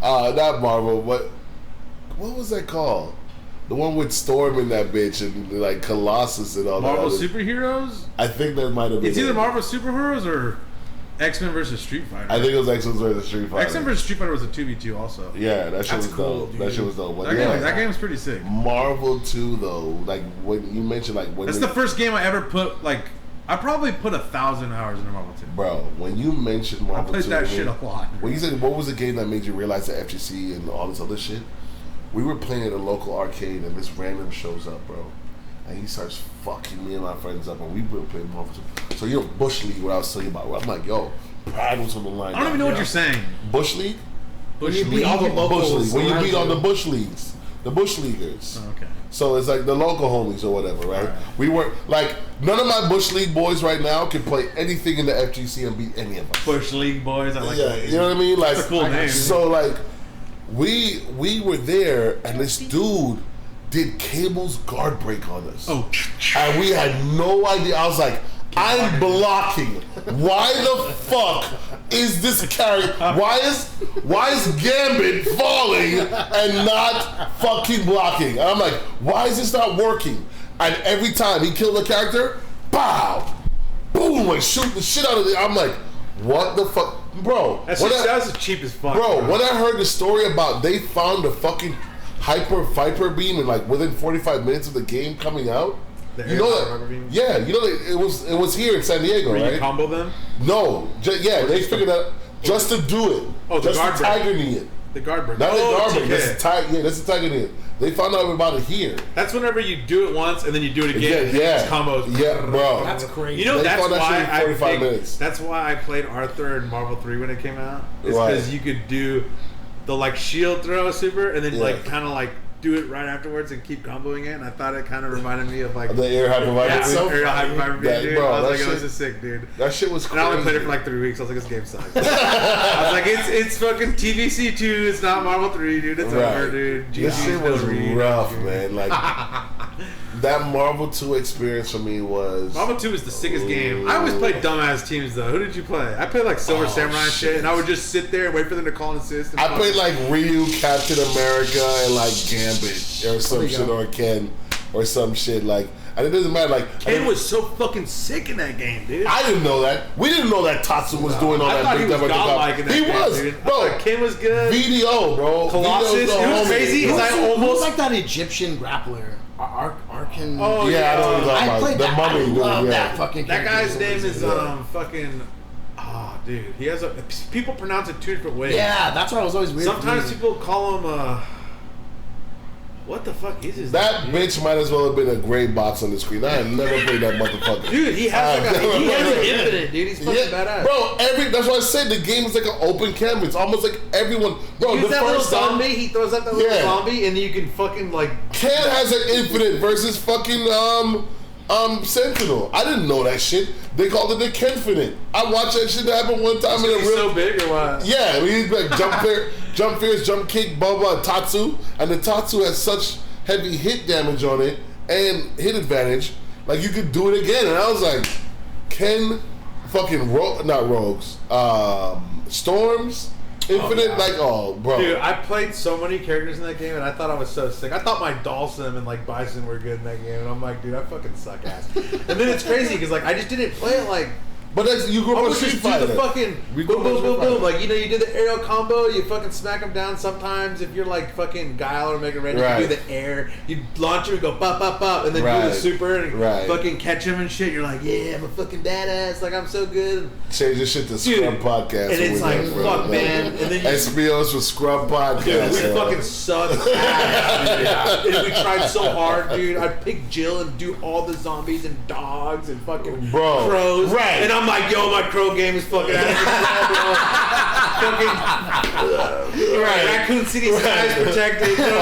not Marvel, but. What was that called? The one with Storm in that bitch and like Colossus and all Marvel that. Marvel Superheroes? I think that might have been. It's either Marvel Superheroes or X-Men versus Street Fighter. I think it was X-Men versus Street Fighter. X-Men versus Street Fighter was a 2v2 also. Yeah, that shit was cool, dope. Dude. That shit was dope. That game was pretty sick. Marvel 2 though, like when you mentioned like when that's the first game I ever put like. I probably put 1,000 hours into Marvel 2. Bro, when you mentioned Marvel 2, I played that shit a lot. When you said what was the game that made you realize the FGC and all this other shit? We were playing at a local arcade and this random shows up, bro. And he starts fucking me and my friends up and we were playing Marvel 2. So you know Bush League, what I was telling you about. I'm like, yo, pride was on the line. I don't even know what you're saying. Bush League? When you beat all the locals. When you beat all the Bush Leagues. The Bush Leaguers. Oh, okay. So it's like the local homies or whatever, right? We were like, none of my Bush League boys right now can play anything in the FGC and beat any of us. Bush League boys, I like that. You know what I mean? Like, that's a cool name. So like, we were there and this dude did Cable's guard break on us. Oh. And we had no idea. I was like, I'm blocking. Why the fuck is this character? Why is Gambit falling and not fucking blocking? And I'm like, why is this not working? And every time he killed a character, pow, boom, and shoot the shit out of it. I'm like, what the fuck, bro? That was cheap as fuck. Bro, when I heard the story about they found the fucking hyper viper beam and like within 45 minutes of the game coming out. You know that? Yeah, you know that it was here in San Diego, right? You combo them? No, they figured out just to do it. Oh, just the to tiger knee it. The guard break. Not the guard break. That's the tiger knee. They found out about it here. That's whenever you do it once and then you do it again. Yeah. Combos. Yeah, bro. That's crazy. You know that's why that's why I played Arthur in Marvel 3 when it came out. It's because you could do the like shield throw super and then like kind of like do it right afterwards and keep comboing it, and I thought it kind of reminded me of like the air hyper viper. Yeah, so air hyper viper dude. Bro, I was like, this is sick, dude. That shit was crazy. And I only played it for like 3 weeks. I was like, this game sucks. I was like, it's fucking TVC 2. It's not Marvel 3, dude. It's over, dude. This shit was rough, man. Like that Marvel 2 experience for me was. Marvel 2 is the sickest game. I always played dumbass teams though. Who did you play? I played like Silver Samurai and shit, and I would just sit there and wait for them to call and assist. I played like Ryu, Captain America, and like Gambit or some shit, or Ken or some shit. Like, and it doesn't matter. Like Ken was so fucking sick in that game, dude. I didn't know that. We didn't know that Tatsu was doing all that big stuff. He was, dude. bro. Ken was good. VDO, bro. Colossus. It was crazy. He's like almost like that Egyptian grappler. Arkin. Oh yeah, I know what you're talking about. Played the that. mummy. I love that fucking. That guy's name is fucking. Oh, dude. He has people pronounce it 2 different ways. Yeah, that's why I was always weird. Sometimes people call him What the fuck is his That name, bitch might as well have been a gray box on the screen. I have never played that motherfucker. Dude, he has an infinite, dude. He's fucking badass. Bro, that's why I said the game is like an open canvas. Almost like everyone. Bro, Use the that little first time. zombie, he throws out that little zombie, and then you can fucking like. Ken has an infinite versus fucking Sentinel. I didn't know that shit. They called it the Kenfinite. I watched that shit happen one time in a real. So big or what? Yeah, he's like jump fierce, jump kick, blah blah, Tatsu, and the Tatsu has such heavy hit damage on it and hit advantage, like you could do it again. And I was like, Ken, fucking not rogues, storms, infinite, like bro. Dude, I played so many characters in that game, and I thought I was so sick. I thought my Dhalsim and like Bison were good in that game, and I'm like, dude, I fucking suck ass. And then it's crazy because like I just didn't play it like. But that's, you grew up on Street Fighter. The fucking boom, boom, boom, boom. Like, you know, you do the aerial combo, you fucking smack them down. Sometimes, if you're like fucking Guile or Mega Red, you do the air, you launch him and go pop, pop, pop, and then do the super and fucking catch him and shit. You're like, yeah, I'm a fucking badass. Like, I'm so good. Change this shit to Scrub Podcast. And it's like, fuck, man. And then SPO's for Scrub Podcast. Dude, we fucking suck ass, dude. And we tried so hard, dude. I'd pick Jill and do all the zombies and dogs and fucking crows. Right. And I'm like, yo, my crow game is fucking ass, bro. Fucking Raccoon City Skies protected. You know,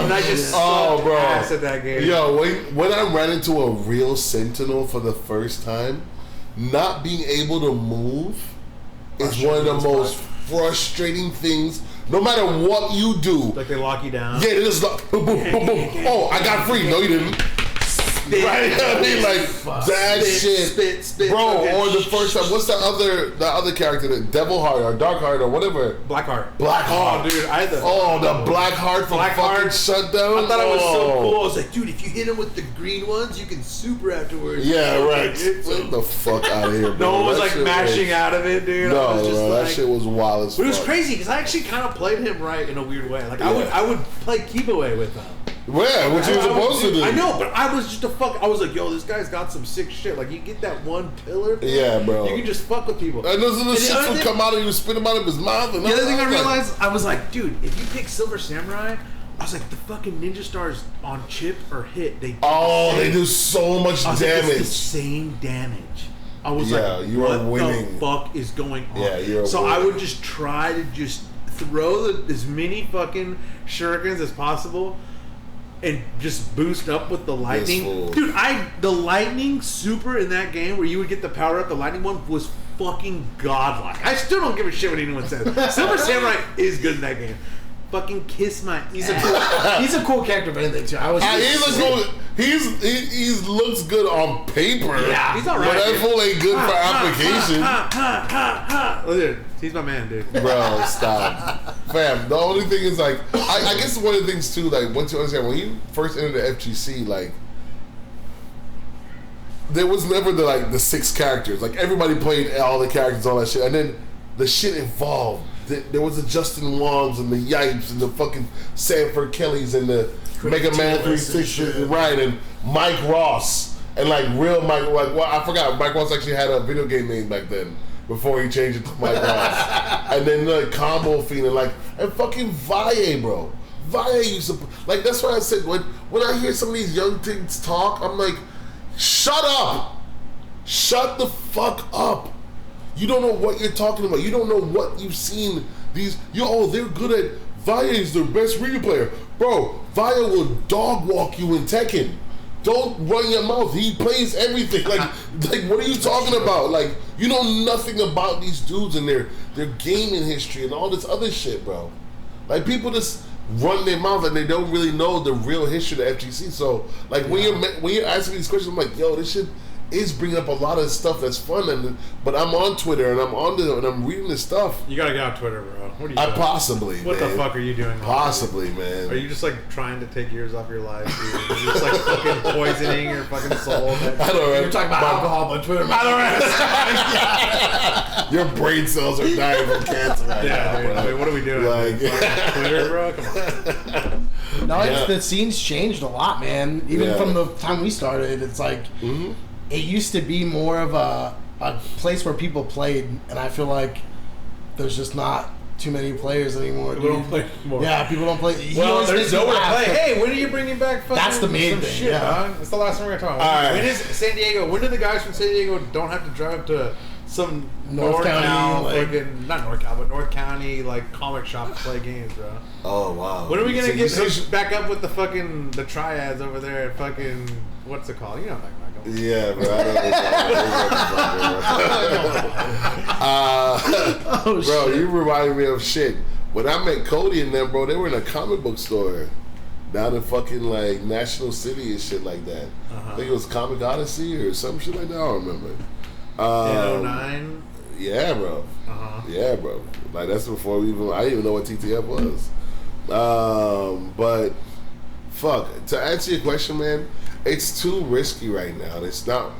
and I just sucked ass at that game. Yo, when I ran into a real Sentinel for the first time, not being able to move is one of the most frustrating things. No matter what you do, like they lock you down. Yeah, they just like boom, boom, boom, boom. Oh, I got free. No, you didn't. Spit, right? I mean, like that shit, bro. Or the first time, what's the other character, the Devilheart or Darkheart or whatever? Blackheart. Oh, dude, I had the Blackheart from fucking Shutdown. I thought it was so cool. I was like, dude, if you hit him with the green ones, you can super afterwards. Yeah, right. Get the fuck out of here, bro. No one was like mashing out of it, dude. No, that shit was wild as fuck. But it was crazy because I actually kind of played him right in a weird way. Like I would play keep away with him. Yeah, what you were supposed to do. I know, but I was just I was like, yo, this guy's got some sick shit. Like, you get that one pillar thing, yeah, bro. You can just fuck with people. And those little shits would come out and you spit them out of his mouth. And the other thing I realized, I was like, dude, if you pick Silver Samurai, I was like, the fucking ninja stars on chip or hit, they do so much damage. Like, it's the same damage. I was like, you what are winning. the fuck is going on? Yeah, you're so winning. I would just try to just throw as many fucking shurikens as possible and just boost up with the lightning. Dude, the lightning super in that game where you would get the power up, the lightning one was fucking godlike. I still don't give a shit what anyone says. Silver Samurai is good in that game. Fucking kiss my he's a cool character, but anything too. He looks good on paper. Yeah, he's alright. But that fool ain't good for application. Dude, he's my man, dude. Bro, stop. Fam, the only thing is like I guess one of the things too, like once you understand when you first entered the FGC, like there was never the 6 characters. Like everybody played all the characters, all that shit, and then the shit evolved. There was the Justin Wongs and the Yipes and the fucking Sanford Kellys and the Mega Man 360, right? And Mike Ross and like real Mike. Like, well, I forgot Mike Ross actually had a video game name back then before he changed it to Mike Ross. And then like Combo Fiend and fucking Valle, bro. Valle used to like. That's why I said when I hear some of these young things talk, I'm like, shut up, shut the fuck up. You don't know what you're talking about. You don't know what you've seen. They're good at Valle's the best Ryu player. Bro, Valle will dog walk you in Tekken. Don't run your mouth. He plays everything. Like what are you talking about? Like, you know nothing about these dudes and their gaming history and all this other shit, bro. Like, people just run their mouth and they don't really know the real history of the FGC. So, like, when you're asking these questions, I'm like, yo, this shit is bringing up a lot of stuff that's fun, but I'm on Twitter and I'm reading this stuff. You gotta get on Twitter, bro. What are you doing? Possibly. What the fuck are you doing? Possibly, man. Are you just like trying to take years off your life, dude? Are you just like fucking poisoning your fucking soul? I don't know. You're talking about alcohol on Twitter. Your brain cells are dying from cancer right now. Dude, I mean, what are we doing? Like, Twitter, bro? Come on. No, the scene's changed a lot, man. Even from the time we started, it's like it used to be more of a place where people played, and I feel like there's just not too many players anymore. People don't play anymore. Yeah, people don't play. Well, there's nowhere to play. Hey, when are you bringing back fucking That's the main some thing, shit, yeah. dog? That's the last thing we're gonna talk about. All right. When is San Diego? When do the guys from San Diego don't have to drive to some North County, NorCal, like- fucking not NorCal, but North County like comic shop to play games, bro? Oh wow. When are we gonna So you get say- back up with the fucking the triads over there at fucking what's it called? You know what I'm talking about. Yeah, bro. I don't know. Bro, you reminded me of shit. When I met Cody and them, bro, they were in a comic book store down in fucking like National City and shit like that. I think it was Comic Odyssey or some shit like that. I don't remember. In 09? Yeah, bro. Yeah, bro. Like that's before we even. I didn't even know what TTF was. But fuck. To answer your question, man, it's too risky right now. And it's not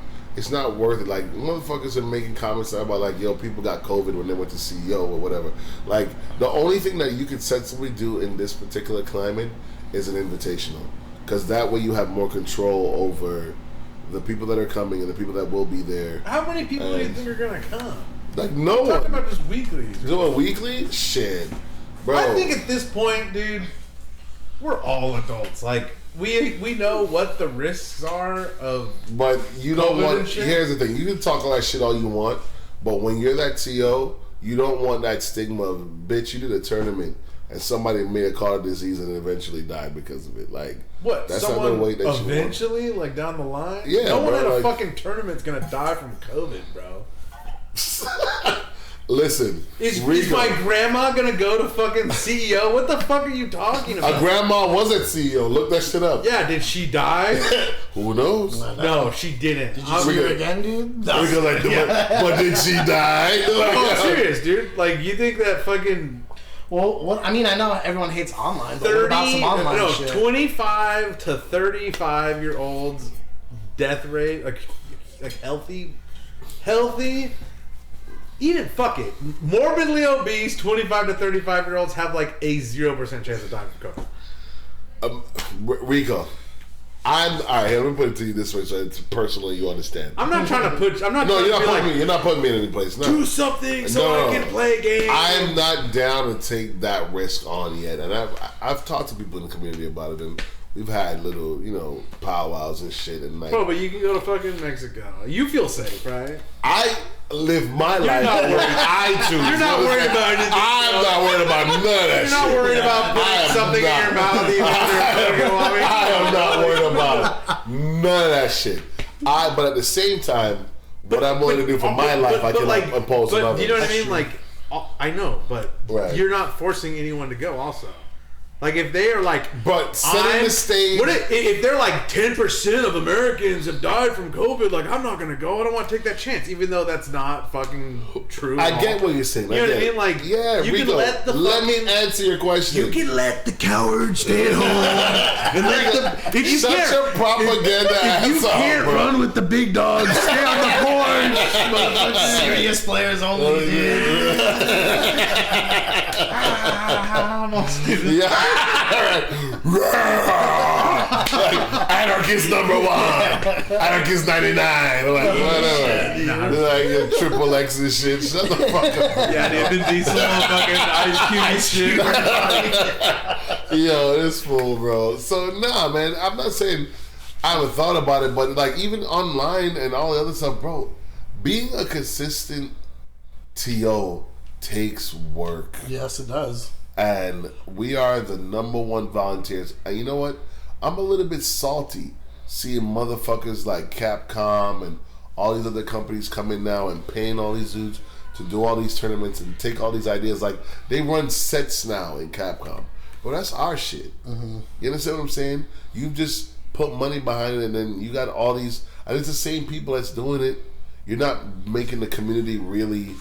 worth it. Like motherfuckers are making comments about like, yo, people got COVID when they went to CEO or whatever. Like the only thing that you could sensibly do in this particular climate is an invitational, because that way you have more control over the people that are coming and the people that will be there. How many people do you think are gonna come? Like no We're talking one. about just weeklies. Doing weekly? Shit. Bro. I think at this point, dude, we're all adults. Like we know what the risks are of. But you don't COVID want. and shit? Here's the thing: you can talk all that shit all you want, but when you're that TO, you don't want that stigma of bitch. You did a tournament and somebody made a car disease and eventually died because of it. Like What? That's Someone not the way that eventually, like down the line. Yeah, no one bro, at a like- fucking tournament's gonna die from COVID, bro. Listen, Is Rico, my grandma gonna go to fucking CEO? What the fuck are you talking a about? grandma was at CEO. Look that shit up. Yeah, did she die? Who knows? No, she didn't. Did you see her again, dude? Rico like, but did she die? Like, Oh, I'm serious, dude. Like, you think that fucking Well, I mean, I know everyone hates online, but what about some online shit? 25 to 35-year-olds death rate, like healthy, even fuck it, morbidly obese 25 to 35-year-olds have like a 0% chance of dying from COVID. Rico, I'm all right. Let me put it to you this way, so it's personal. You understand? I'm not trying to put. I'm not. No, trying you're to not be putting like, me. You're not putting me in any place. No. do something so No. I can play a game. I'm not down to take that risk on yet, and I've talked to people in the community about it, and we've had little, powwows and shit, and like, Bro, but you can go to fucking Mexico. You feel safe, right? I live my life. not the way worried. I choose. You're not You know what worried I'm about saying? anything I'm else. not worried about none of that You're shit. not worried about I putting am something in not. your mouth. I am not worried about none of that shit. But at the same time, what I'm willing to do for my life, I cannot impose on But others. you know what I mean? Like, I know, but Right. you're not forcing anyone to go. Also, like if they are like, But setting the stage. What if they're like 10% of Americans have died from COVID? Like, I'm not gonna go. I don't want to take that chance, even though that's not fucking true. I at get all. what you're saying. You know what I get it. mean? Like, yeah, you Rico, can let the let me fucking- answer your question. You can let the cowards stay at home. And let the, if you Such can't, a propaganda if you asshole, can't bro. run with the big dogs, stay on the porch. Serious players only, dude. Yeah. Like, anarchist number 1, anarchist 99, like whatever. Like triple X and shit. Shut the fuck up. Yeah, dude, Vin Diesel, fucking Ice Cube and shit. Yo, this fool, bro. So nah, man. I'm not saying I haven't thought about it, but like even online and all the other stuff, bro. Being a consistent TO takes work. Yes, it does. And we are the number 1 volunteers. And you know what? I'm a little bit salty seeing motherfuckers like Capcom and all these other companies come in now and paying all these dudes to do all these tournaments and take all these ideas. Like, they run sets now in Capcom. Well, that's our shit. Mm-hmm. You understand what I'm saying? You just put money behind it, and then you got all these... And it's the same people that's doing it. You're not making the community really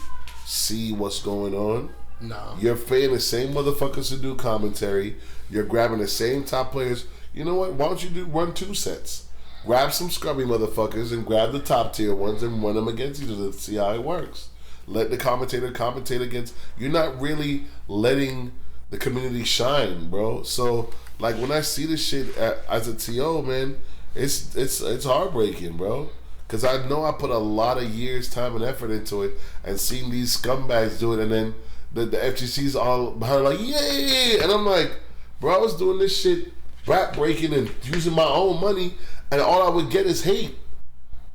see what's going on. No. You're paying the same motherfuckers to do commentary. You're grabbing the same top players. You know what? Why don't you run 2 sets? Grab some scrubby motherfuckers and grab the top tier ones and run them against each other and see how it works. Let the commentator commentate against. You're not really letting the community shine, bro. So like when I see this shit as a TO, man, it's heartbreaking, bro. Because I know I put a lot of years, time, and effort into it, and seeing these scumbags do it, and then the FGC's all behind like, yay! And I'm like, bro, I was doing this shit, rap breaking and using my own money, and all I would get is hate.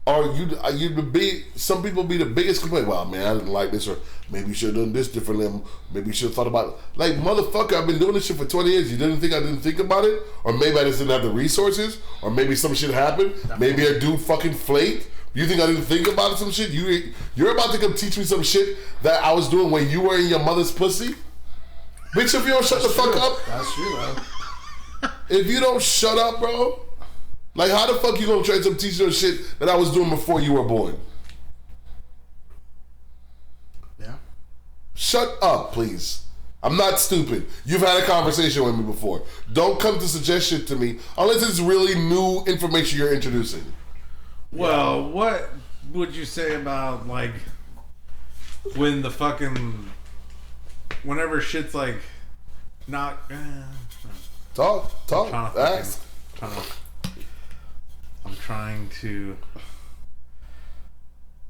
Or you'd be, some people be the biggest complaint. Well, man, I didn't like this, or maybe you should have done this differently. Maybe you should have thought about it. Like, motherfucker, I've been doing this shit for 20 years. You didn't think I didn't think about it? Or maybe I just didn't have the resources? Or maybe some shit happened? Maybe a dude fucking flaked? You think I didn't think about it, some shit? You're about to come teach me some shit that I was doing when you were in your mother's pussy? Bitch, if you don't shut the fuck up. That's true, bro. If you don't shut up, bro. Like, how the fuck you gonna try to teach you shit that I was doing before you were born? Yeah. Shut up, please. I'm not stupid. You've had a conversation with me before. Don't come to suggest shit to me unless it's really new information you're introducing. Well, what would you say about, like, when the fucking... Whenever shit's, like, not... Talk, ask. I'm trying to...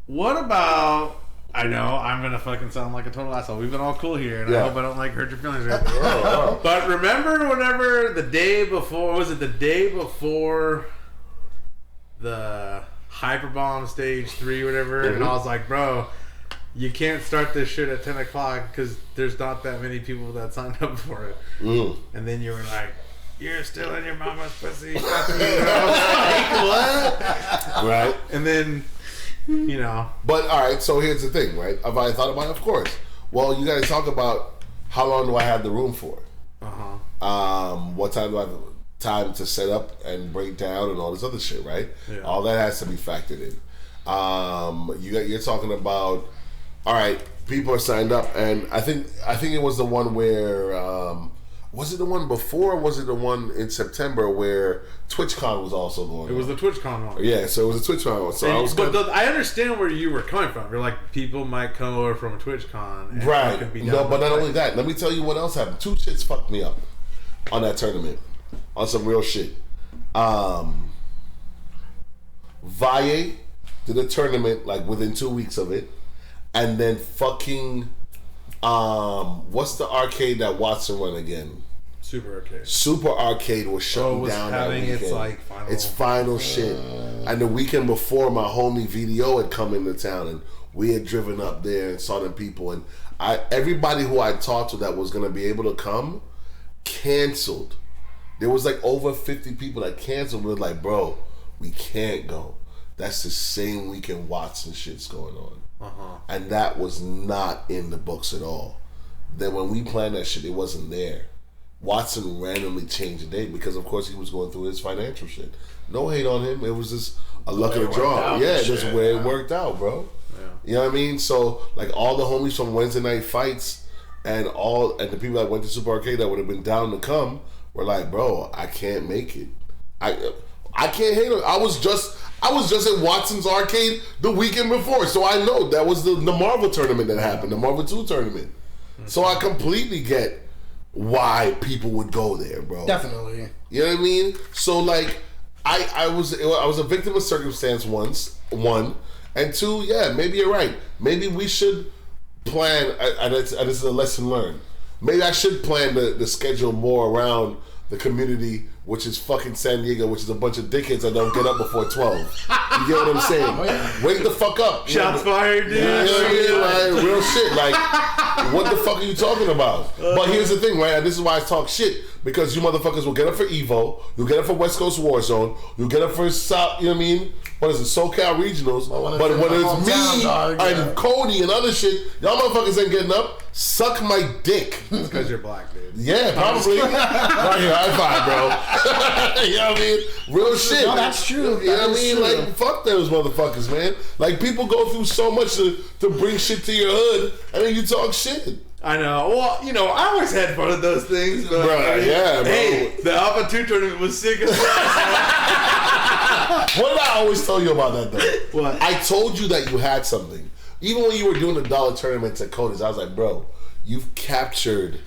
What about... I know I'm gonna fucking sound like a total asshole. We've been all cool here, and I hope I don't like hurt your feelings. Right? But remember, whenever the day before, was it the day before the Hyperbomb Stage 3, whatever? And I was like, bro, you can't start this shit at 10 o'clock because there's not that many people that signed up for it. And then you were like, you're still in your mama's pussy. And I was like, what? Right. And then, you know. But, all right, so here's the thing, right? Have I thought about it? Of course. Well, you got to talk about how long do I have the room for? What time do I have time to set up and break down and all this other shit, right? Yeah. All that has to be factored in. You're talking about, all right, people are signed up, and I think it was the one where... was it the one before, or was it the one in September where TwitchCon was also going on? It was the TwitchCon one. Yeah, so it was a TwitchCon one. So I understand where you were coming from. You're like, people might come over from a TwitchCon. And right. Could be No, but not only that. Let me tell you what else happened. Two shits fucked me up on that tournament. On some real shit. Valle did a tournament like within 2 weeks of it. And then fucking... what's the arcade that Watson run again? Super Arcade was shutting down that weekend. Its final shit. And the weekend before, my homie VDO had come into town, and we had driven up there and saw them people. And everybody who I talked to that was gonna be able to come canceled. There was like over 50 people that canceled. We were like, bro, we can't go. That's the same weekend Watson shit's going on. And that was not in the books at all. Then when we planned that shit, it wasn't there. Watson randomly changed the date because, of course, he was going through his financial shit. No hate on him. It was just a luck of the draw. Yeah, just where it worked out, bro. Yeah. You know what I mean? So, like, all the homies from Wednesday Night Fights and the people that went to Super Arcade that would have been down to come were like, bro, I can't make it. I can't hate him. I was just at Watson's Arcade the weekend before, so I know that was the Marvel tournament that happened, the Marvel 2 tournament. So I completely get why people would go there, bro. Definitely. You know what I mean? So like, I was a victim of circumstance one, and two, yeah, maybe you're right. Maybe we should plan, and this is a lesson learned. Maybe I should plan the schedule more around the community, which is fucking San Diego, which is a bunch of dickheads that don't get up before 12. You get what I'm saying? Wake the fuck up. Shots fired, dude. You know what I mean? Like, real shit. Like, what the fuck are you talking about? But here's the thing, right? And this is why I talk shit. Because you motherfuckers will get up for Evo, you'll get up for West Coast Warzone, you'll get up for South, you know what I mean? What is it, SoCal Regionals? But when it's me and Cody and other shit, y'all motherfuckers ain't getting up. Suck my dick. It's because you're black, dude. Yeah, probably. Right here, high five, bro. You know what I mean? Real shit. No, that's true. You know what I mean? Like, fuck those motherfuckers, man. Like, people go through so much to bring shit to your hood, and then you talk shit. I know. Well, you know, I always had fun of those things. But bro, I mean, yeah, bro. Hey, the Alpha 2 tournament was sick as fuck. What did I always tell you about that, though? What? I told you that you had something. Even when you were doing the dollar tournaments at Cody's, I was like, bro, you've captured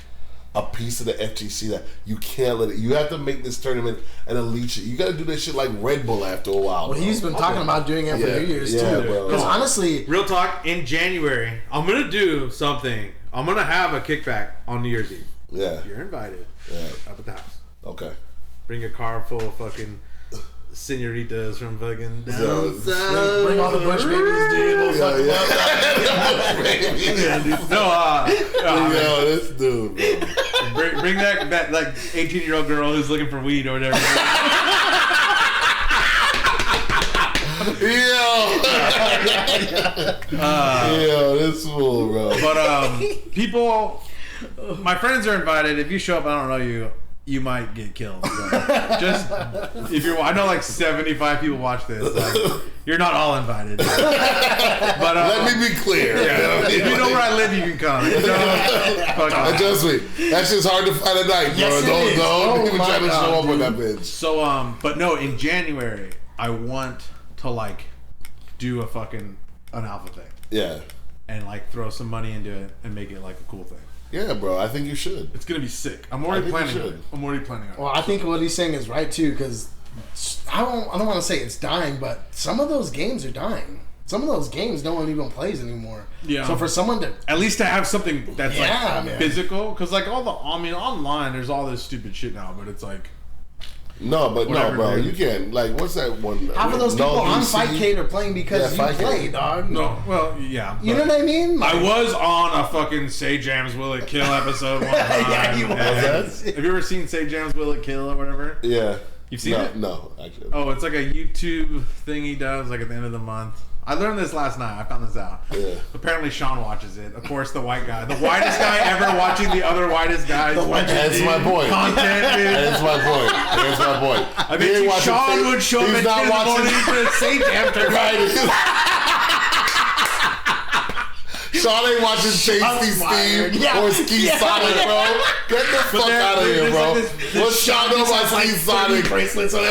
a piece of the FGC that you can't let it. You have to make this tournament an elite shit. You got to do that shit like Red Bull after a while. Well, he's been talking about doing it for New Year's too. Because honestly, real talk, in January, I'm gonna do something. I'm gonna have a kickback on New Year's Eve. Yeah, you're invited. Yeah, up at the house. Okay. Bring a car full of fucking senoritas from fucking down south. Bring all the Bush babies, dude. This dude, bro. Bring that like 18-year-old girl who's looking for weed or whatever. Yo, this fool, bro. But people, my friends are invited. If you show up, I don't know you. You might get killed. So just if you're, I know like 75 people watch this. Like, you're not all invited. But let me be clear. Yeah, if you know where I live, you can come. Trust me, that shit's hard to find at night, bro. Yes, don't even try to show up on that bitch. So but no, in January I want to like do an alpha thing. Yeah. And like throw some money into it and make it like a cool thing. Yeah, bro. I think you should. It's gonna be sick. I'm already planning on it. Well, I think what he's saying is right too, because I don't want to say it's dying, but some of those games are dying. Some of those games no one even plays anymore. Yeah. So for someone to at least to have something that's physical, because like online there's all this stupid shit now, but it's like. No, bro. You can't. Like, what's that one? Half of those people on Fightcade are playing because you play, dog. No, well, yeah. You know what I mean? Like, I was on a fucking Say Jams Will It Kill episode one time. Yeah, you was. Have you ever seen Say Jams Will It Kill or whatever? Yeah. You've seen it? No, actually. Oh, it's like a YouTube thing he does, like at the end of the month. I learned this last night. I found this out. Yeah. Apparently, Sean watches it. Of course, the white guy. The whitest guy ever watching the other whitest guys. That's my point. Content, dude. That's my point. That's my point. I mean, Sean would show up at 10 in the morning to Say Jam tournament. Sean ain't watching Tasty Steve or Ski Sonic, bro. Get the fuck out of here, bro. What's Sean know about Ski Sonic? Bracelets on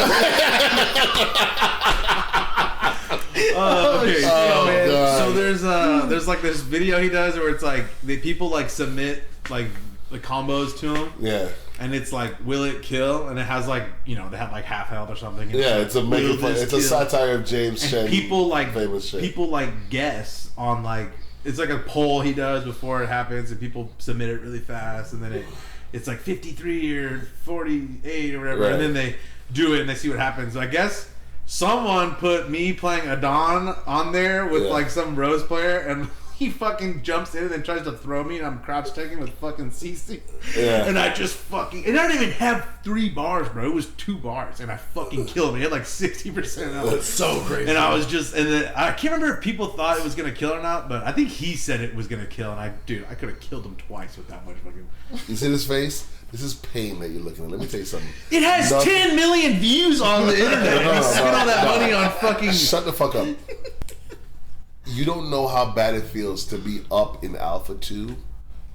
Okay, so there's like this video he does where it's like people like submit like the combos to him. Yeah. And it's like, will it kill? And it has like, they have like half health or something. Yeah, it's a it's a satire of James Chen. People like famous shit. People like guess on like, it's like a poll he does before it happens, and people submit it really fast, and then it's like 53 or 48 or whatever, and then they do it and they see what happens. So I guess someone put me playing Adon on there with like some Rose player, and he fucking jumps in and tries to throw me, and I'm crouch taking with fucking CC. Yeah. And I just fucking... And I didn't even have 3 bars, bro. It was 2 bars, and I fucking killed him. He had like 60% of it. That's so crazy. And I was just... And then I can't remember if people thought it was going to kill or not, but I think he said it was going to kill, and I could have killed him twice with that much fucking... You see his face? This is pain that you're looking at. Let me tell you something. It has 10 million views on the internet. You spent all that money on fucking... Shut the fuck up. You don't know how bad it feels to be up in Alpha 2,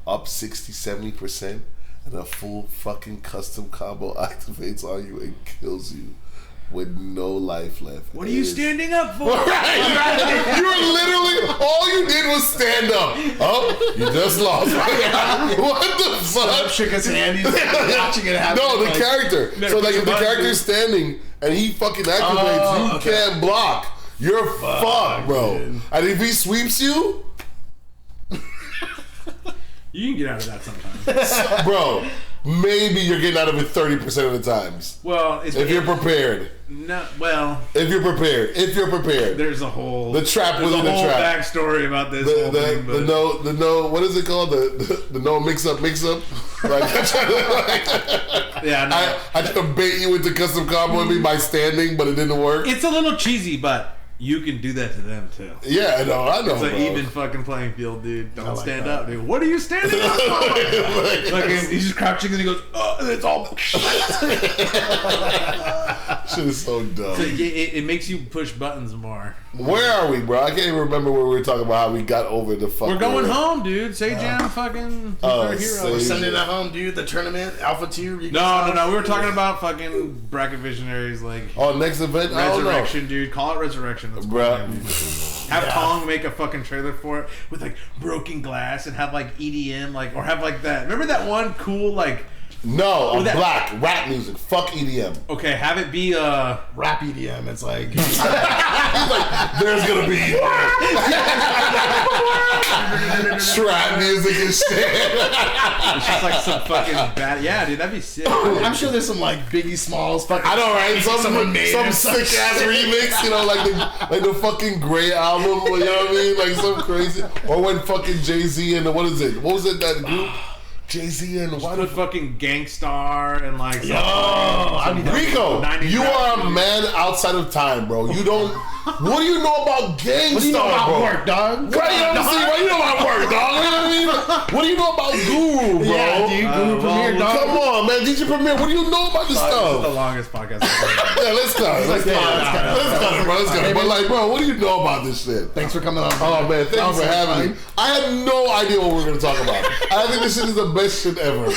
up 60-70%, and a full fucking custom combo activates on you and kills you with no life left. What are you standing up for? Right. You were literally, all you did was stand up. Oh, you just lost. What the fuck? Shook his hand. He's watching it happen. No, the character. So like if the character's standing and he fucking activates, you can't block. You're fucked, bro. Dude. And if he sweeps you, you can get out of that sometimes. So, bro, maybe you're getting out of it 30% of the times. Well, if you're prepared. No, well. If you're prepared. There's a whole. The trap within the trap. There's a whole backstory about this whole thing. The no. What is it called? The no mix up. Like, yeah, no. I tried to bait you into custom comboing me by standing, but it didn't work. It's a little cheesy, but you can do that to them too. Yeah, I know. It's an even fucking playing field, dude. Don't stand up, dude. What are you standing up for? Like he's just crouching and he goes, oh, and it's all. Shit is so dumb. So it makes you push buttons more. Where are we, bro? I can't even remember where we were talking about how we got over the fucking... We're going home, dude. Say Jam fucking... We're sending it home, dude. The tournament, Alpha 2. No. We were talking about fucking Bracket Visionaries, like... Oh, next event? Resurrection, dude. Call it Resurrection. That's bro. Have Kong make a fucking trailer for it with like broken glass and have like EDM like or have like that. Remember that one cool like. No, I'm black. Rap music. Fuck EDM. Okay, have it be rap EDM. It's like he's like, there's gonna be trap music and shit. It's just like some fucking bad. Yeah, dude, that'd be sick. I'm sure there's some like Biggie Smalls. Fucking I know, right? Some sick ass remix. You know, like the fucking Grey album. You know what I mean? Like some crazy. Or when fucking Jay-Z and what is it? What was it that group? Jay-Z and why the fucking Gangstar and like Rico, you are a man outside of time, bro. You don't. What do you know about Gangstar? What do you know about work, dog? What do you know about work, dog? You know what I mean? What do you know about Guru, bro? Yeah, dude, Guru Premier, dog. Come on, man, DJ Premier. What do you know about this stuff? This is the longest podcast I've ever Yeah, let's cut it, bro. Let's cut it. But like, bro, what do you know about this shit? Thanks for coming on. Oh man, thank you for having me. I had no idea what we were gonna talk about. I think this shit is the best shit ever. I'm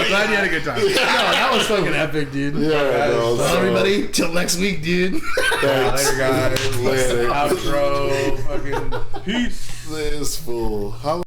glad you had a good time. No, that was fucking epic, dude. Yeah, well, everybody, till next week, dude. Later, guys. Later. Outro. Fucking peace. This fool.